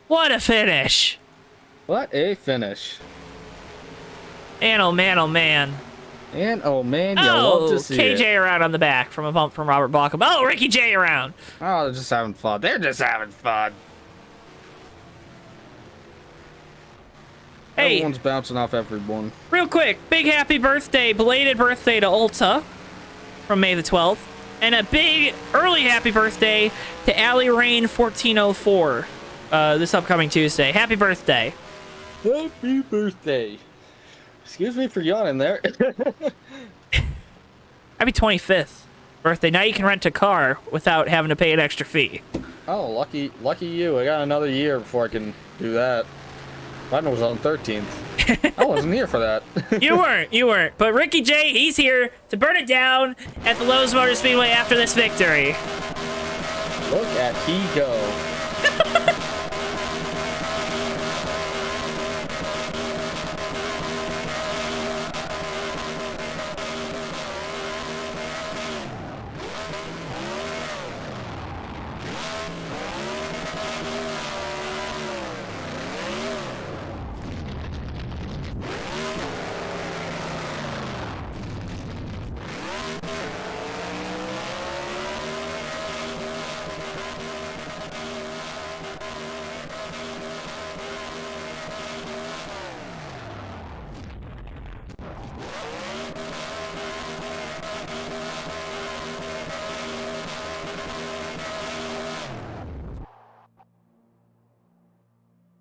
What a finish. What a finish. And oh man, oh man. And oh man, you love to see KJ it. around on the back from a bump from Robert Bauckham. Oh, Ricky J around. Oh, they're just having fun. They're just having fun. Hey. Everyone's bouncing off everyone. Real quick, big happy birthday, belated birthday to Ulta from May the 12th. And a big early happy birthday to Allie Rain 1404 this upcoming Tuesday. Happy birthday. Happy birthday. Excuse me for yawning there. Happy 25th birthday. Now you can rent a car without having to pay an extra fee. Oh, lucky you. I got another year before I can do that. Mine was on 13th. I wasn't here for that. You weren't. But Ricky J, he's here to burn it down at the Lowe's Motor Speedway after this victory. Look at he go.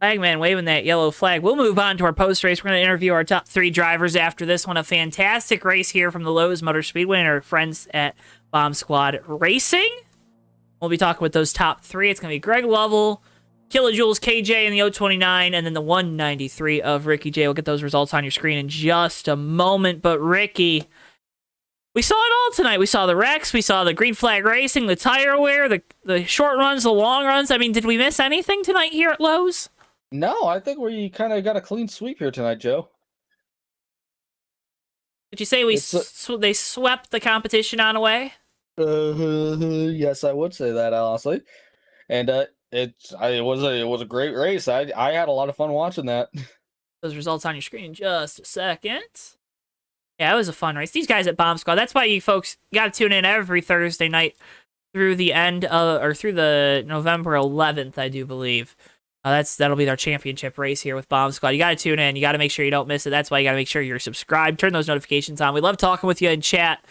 Flagman waving that yellow flag. We'll move on to our post-race. We're going to interview our top 3 drivers after this one. A fantastic race here from the Lowe's Motor Speedway and our friends at Bomb Squad Racing. We'll be talking with those top 3. It's going to be Greg Lovell, Kilojoules KJ in the 029, and then the 193 of Ricky J. We'll get those results on your screen in just a moment. But Ricky, we saw it all tonight. We saw the wrecks. We saw the green flag racing, the tire wear, the short runs, the long runs. I mean, did we miss anything tonight here at Lowe's? No, I think we kind of got a clean sweep here tonight, Joe. Did you say they swept the competition on away? Yes, I would say that honestly, and it was a great race. I had a lot of fun watching that. Those results on your screen in just a second. Yeah, it was a fun race. These guys at Bomb Squad. That's why you folks got to tune in every Thursday night through the end of, or through the November 11th, I do believe. That'll be our championship race here with Bomb Squad. You got to tune in. You got to make sure you don't miss it. That's why you got to make sure you're subscribed. Turn those notifications on. We love talking with you in chat.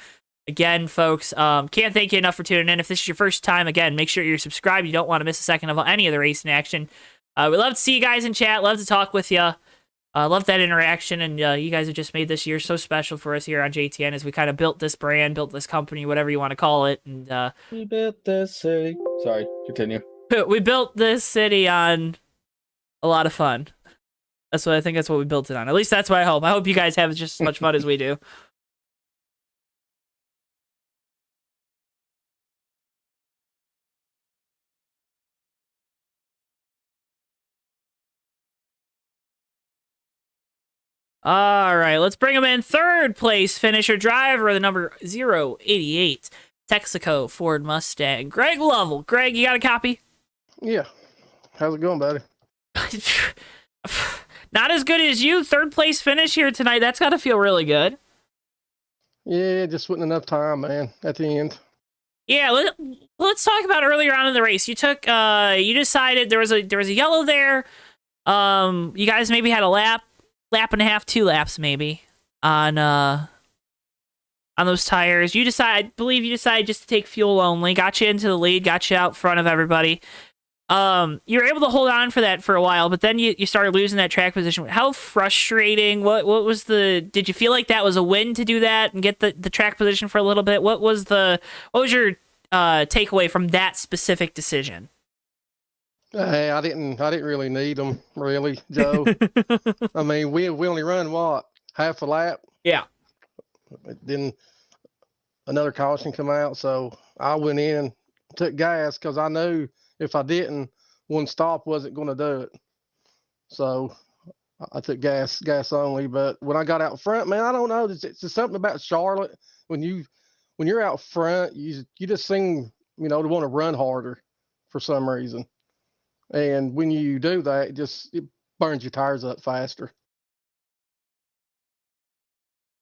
Again, folks, can't thank you enough for tuning in. If this is your first time, again, make sure you're subscribed. You don't want to miss a second of any of the racing action. We love to see you guys in chat. Love to talk with you. Love that interaction. And you guys have just made this year so special for us here on JTN as we kind of built this brand, built this company, whatever you want to call it. And We built this city. Sorry, continue. We built this city on a lot of fun. That's what I think. That's what we built it on. At least that's what I hope. I hope you guys have just as much fun as we do. All right, let's bring him in. Third place finisher driver, the number 088 Texaco Ford Mustang, Greg Lovell. Greg, you got a copy? Yeah. How's it going, buddy? Not as good as you. Third place finish here tonight. That's got to feel really good. Yeah, just wasn't enough time, man, at the end. Yeah, let's talk about earlier on in the race. You took, you decided there was a yellow there. You guys maybe had a lap and a half, 2 laps maybe on those tires. I believe you decided just to take fuel only. Got you into the lead. Got you out front of everybody. You were able to hold on for that for a while, but then you started losing that track position. How frustrating. What was did you feel like that was a win to do that and get the track position for a little bit? What was your takeaway from that specific decision? Hey, I didn't really need them, really, Joe. I mean, we only run what, half a lap? Yeah. Then another caution come out, so I went in, took gas because I knew if I didn't, one stop wasn't going to do it. So I took gas only. But when I got out front, man, I don't know. It's just something about Charlotte. When you're out front, you just seem, to want to run harder for some reason. And when you do that, it burns your tires up faster.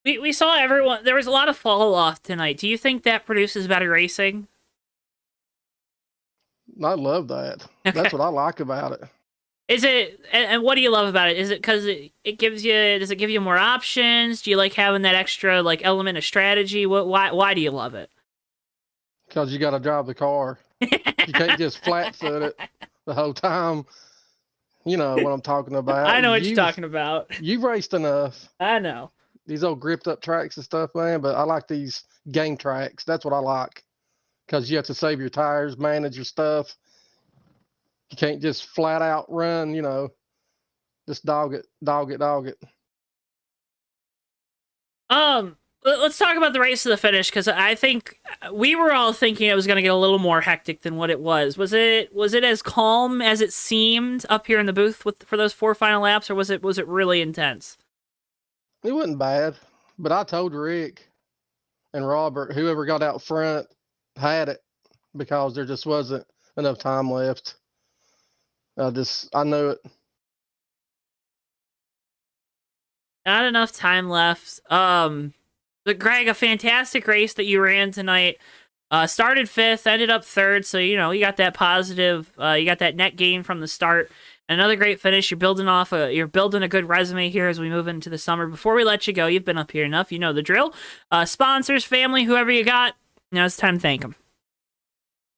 We saw everyone. There was a lot of fall off tonight. Do you think that produces better racing? I love that. Okay. That's what I like about it. Is it, and what do you love about it? Is it because it gives you, does it give you more options? Do you like having that extra like element of strategy? Why do you love it? Because you got to drive the car. You can't just flat foot it the whole time. You know what I'm talking about. I know what you're talking about. You've raced enough. I know. These old gripped up tracks and stuff, man, but I like these game tracks. That's what I like. Because you have to save your tires, manage your stuff. You can't just flat out run, you know, just dog it. Let's talk about the race to the finish, because I think we were all thinking it was going to get a little more hectic than what it was. Was it as calm as it seemed up here in the booth for those 4 final laps, or was it really intense? It wasn't bad, but I told Rick and Robert, whoever got out front had it, because there just wasn't enough time left. I knew it. Not enough time left. But Greg, a fantastic race that you ran tonight. Started 5th, ended up 3rd, so you got that positive. You got that net gain from the start. Another great finish. You're building a good resume here as we move into the summer. Before we let you go, you've been up here enough. You know the drill. Sponsors, family, whoever you got. Now it's time to thank them.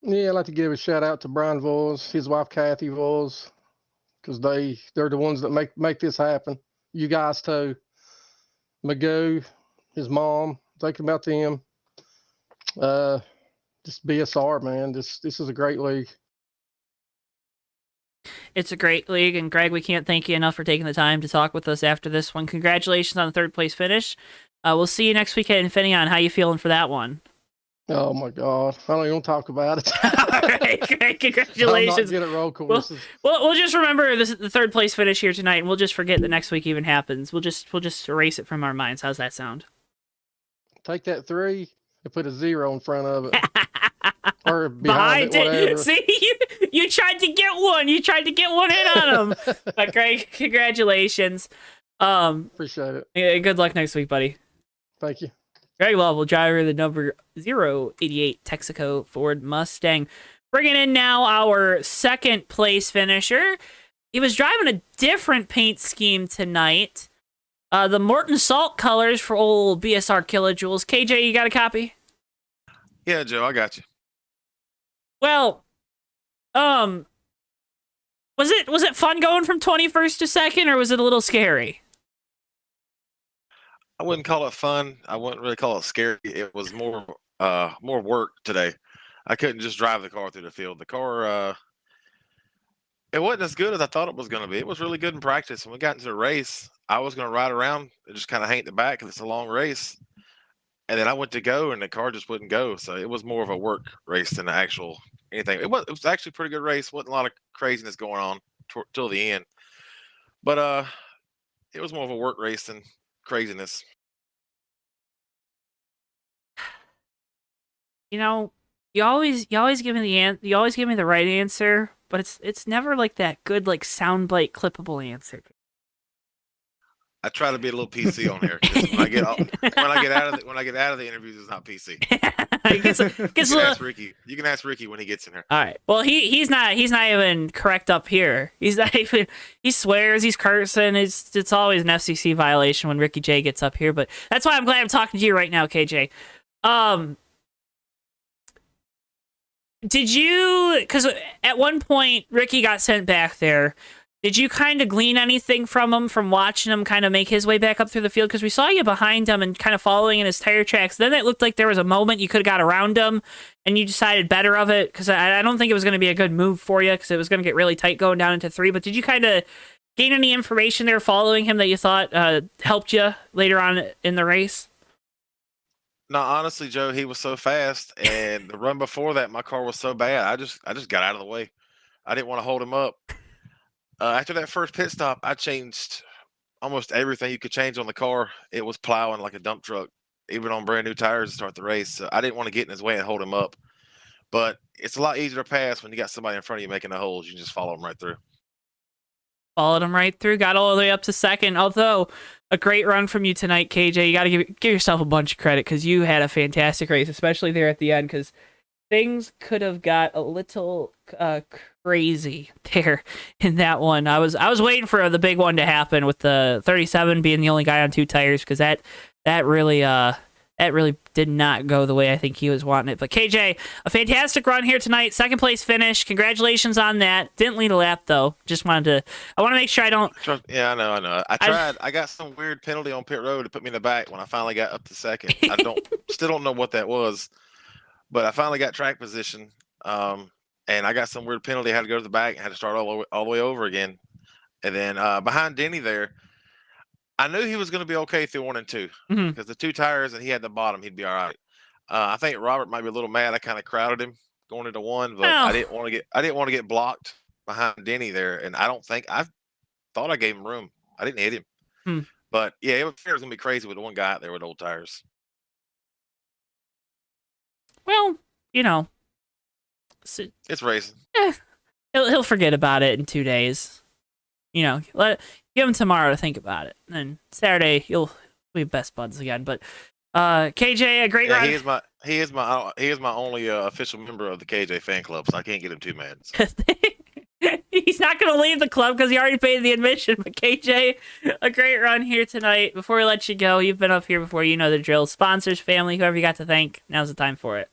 Yeah, I'd like to give a shout out to Brian Voiles, his wife Kathy Voiles, because they're the ones that make this happen. You guys too. Magoo, his mom, thinking about them. Just BSR, man. This is a great league. It's a great league, and Greg, we can't thank you enough for taking the time to talk with us after this one. Congratulations on the 3rd place finish. We'll see you next week at Infineon. How you feeling for that one? Oh my God, I don't even want to talk about it. All right, Greg, congratulations. I'm not good at road courses. We'll just remember this is the 3rd place finish here tonight, and we'll just forget that next week even happens. We'll just erase it from our minds. How's that sound? Take that 3 and put a 0 in front of it. Or behind it, whatever. See, you tried to get one. You tried to get one in on him. But Greg, congratulations. Appreciate it. Good luck next week, buddy. Thank you. Greg Lovell, driver of the number 088 Texaco Ford Mustang. Bringing in now our 2nd place finisher. He was driving a different paint scheme tonight. The Morton Salt colors for old BSR Kilojoules. KJ, you got a copy? Yeah, Joe, I got you. Well, was it fun going from 21st to 2nd, or was it a little scary? I wouldn't call it fun. I wouldn't really call it scary. It was more work today. I couldn't just drive the car through the field. The car, it wasn't as good as I thought it was going to be. It was really good in practice. When we got into the race, I was going to ride around and just kind of hang the back because it's a long race. And then I went to go, and the car just wouldn't go. So it was more of a work race than the actual anything. It was actually a pretty good race. Wasn't a lot of craziness going on till the end. But it was more of a work race than craziness. You always give me the right answer, but it's never like that good like soundbite clippable answer. I try to be a little PC on here. When I get out of the interviews, it's not PC. You can ask Ricky when he gets in here. All right. Well, he's not even correct up here. He's not even. He swears. He's cursing. It's always an FCC violation when Ricky J gets up here. But that's why I'm glad I'm talking to you right now, KJ. Did you? Because at one point Ricky got sent back there. Did you kind of glean anything from him, from watching him kind of make his way back up through the field? Because we saw you behind him and kind of following in his tire tracks. Then it looked like there was a moment you could have got around him, and you decided better of it. Because I don't think it was going to be a good move for you, because it was going to get really tight going down into 3. But did you kind of gain any information there following him that you thought helped you later on in the race? No, honestly, Joe, he was so fast, and the run before that, my car was so bad. I just got out of the way. I didn't want to hold him up. After that first pit stop, I changed almost everything you could change on the car. It was plowing like a dump truck, even on brand new tires to start the race. So I didn't want to get in his way and hold him up. But it's a lot easier to pass when you got somebody in front of you making the holes. You can just follow them right through. Followed him right through, got all the way up to 2nd. Although a great run from you tonight, KJ. You got to give yourself a bunch of credit, because you had a fantastic race, especially there at the end. Because things could have got a little crazy there in that one. I was waiting for the big one to happen with the 37 being the only guy on 2 tires, because that really did not go the way I think he was wanting it. But KJ, a fantastic run here tonight. 2nd place finish. Congratulations on that. Didn't lead a lap though. I want to make sure I don't. Yeah, I know. I tried. I got some weird penalty on pit road to put me in the back when I finally got up to 2nd. Still don't know what that was, but I finally got track position. And I got some weird penalty. I had to go to the back and had to start all the way over again. And then behind Denny there, I knew he was going to be okay through 1 and 2 because the 2 tires and he had the bottom, he'd be all right. I think Robert might be a little mad. I kind of crowded him going into 1, but I didn't want to get blocked behind Denny there. And I thought I gave him room. I didn't hit him, but yeah, it was going to be crazy with the one guy out there with old tires. Well, it's racing. He'll forget about it in 2 days. Give him tomorrow to think about it. And Saturday you'll be best buds again. But KJ, a great run. He is my only official member of the KJ fan club, so I can't get him too mad. So. He's not going to leave the club because he already paid the admission. But KJ, a great run here tonight. Before we let you go, you've been up here before. You know the drill. Sponsors, family, whoever you got to thank. Now's the time for it.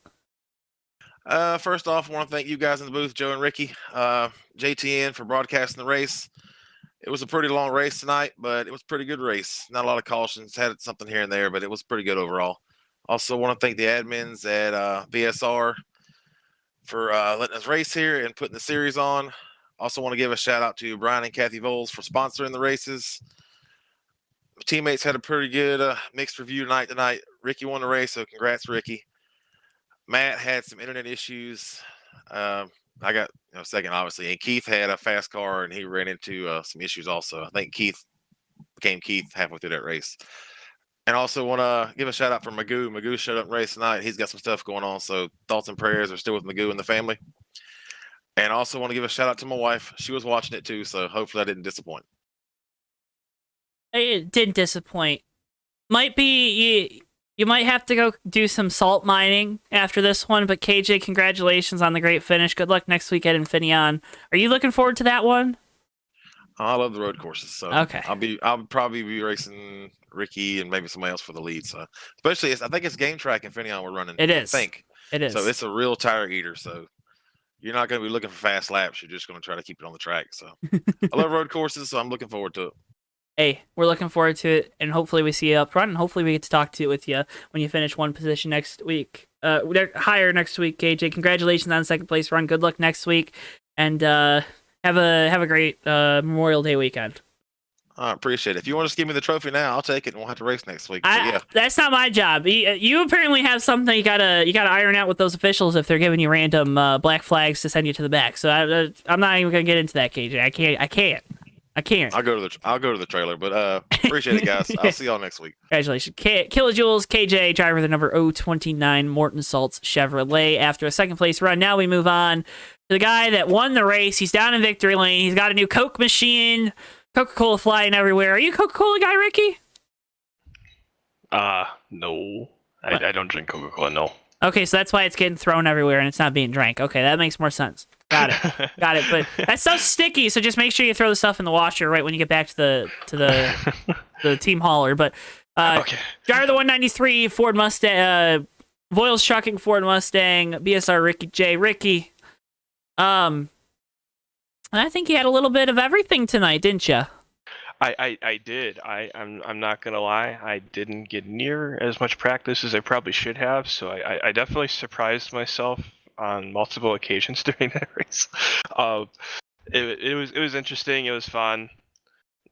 First off, I want to thank you guys in the booth, Joe and Ricky, JTN for broadcasting the race. It was a pretty long race tonight, but it was a pretty good race. Not a lot of cautions, had something here and there, but it was pretty good overall. Also want to thank the admins at BSR for letting us race here and putting the series on. Also want to give a shout out to Brian and Kathy Voiles for sponsoring the races. My teammates had a pretty good mixed review tonight. Ricky won the race, so congrats, Ricky. Matt had some internet issues. I got second, obviously, and Keith had a fast car, and he ran into some issues also. I think Keith became Keith halfway through that race. And also want to give a shout out for Magoo. Magoo showed up and raced tonight. He's got some stuff going on, so thoughts and prayers are still with Magoo and the family. And also want to give a shout out to my wife. She was watching it too, so hopefully I didn't disappoint. It didn't disappoint. Might be you might have to go do some salt mining after this one, but KJ, congratulations on the great finish. Good luck next week at Infineon. Are you looking forward to that one? I love the road courses, so okay. I'll probably be racing Ricky and maybe somebody else for the lead. So especially, I think it's game track Infineon we're running. It is. I think it is. So it's a real tire eater. So you're not going to be looking for fast laps. You're just going to try to keep it on the track. So I love road courses, so I'm looking forward to it. Hey, we're looking forward to it, and hopefully we see you up front, and hopefully we get to talk to you with you when you finish one position next week. Higher next week, KJ. Congratulations on the 2nd place run. Good luck next week, and have a great Memorial Day weekend. I appreciate it. If you want to just give me the trophy now, I'll take it, and we'll have to race next week. Yeah, that's not my job. You apparently have something you gotta iron out with those officials if they're giving you random black flags to send you to the back. So I'm not even gonna get into that, KJ. I can't. I'll go to the trailer, but appreciate it, guys. I'll see y'all next week. Congratulations. Kilojoules, KJ, driver the number 029 Morton Salts Chevrolet after a 2nd place run. Now we move on to the guy that won the race. He's down in victory lane. He's got a new Coke machine, Coca-Cola flying everywhere. Are you a Coca-Cola guy, Ricky? No. I don't drink Coca-Cola, no. Okay, so that's why it's getting thrown everywhere and it's not being drank. Okay, that makes more sense. Got it. But that stuff's sticky, so just make sure you throw the stuff in the washer right when you get back to the team hauler. But okay. Driver the 193 Ford Mustang, Voiles Trucking Ford Mustang, BSR Ricky J. Ricky. I think you had a little bit of everything tonight, didn't you? I did. I'm not gonna lie. I didn't get near as much practice as I probably should have. So I definitely surprised myself on multiple occasions during that race. It was interesting. It was fun.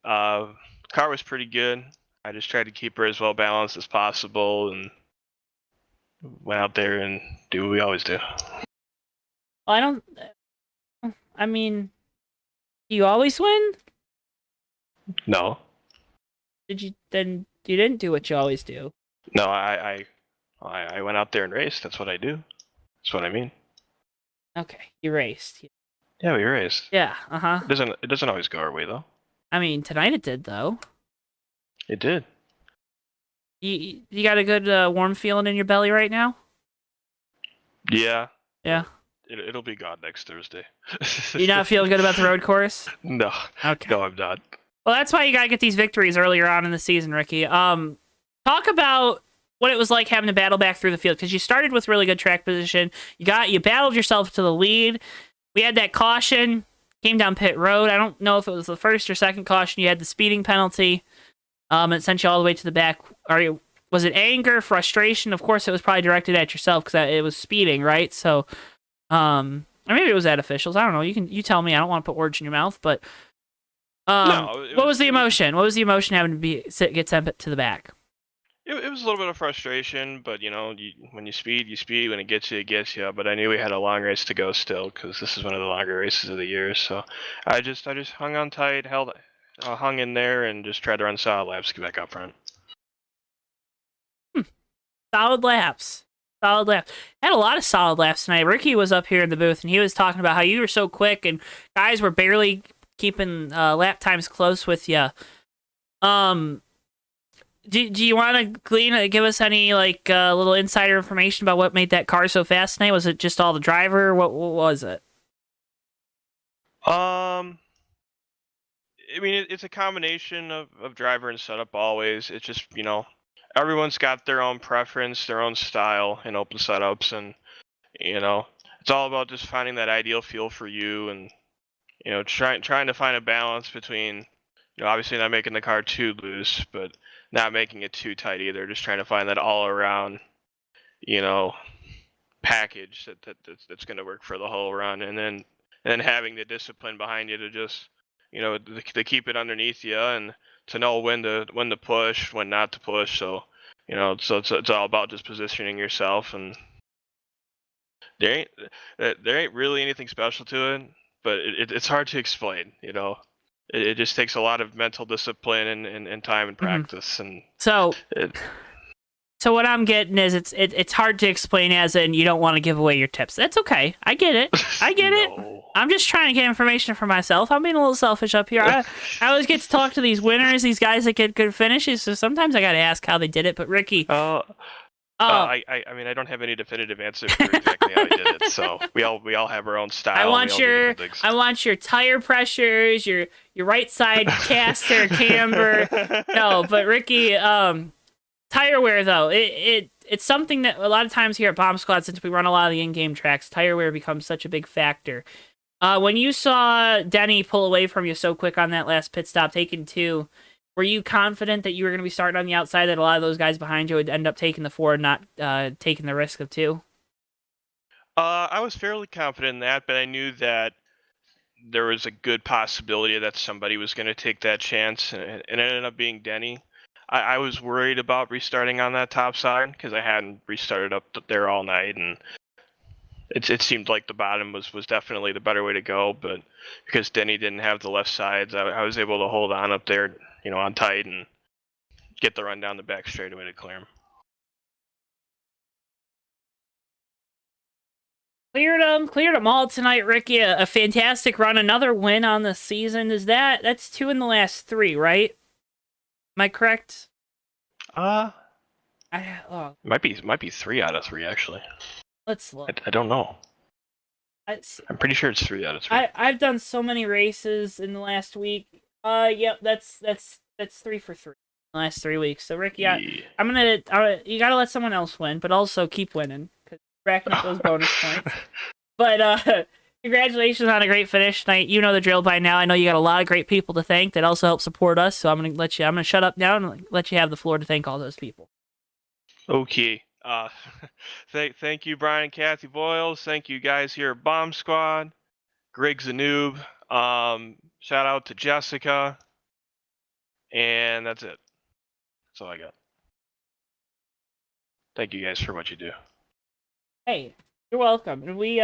Car was pretty good. I just tried to keep her as well balanced as possible and went out there and do what we always do. I mean, you always win? No. You didn't do what you always do? No, I went out there and raced. That's what I do. That's what I mean. Okay, you raced. Yeah, we raced. Yeah, uh-huh. It doesn't always go our way though. I mean, tonight it did though. It did. You got a good warm feeling in your belly right now? Yeah. Yeah. It'll be gone next Thursday. You not feel good about the road course? No. Okay. No, I'm not. Well, that's why you gotta get these victories earlier on in the season, Ricky. Talk about what it was like having to battle back through the field, because you started with really good track position. You battled yourself to the lead. We had that caution, came down pit road. I don't know if it was the first or second caution. You had the speeding penalty. It sent you all the way to the back. Was it anger, frustration? Of course, it was probably directed at yourself because it was speeding, right? So, or maybe it was at officials. I don't know. You tell me. I don't want to put words in your mouth, but what was the emotion? What was the emotion having to get sent to the back? It was a little bit of frustration, but when you speed, you speed. When it gets you, it gets you. But I knew we had a long race to go still, because this is one of the longer races of the year. So I just hung on tight, hung in there, and just tried to run solid laps to get back up front. Solid laps. Had a lot of solid laps tonight. Ricky was up here in the booth, and he was talking about how you were so quick, and guys were barely keeping lap times close with you. Do you want to give us any little insider information about what made that car so fast tonight? Was it just all the driver? What was it? I mean, it's a combination of driver and setup always. It's just, everyone's got their own preference, their own style in open setups, and, it's all about just finding that ideal feel for you and, trying to find a balance between, obviously not making the car too loose, but not making it too tight either. Just trying to find that all around, package that's going to work for the whole run, and then having the discipline behind you to just, to keep it underneath you and to know when to push, when not to push. So, so it's all about just positioning yourself, and there ain't really anything special to it, but it's hard to explain, It just takes a lot of mental discipline and time and practice. And so what I'm getting is it's hard to explain, as in you don't want to give away your tips. That's okay. I get it. No. I'm just trying to get information for myself. I'm being a little selfish up here. I always get to talk to these winners, these guys that get good finishes, so sometimes I got to ask how they did it. But Ricky... I mean, I don't have any definitive answer for exactly how he did it. So we all have our own style. I want your tire pressures, your right side caster camber. No, but Ricky, tire wear though, it's something that a lot of times here at Bomb Squad, since we run a lot of the in-game tracks, tire wear becomes such a big factor. When you saw Denny pull away from you so quick on that last pit stop, taking 2. Were you confident that you were going to be starting on the outside, that a lot of those guys behind you would end up taking the 4 and not taking the risk of 2? I was fairly confident in that, but I knew that there was a good possibility that somebody was going to take that chance, and it ended up being Denny. I was worried about restarting on that top side because I hadn't restarted up there all night, and it seemed like the bottom was definitely the better way to go, but because Denny didn't have the left sides, I was able to hold on up there, on tight and get the run down the back straightaway to clear him. Cleared them all tonight, Ricky. A fantastic run, another win on the season. That's 2 in the last 3, right? Am I correct? Might be 3 out of 3 actually. Let's look. I don't know. I'm pretty sure it's 3 out of 3. I've done so many races in the last week. Yep, that's 3 for 3 in the last 3 weeks. So Ricky, Yeah. you gotta let someone else win, but also keep winning, because racking up those bonus points. But congratulations on a great finish tonight. You know the drill by now. I know you got a lot of great people to thank that also help support us. So I'm gonna shut up now and let you have the floor to thank all those people. Okay. Thank you, Brian and Kathy Voiles. Thank you guys here at Bomb Squad. Grig's a noob. Shout out to Jessica. And that's it. That's all I got. Thank you guys for what you do. Hey, you're welcome. And we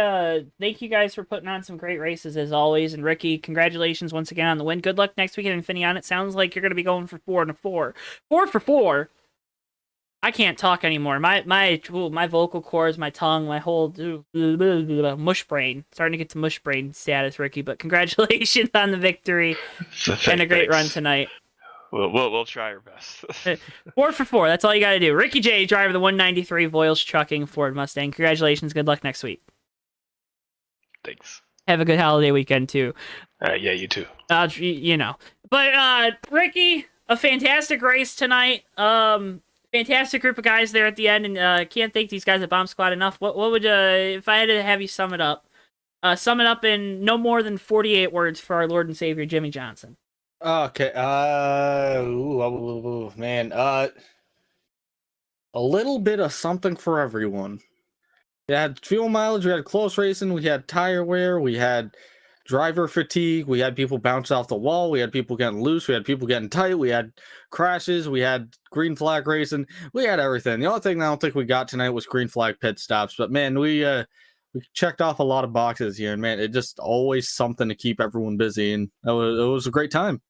thank you guys for putting on some great races as always. And Ricky, congratulations once again on the win. Good luck next week at Infineon. It sounds like you're going to be going for 4 and a 4. 4 for 4. I can't talk anymore. My vocal cords, my tongue, my whole mush brain. Starting to get to mush brain status, Ricky. But congratulations on the victory and a great run tonight. We'll try our best. 4 for 4. That's all you got to do. Ricky J, driver of the 193 Voiles Trucking Ford Mustang. Congratulations. Good luck next week. Thanks. Have a good holiday weekend too. Yeah, you too. You know. But Ricky, a fantastic race tonight. Fantastic group of guys there at the end, and can't thank these guys at Bomb Squad enough. What would if I had to have you sum it up? Sum it up in no more than 48 words for our Lord and Savior Jimmie Johnson. Okay. Man. A little bit of something for everyone. We had fuel mileage, we had close racing, we had tire wear, we had driver fatigue, we had people bounce off the wall, we had people getting loose, we had people getting tight, we had crashes, we had green flag racing, we had everything. The only thing I don't think we got tonight was green flag pit stops, but man, we checked off a lot of boxes here, and man, it just always something to keep everyone busy, and it was a great time.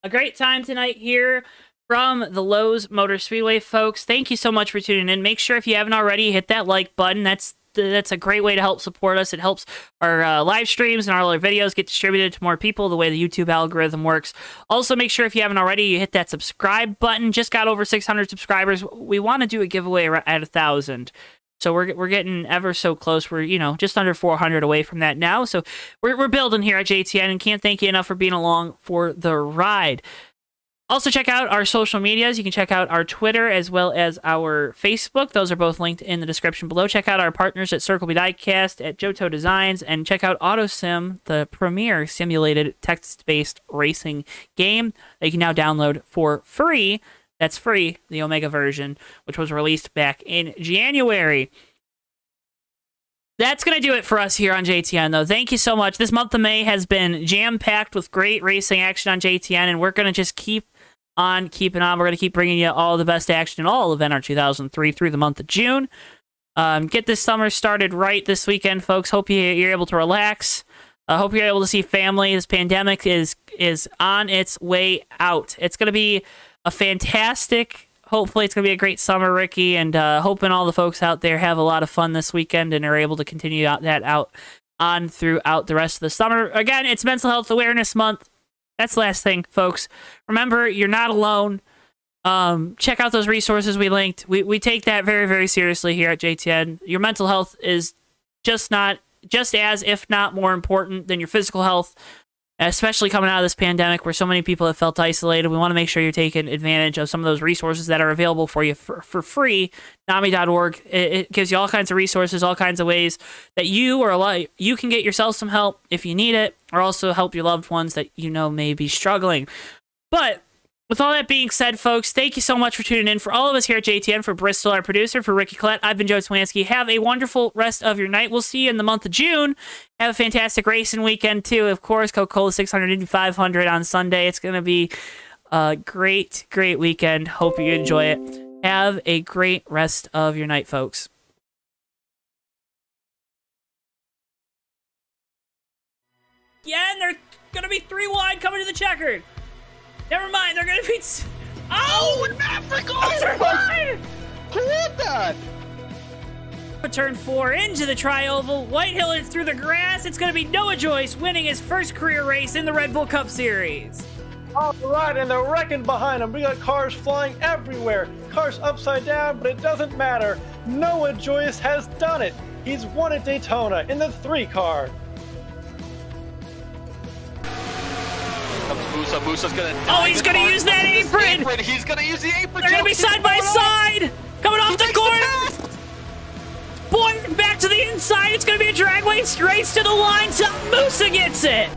A great time tonight here from the Lowe's Motor Speedway, folks. Thank you so much for tuning in. Make sure if you haven't already, hit that like button. That's a great way to help support us. It helps our live streams and our other videos get distributed to more people the way the YouTube algorithm works. Also, make sure if you haven't already, you hit that subscribe button. Just got over 600 subscribers. We want to do a giveaway at 1,000. So we're getting ever so close. We're, just under 400 away from that now. So we're building here at JTN, and can't thank you enough for being along for the ride. Also, check out our social medias. You can check out our Twitter as well as our Facebook. Those are both linked in the description below. Check out our partners at Circle B Diecast, at JoeTow Designs, and check out AutoSim, the premier simulated text-based racing game that you can now download for free. That's free, the Omega version, which was released back in January. That's going to do it for us here on JTN, though. Thank you so much. This month of May has been jam-packed with great racing action on JTN, and we're going to just keep on keeping on. We're going to keep bringing you all the best action in all of NR 2003 through the month of June. Get this summer started right this weekend, folks. Hope you're able to relax. Hope you're able to see family. This pandemic is on its way out. It's going to be a fantastic, hopefully it's going to be a great summer, Ricky, and hoping all the folks out there have a lot of fun this weekend and are able to continue that on throughout the rest of the summer. Again, it's Mental Health Awareness Month. That's the last thing, folks. Remember, you're not alone. Check out those resources we linked. We take that very, very seriously here at JTN. Your mental health is just as, if not more important than your physical health, especially coming out of this pandemic where so many people have felt isolated. We want to make sure you're taking advantage of some of those resources that are available for you for free. NAMI.org. It gives you all kinds of resources, all kinds of ways that you can get yourself some help if you need it, or also help your loved ones that may be struggling. But with all that being said, folks, thank you so much for tuning in. For all of us here at JTN, for Bristol, our producer, for Ricky Collette, I've been Joe Swansky. Have a wonderful rest of your night. We'll see you in the month of June. Have a fantastic racing weekend, too. Of course, Coca-Cola 600 Indy 500 on Sunday. It's going to be a great, great weekend. Hope you enjoy it. Have a great rest of your night, folks. Yeah, and they're going to be 3 wide coming to the checkered. Never mind, they're gonna be. Oh, Africa! Who did that? Turn 4 into the tri-oval. Whitehill is through the grass. It's gonna be Noah Joyce winning his first career race in the Red Bull Cup Series. All right, and they're wrecking behind them. We got cars flying everywhere. Cars upside down, but it doesn't matter. Noah Joyce has done it. He's won at Daytona in the 3 car. Musa's gonna he's gonna use that apron! He's gonna use the apron! They're gonna be side by side! Coming off the corner! Boy, back to the inside! It's gonna be a drag race to the line! Musa gets it!